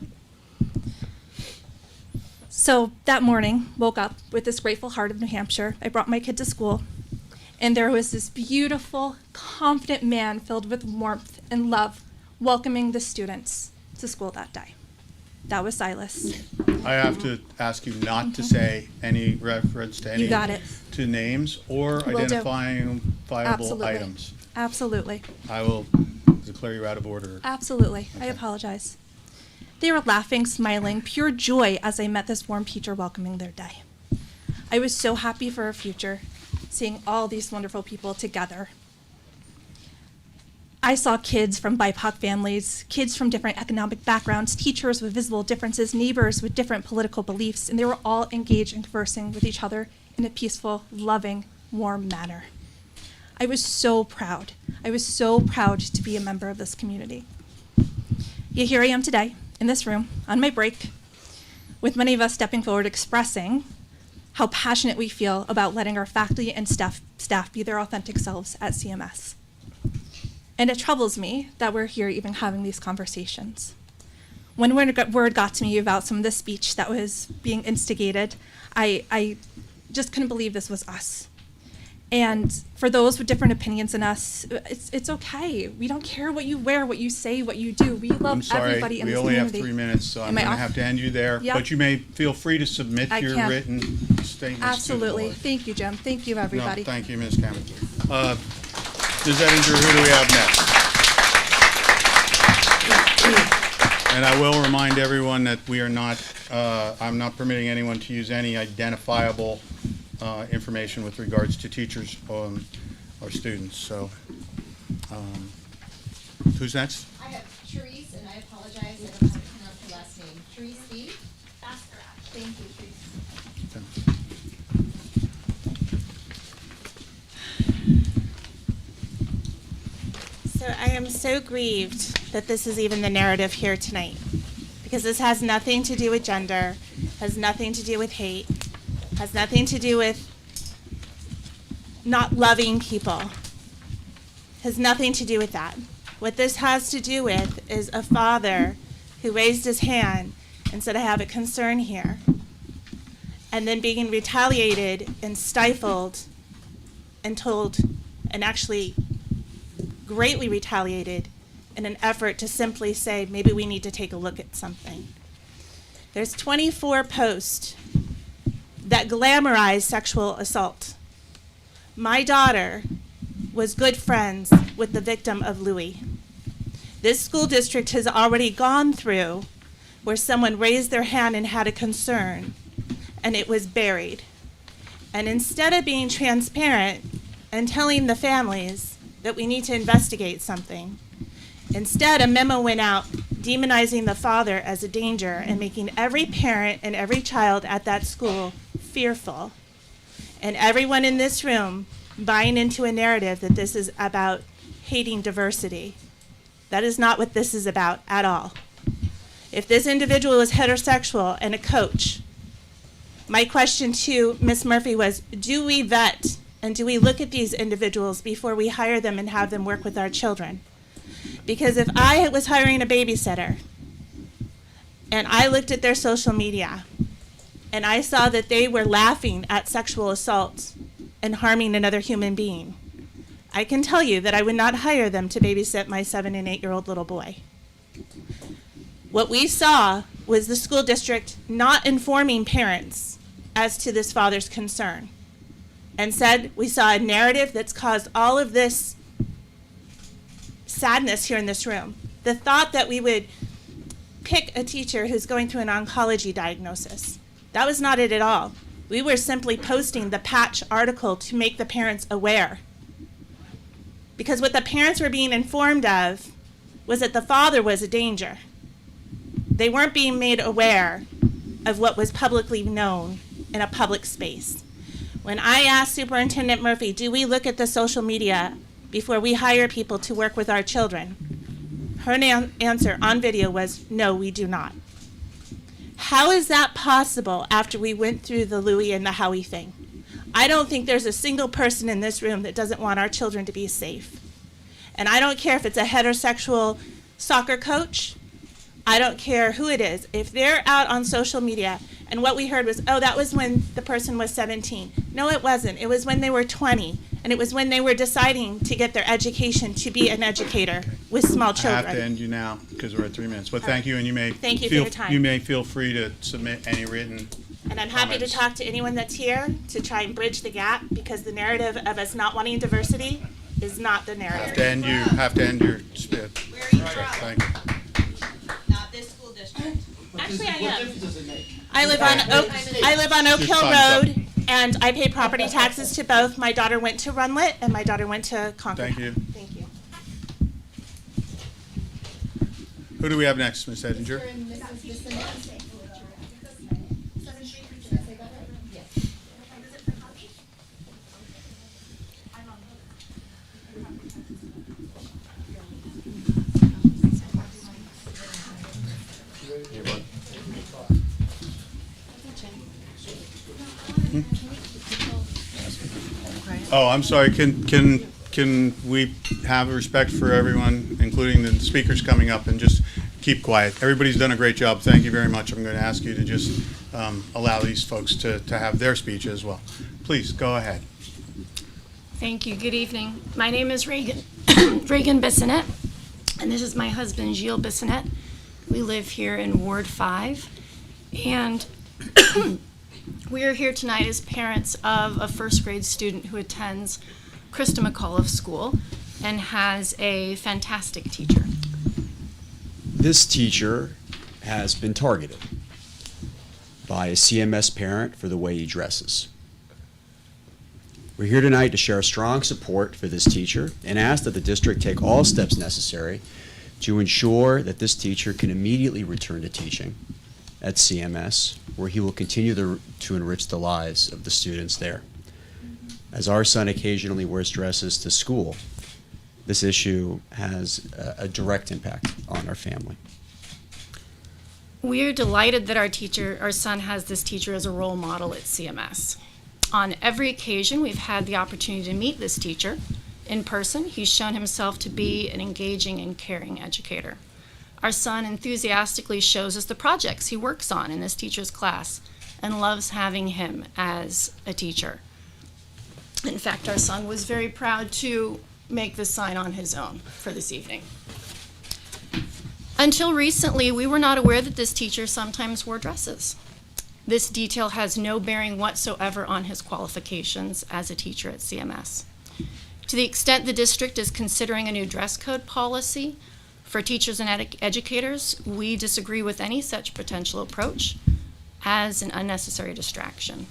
So that morning, woke up with this grateful heart of New Hampshire. I brought my kid to school, and there was this beautiful, confident man filled with warmth and love welcoming the students to school that day. That was Silas.
I have to ask you not to say any reference to any
You got it.
to names or
Will do.
identifiable
Absolutely.
items.
Absolutely.
I will declare you out of order.
Absolutely. I apologize. They were laughing, smiling, pure joy as I met this warm teacher welcoming their day. I was so happy for our future, seeing all these wonderful people together. I saw kids from BIPOC families, kids from different economic backgrounds, teachers with visible differences, neighbors with different political beliefs, and they were all engaged in conversing with each other in a peaceful, loving, warm manner. I was so proud. I was so proud to be a member of this community. Yet here I am today, in this room, on my break, with many of us stepping forward expressing how passionate we feel about letting our faculty and staff be their authentic selves at CMS. And it troubles me that we're here even having these conversations. When word got to me about some of the speech that was being instigated, I just couldn't believe this was us. And for those with different opinions than us, it's okay. We don't care what you wear, what you say, what you do. We love
I'm sorry,
everybody in
we
this
only have
community.
3 minutes, so I'm
Am I
going to
off?
have to end you there.
Yep.
But you may feel free to submit
I
your
can.
written statements to the
Absolutely.
board.
Thank you, Jim. Thank you, everybody.
No, thank you, Ms. Campbell. Ms. Ettinger, who do we have next? And I will remind everyone that we are not, I'm not permitting anyone to use any identifiable information with regards to teachers or students. So, who's next?
I have Therese, and I apologize, I don't know how to pronounce her last name. Therese B? That's correct. Thank you, Therese.
So I am so grieved that this is even the narrative here tonight, because this has nothing to do with gender, has nothing to do with hate, has nothing to do with not loving people, has nothing to do with that. What this has to do with is a father who raised his hand and said, I have a concern here, and then being retaliated and stifled and told and actually greatly retaliated in an effort to simply say, maybe we need to take a look at something. There's 24 posts that glamorize sexual assault. My daughter was good friends with the victim of Louis. This school district has already gone through where someone raised their hand and had a concern, and it was buried. And instead of being transparent and telling the families that we need to investigate something, instead a memo went out demonizing the father as a danger and making every parent and every child at that school fearful. And everyone in this room buying into a narrative that this is about hating diversity. That is not what this is about at all. If this individual is heterosexual and a coach, my question to Ms. Murphy was, do we vet and do we look at these individuals before we hire them and have them work with our children? Because if I was hiring a babysitter and I looked at their social media and I saw that they were laughing at sexual assault and harming another human being, I can tell you that I would not hire them to babysit my 7- and 8-year-old little boy. What we saw was the school district not informing parents as to this father's concern, and said we saw a narrative that's caused all of this sadness here in this room. The thought that we would pick a teacher who's going through an oncology diagnosis. That was not it at all. We were simply posting the patch article to make the parents aware. Because what the parents were being informed of was that the father was a danger. They weren't being made aware of what was publicly known in a public space. When I asked Superintendent Murphy, do we look at the social media before we hire people to work with our children? Her answer on video was, no, we do not. How is that possible after we went through the Louis and the Howie thing? I don't think there's a single person in this room that doesn't want our children to be safe. And I don't care if it's a heterosexual soccer coach. I don't care who it is. If they're out on social media and what we heard was, oh, that was when the person was 17. No, it wasn't. It was when they were 20. And it was when they were deciding to get their education to be an educator with small children.
I have to end you now because we're at 3 minutes. But thank you, and you may
Thank you for your time.
You may feel free to submit any written.
And I'm happy to talk to anyone that's here to try and bridge the gap, because the narrative of us not wanting diversity is not the narrative.
Have to end your spiel.
Where are you from?
Thank you.
Not this school district. Actually, I
What
am.
difference does it make?
I live on Oak
Your
Hill
time's
Road, and I pay property taxes to both. My daughter went to Runlet, and my daughter went to Concord.
Thank you.
Thank you.
Who do we have next, Ms. Edinger? Oh, I'm sorry. Can we have respect for everyone, including the speakers coming up, and just keep quiet? Everybody's done a great job. Thank you very much. I'm going to ask you to just allow these folks to have their speech as well. Please, go ahead.
Thank you. Good evening. My name is Reagan Bissonette, and this is my husband, Gilles Bissonette. We live here in Ward 5, and we are here tonight as parents of a first grade student who attends Krista McAuliffe School and has a fantastic teacher.
This teacher has been targeted by a CMS parent for the way he dresses. We're here tonight to share strong support for this teacher and ask that the district take all steps necessary to ensure that this teacher can immediately return to teaching at CMS, where he will continue to enrich the lives of the students there. As our son occasionally wears dresses to school, this issue has a direct impact on our family.
We are delighted that our son has this teacher as a role model at CMS. On every occasion, we've had the opportunity to meet this teacher in person. He's shown himself to be an engaging and caring educator. Our son enthusiastically shows us the projects he works on in this teacher's class and loves having him as a teacher. In fact, our son was very proud to make this sign on his own for this evening. Until recently, we were not aware that this teacher sometimes wore dresses. This detail has no bearing whatsoever on his qualifications as a teacher at CMS. To the extent the district is considering a new dress code policy for teachers and educators, we disagree with any such potential approach as an unnecessary distraction.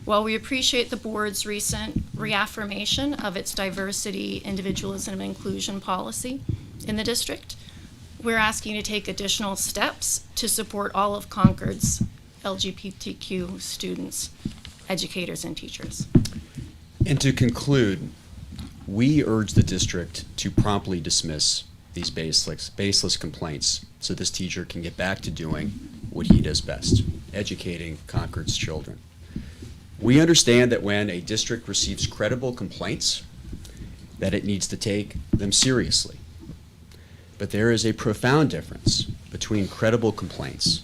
While we appreciate the board's recent reaffirmation of its diversity, individualism, and inclusion policy in the district, we're asking to take additional steps to support all of Concord's LGBTQ students, educators, and teachers.
And to conclude, we urge the district to promptly dismiss these baseless complaints so this teacher can get back to doing what he does best, educating Concord's children. We understand that when a district receives credible complaints, that it needs to take them seriously. But there is a profound difference between credible complaints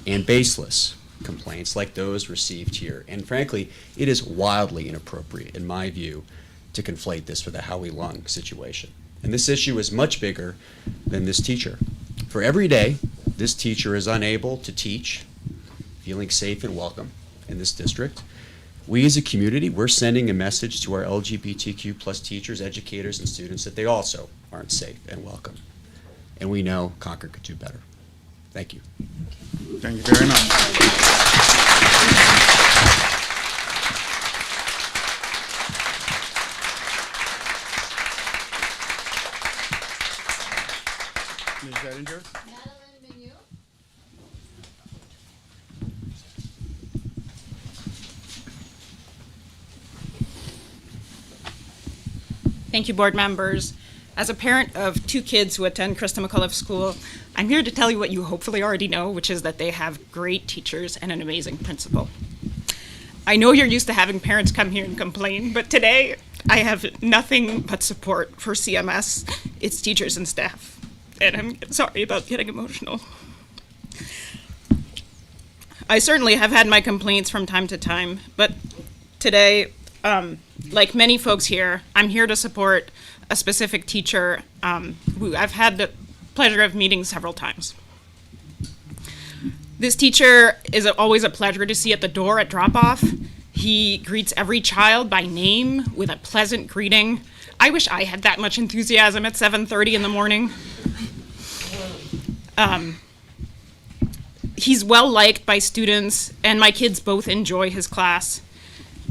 and baseless complaints like those received here. And frankly, it is wildly inappropriate, in my view, to conflate this with a Howie Long situation. And this issue is much bigger than this teacher. For every day this teacher is unable to teach, feeling safe and welcome in this district, we as a community, we're sending a message to our LGBTQ plus teachers, educators, and students that they also aren't safe and welcome. And we know Concord could do better. Thank you.
Thank you very much. Ms. Ettinger?
Thank you, board members. As a parent of 2 kids who attend Krista McAuliffe School, I'm here to tell you what you hopefully already know, which is that they have great teachers and an amazing principal. I know you're used to having parents come here and complain, but today I have nothing but support for CMS, its teachers and staff. And I'm sorry about getting emotional. I certainly have had my complaints from time to time, but today, like many folks here, I'm here to support a specific teacher who I've had the pleasure of meeting several times. This teacher is always a pleasure to see at the door at drop-off. He greets every child by name with a pleasant greeting. I wish I had that much enthusiasm at 7:30 in the morning. He's well-liked by students, and my kids both enjoy his class.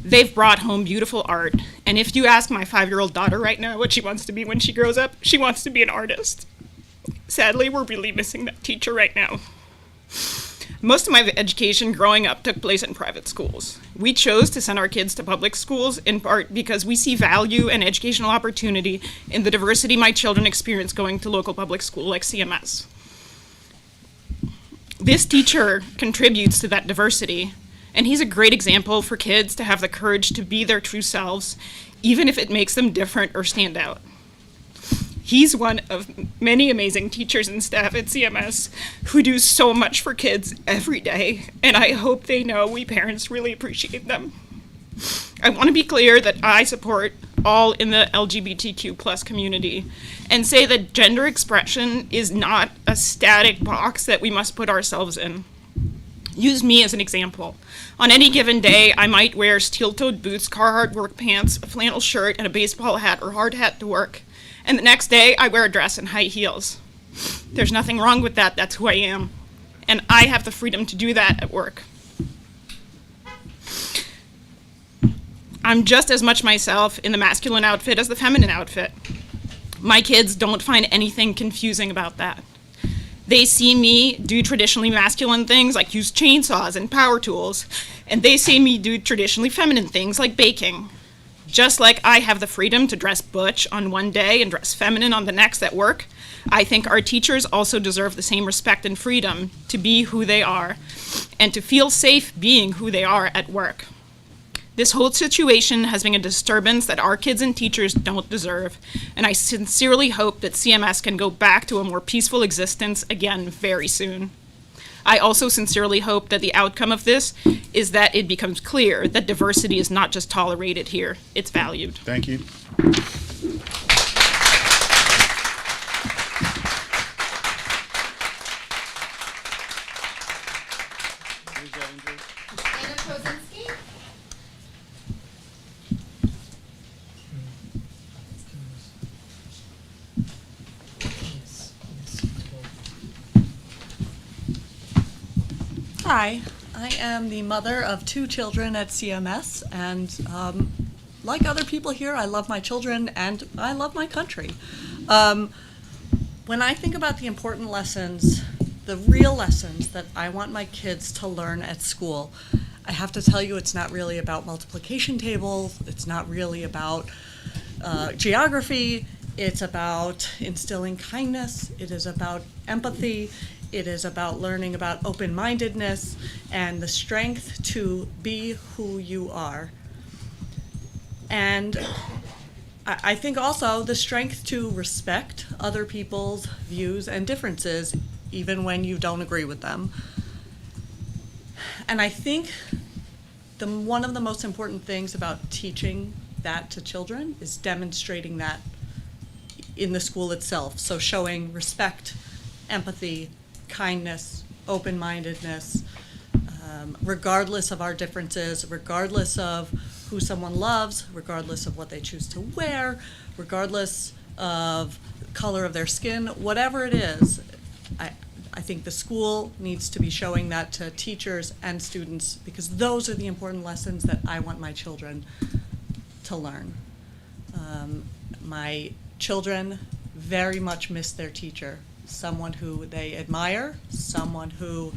They've brought home beautiful art, and if you ask my 5-year-old daughter right now what she wants to be when she grows up, she wants to be an artist. Sadly, we're really missing that teacher right now. Most of my education growing up took place in private schools. We chose to send our kids to public schools in part because we see value and educational opportunity in the diversity my children experience going to local public school like CMS. This teacher contributes to that diversity, and he's a great example for kids to have the courage to be their true selves, even if it makes them different or stand out. He's one of many amazing teachers and staff at CMS who do so much for kids every day, and I hope they know we parents really appreciate them. I want to be clear that I support all in the LGBTQ plus community and say that gender expression is not a static box that we must put ourselves in. Use me as an example. On any given day, I might wear steel-toed boots, Carhartt work pants, a flannel shirt, and a baseball hat or hard hat to work. And the next day, I wear a dress and high heels. There's nothing wrong with that. That's who I am. And I have the freedom to do that at work. I'm just as much myself in the masculine outfit as the feminine outfit. My kids don't find anything confusing about that. They see me do traditionally masculine things like use chainsaws and power tools, and they see me do traditionally feminine things like baking. Just like I have the freedom to dress butch on one day and dress feminine on the next at work, I think our teachers also deserve the same respect and freedom to be who they are and to feel safe being who they are at work. This whole situation has been a disturbance that our kids and teachers don't deserve, and I sincerely hope that CMS can go back to a more peaceful existence again very soon. I also sincerely hope that the outcome of this is that it becomes clear that diversity is not just tolerated here, it's valued.
Thank you.
Anna Kozinski.
Hi, I am the mother of 2 children at CMS, and like other people here, I love my children and I love my country. When I think about the important lessons, the real lessons that I want my kids to learn at school, I have to tell you it's not really about multiplication tables, it's not really about geography, it's about instilling kindness, it is about empathy, it is about learning about open-mindedness and the strength to be who you are. And I think also the strength to respect other people's views and differences, even when you don't agree with them. And I think one of the most important things about teaching that to children is demonstrating that in the school itself. So showing respect, empathy, kindness, open-mindedness, regardless of our differences, regardless of who someone loves, regardless of what they choose to wear, regardless of the color of their skin, whatever it is, I think the school needs to be showing that to teachers and students, because those are the important lessons that I want my children to learn. My children very much miss their teacher, someone who they admire, someone who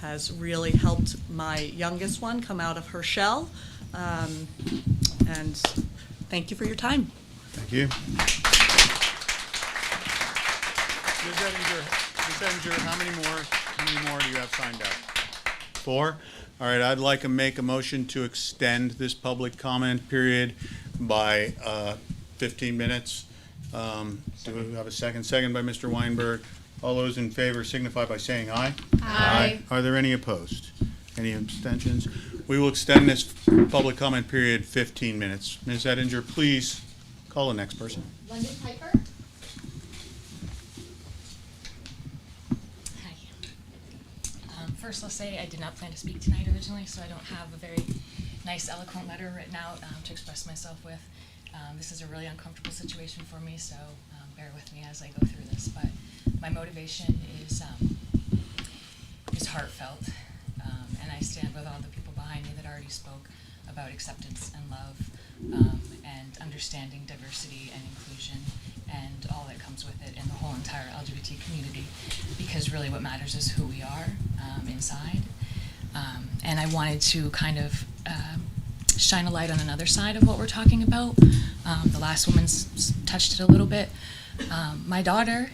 has really helped my youngest one come out of her shell. And thank you for your time.
Thank you. Ms. Edinger, how many more do you have signed up? 4? All right, I'd like to make a motion to extend this public comment period by 15 minutes. Do we have a second? Second by Mr. Weinberg. All those in favor signify by saying aye.
Aye.
Are there any opposed? Any abstentions? We will extend this public comment period 15 minutes. Ms. Edinger, please call the next person.
London Piper.
First, I'll say I did not plan to speak tonight originally, so I don't have a very nice, eloquent letter written out to express myself with. This is a really uncomfortable situation for me, so bear with me as I go through this. But my motivation is heartfelt, and I stand with all the people behind me that already spoke about acceptance and love and understanding diversity and inclusion and all that comes with it and the whole entire LGBT community, because really what matters is who we are inside. And I wanted to kind of shine a light on another side of what we're talking about. The last woman's touched it a little bit. My daughter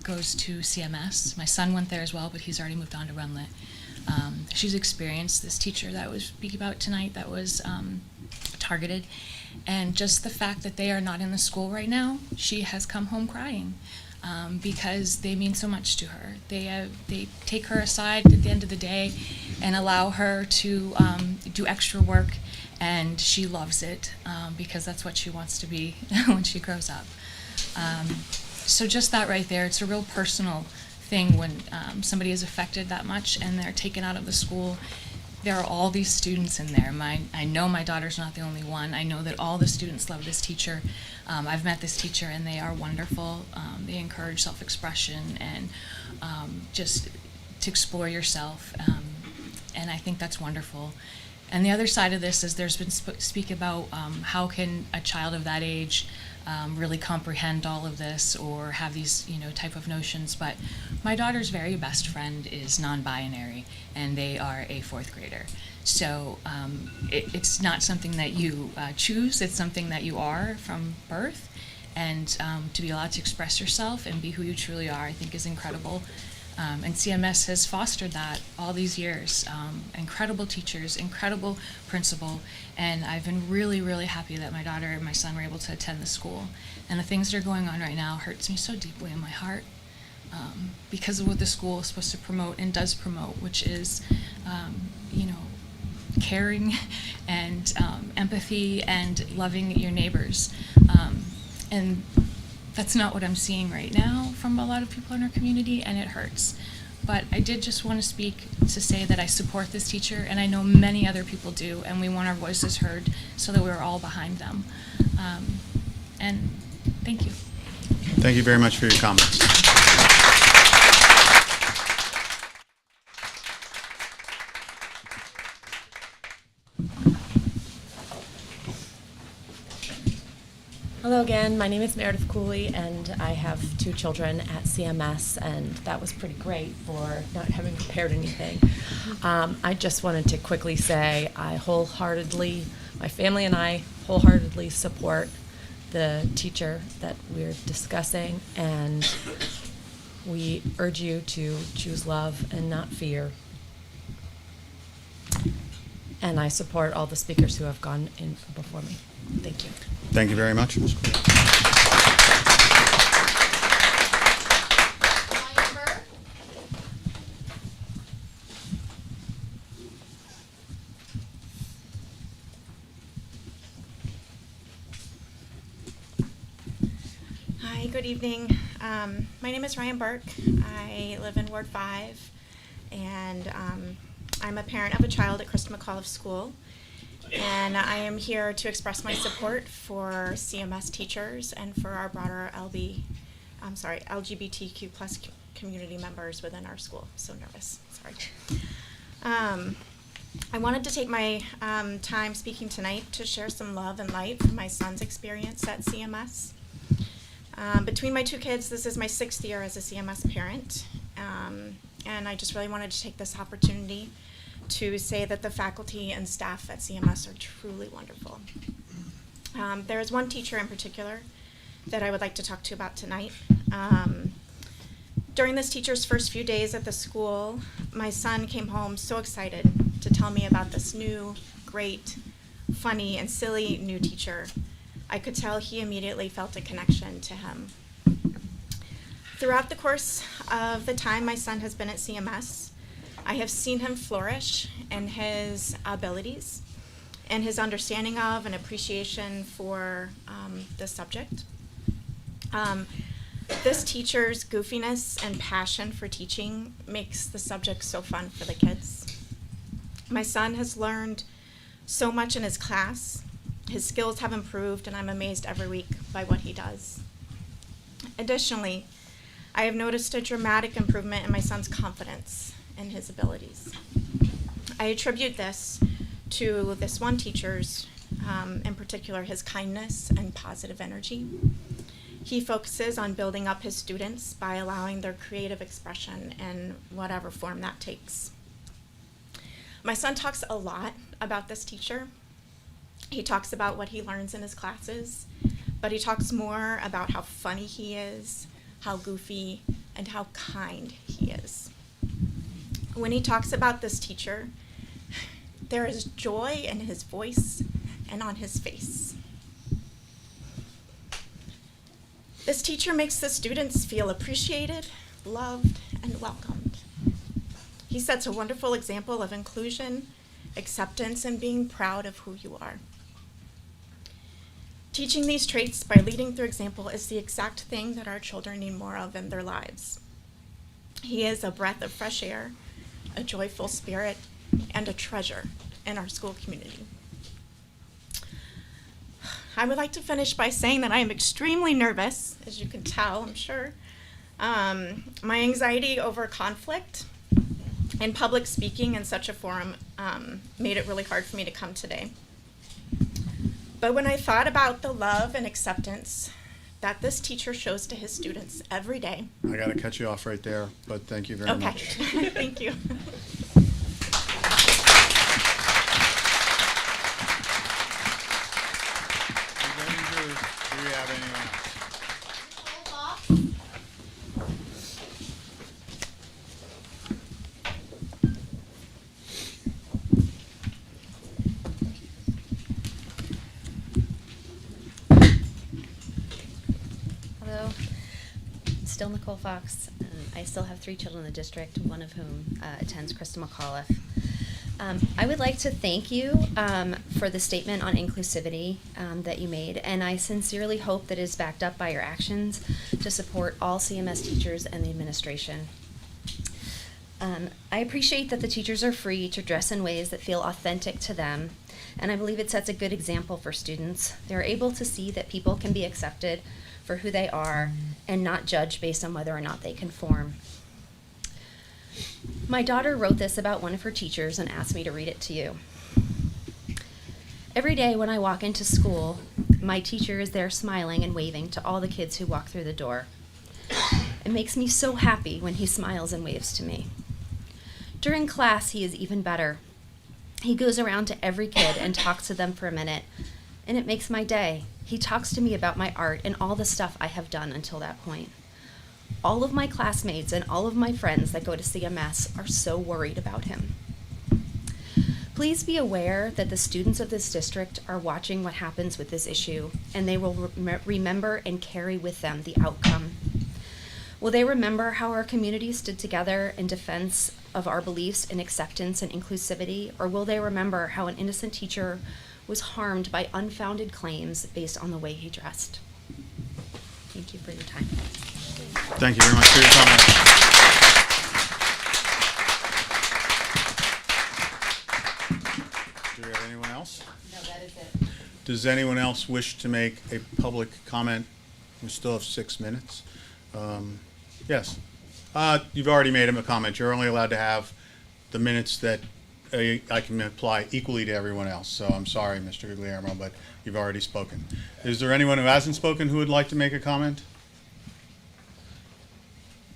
goes to CMS. My son went there as well, but he's already moved on to Runlet. She's experienced this teacher that was speaking about tonight that was targeted. And just the fact that they are not in the school right now, she has come home crying because they mean so much to her. They take her aside at the end of the day and allow her to do extra work, and she loves it because that's what she wants to be when she grows up. So just that right there, it's a real personal thing when somebody is affected that much and they're taken out of the school. There are all these students in there. I know my daughter's not the only one. I know that all the students love this teacher. I've met this teacher and they are wonderful. They encourage self-expression and just to explore yourself. And I think that's wonderful. And the other side of this is there's been speak about how can a child of that age really comprehend all of this or have these, type of notions. But my daughter's very best friend is non-binary, and they are a 4th grader. So it's not something that you choose, it's something that you are from birth. And to be allowed to express yourself and be who you truly are, I think is incredible. And CMS has fostered that all these years. Incredible teachers, incredible principal, and I've been really, really happy that my daughter and my son were able to attend the school. And the things that are going on right now hurts me so deeply in my heart because of what the school is supposed to promote and does promote, which is, caring and empathy and loving your neighbors. And that's not what I'm seeing right now from a lot of people in our community, and it hurts. But I did just want to speak to say that I support this teacher, and I know many other people do, and we want our voices heard so that we're all behind them. And thank you.
Thank you very much for your comments.
Hello again, my name is Meredith Cooley, and I have 2 children at CMS, and that was pretty great for not having prepared anything. I just wanted to quickly say my family and I wholeheartedly support the teacher that we're discussing, and we urge you to choose love and not fear. And I support all the speakers who have gone in before me. Thank you.
Thank you very much, Ms. Cooley.
Hi, good evening. My name is Ryan Burke. I live in Ward 5, and I'm a parent of a child at Christa McAuliffe School. And I am here to express my support for CMS teachers and for our broader LGBTQ plus community members within our school. So nervous, sorry. I wanted to take my time speaking tonight to share some love and light from my son's experience at CMS. Between my 2 kids, this is my 6th year as a CMS parent. And I just really wanted to take this opportunity to say that the faculty and staff at CMS are truly wonderful. There is one teacher in particular that I would like to talk to about tonight. During this teacher's first few days at the school, my son came home so excited to tell me about this new, great, funny, and silly new teacher. I could tell he immediately felt a connection to him. Throughout the course of the time my son has been at CMS, I have seen him flourish in his abilities and his understanding of and appreciation for the subject. This teacher's goofiness and passion for teaching makes the subject so fun for the kids. My son has learned so much in his class. His skills have improved, and I'm amazed every week by what he does. Additionally, I have noticed a dramatic improvement in my son's confidence and his abilities. I attribute this to this one teacher's, in particular, his kindness and positive energy. He focuses on building up his students by allowing their creative expression in whatever form that takes. My son talks a lot about this teacher. He talks about what he learns in his classes, but he talks more about how funny he is, how goofy, and how kind he is. When he talks about this teacher, there is joy in his voice and on his face. This teacher makes the students feel appreciated, loved, and welcomed. He sets a wonderful example of inclusion, acceptance, and being proud of who you are. Teaching these traits by leading through example is the exact thing that our children need more of in their lives. He is a breath of fresh air, a joyful spirit, and a treasure in our school community. I would like to finish by saying that I am extremely nervous, as you can tell, I'm sure. My anxiety over conflict and public speaking in such a forum made it really hard for me to come today. But when I thought about the love and acceptance that this teacher shows to his students every day.
I got to cut you off right there, but thank you very much.
Okay, thank you.
Do we have anyone else?
Hello, still Nicole Fox. I still have 3 children in the district, one of whom attends Christa McAuliffe. I would like to thank you for the statement on inclusivity that you made, and I sincerely hope that it is backed up by your actions to support all CMS teachers and the administration. I appreciate that the teachers are free to dress in ways that feel authentic to them, and I believe it sets a good example for students. They're able to see that people can be accepted for who they are and not judged based on whether or not they conform. My daughter wrote this about one of her teachers and asked me to read it to you. Every day when I walk into school, my teacher is there smiling and waving to all the kids who walk through the door. It makes me so happy when he smiles and waves to me. During class, he is even better. He goes around to every kid and talks to them for a minute, and it makes my day. He talks to me about my art and all the stuff I have done until that point. All of my classmates and all of my friends that go to CMS are so worried about him. Please be aware that the students of this district are watching what happens with this issue, and they will remember and carry with them the outcome. Will they remember how our community stood together in defense of our beliefs in acceptance and inclusivity, or will they remember how an innocent teacher was harmed by unfounded claims based on the way he dressed? Thank you for your time.
Thank you very much for your comments. Do we have anyone else?
No, that is it.
Does anyone else wish to make a public comment? We still have 6 minutes. Yes. You've already made him a comment. You're only allowed to have the minutes that I can apply equally to everyone else. So I'm sorry, Mr. Guglielmo, but you've already spoken. Is there anyone who hasn't spoken who would like to make a comment?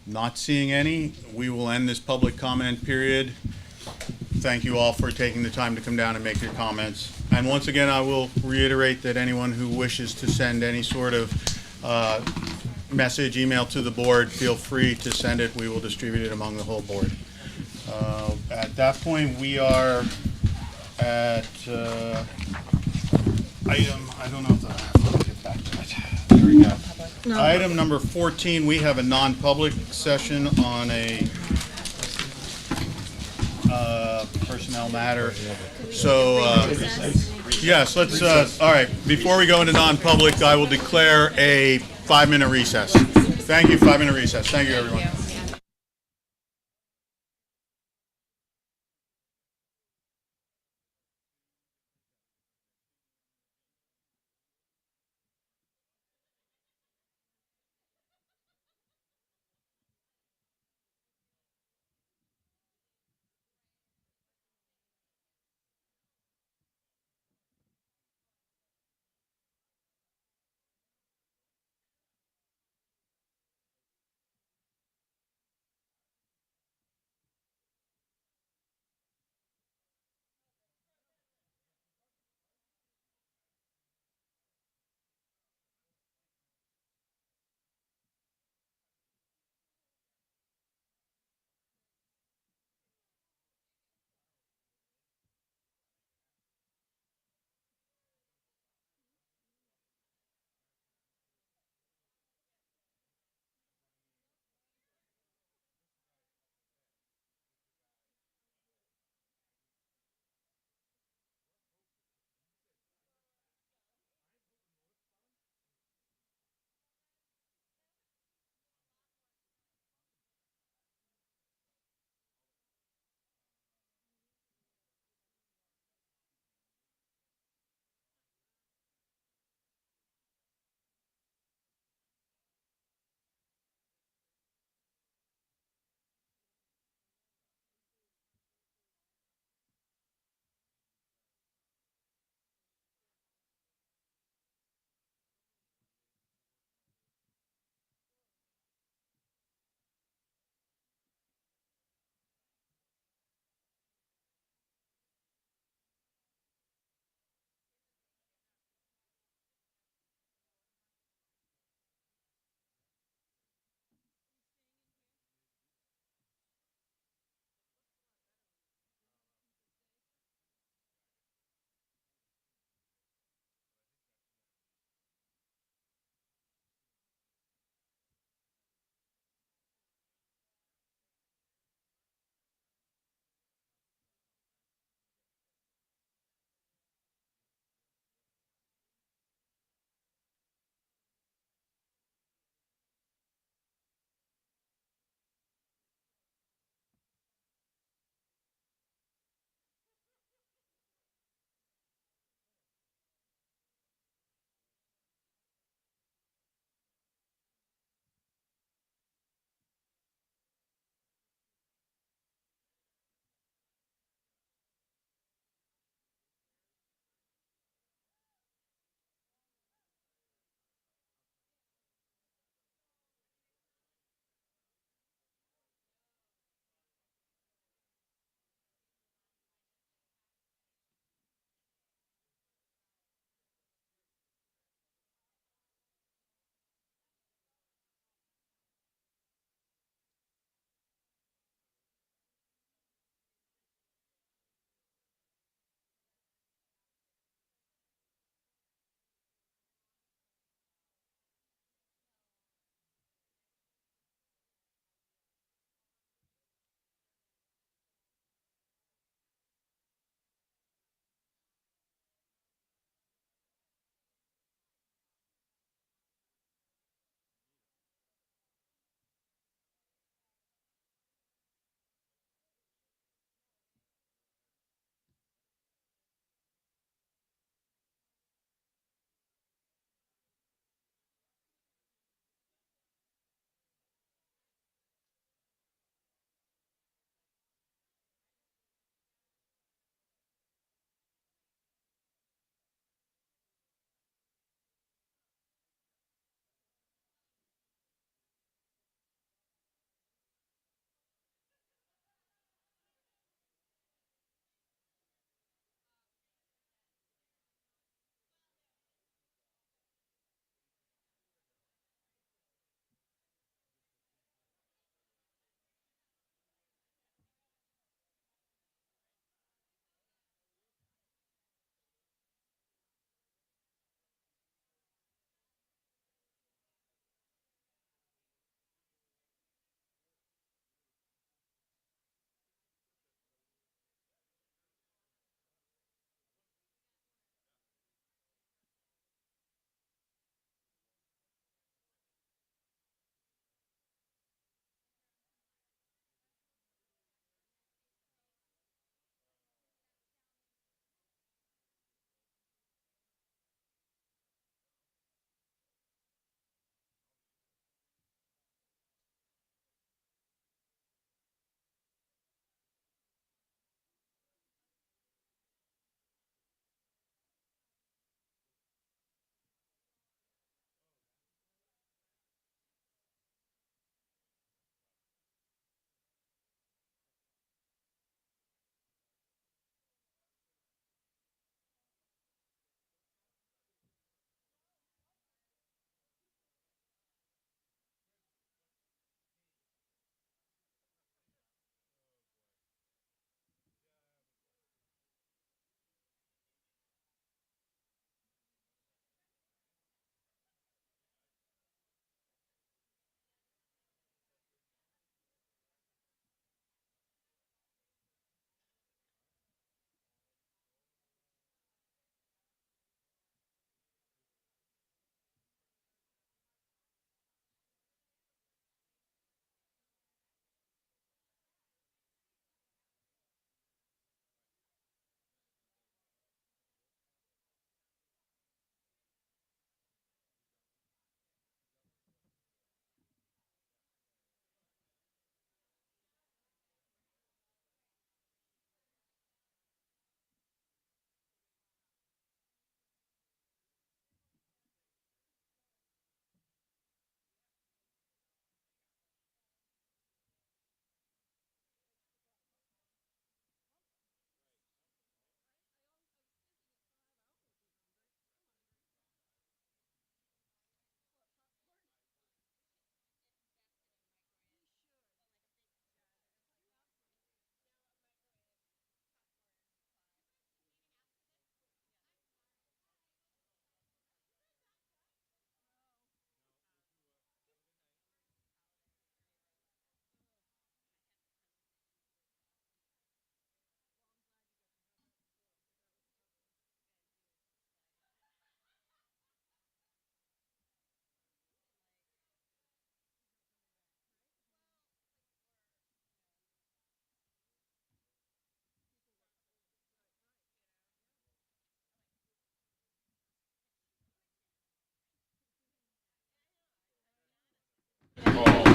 Not seeing any, we will end this public comment period. Thank you all for taking the time to come down and make your comments. And once again, I will reiterate that anyone who wishes to send any sort of message, email to the board, feel free to send it. We will distribute it among the whole board. At that point, we are at item, I don't know if I'll get back to it. There we go. Item number 14, we have a non-public session on a personnel matter. So, yes, let's, all right, before we go into non-public, I will declare a 5-minute recess. Thank you, 5-minute recess. Thank you, everyone.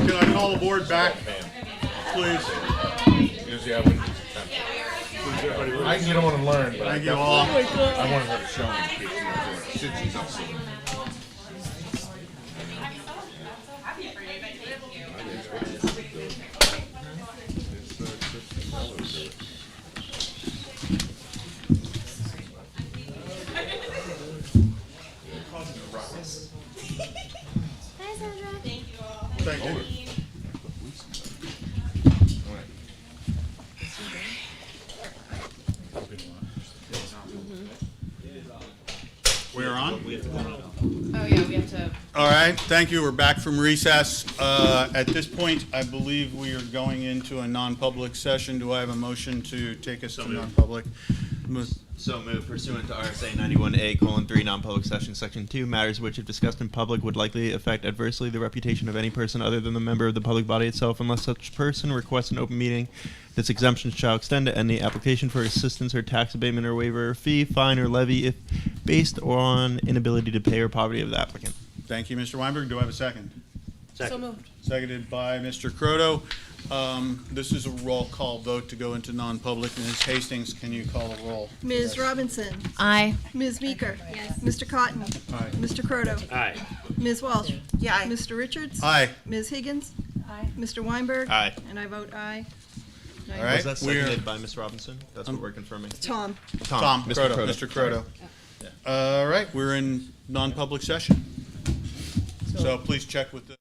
Can I call the board back, please?
I can get on and learn, but
Thank you all.
I wanted her to show me since she's up there.
Hi, Sandra. Thank you all.
Thank you. We're on?
Oh, yeah, we have to.
All right, thank you. We're back from recess. At this point, I believe we are going into a non-public session. Do I have a motion to take us to non-public?
So moved pursuant to RSA 91A:3 non-public session section 2, matters which if discussed in public would likely affect adversely the reputation of any person other than the member of the public body itself unless such person requests an open meeting. This exemption shall extend to any application for assistance or tax abatement or waiver or fee, fine, or levy if based on inability to pay or poverty of the applicant.
Thank you, Mr. Weinberg. Do I have a second?
So moved.
Seconded by Mr. Croto. This is a roll call vote to go into non-public. Ms. Hastings, can you call a roll?
Ms. Robinson.
Aye.
Ms. Meeker. Yes. Mr. Cotton.
Aye.
Mr. Croto.
Aye.
Ms. Walsh.
Yeah.
Mr. Richards.
Aye.
Ms. Higgins. Aye. Mr. Weinberg.
Aye.
And I vote aye.
All right.
Was that
we're-
seconded by Ms. Robinson? That's what we're confirming.
Tom.
Tom
Mr.
Croto. Mr. Croto. All right, we're in non-public session. So please check with the.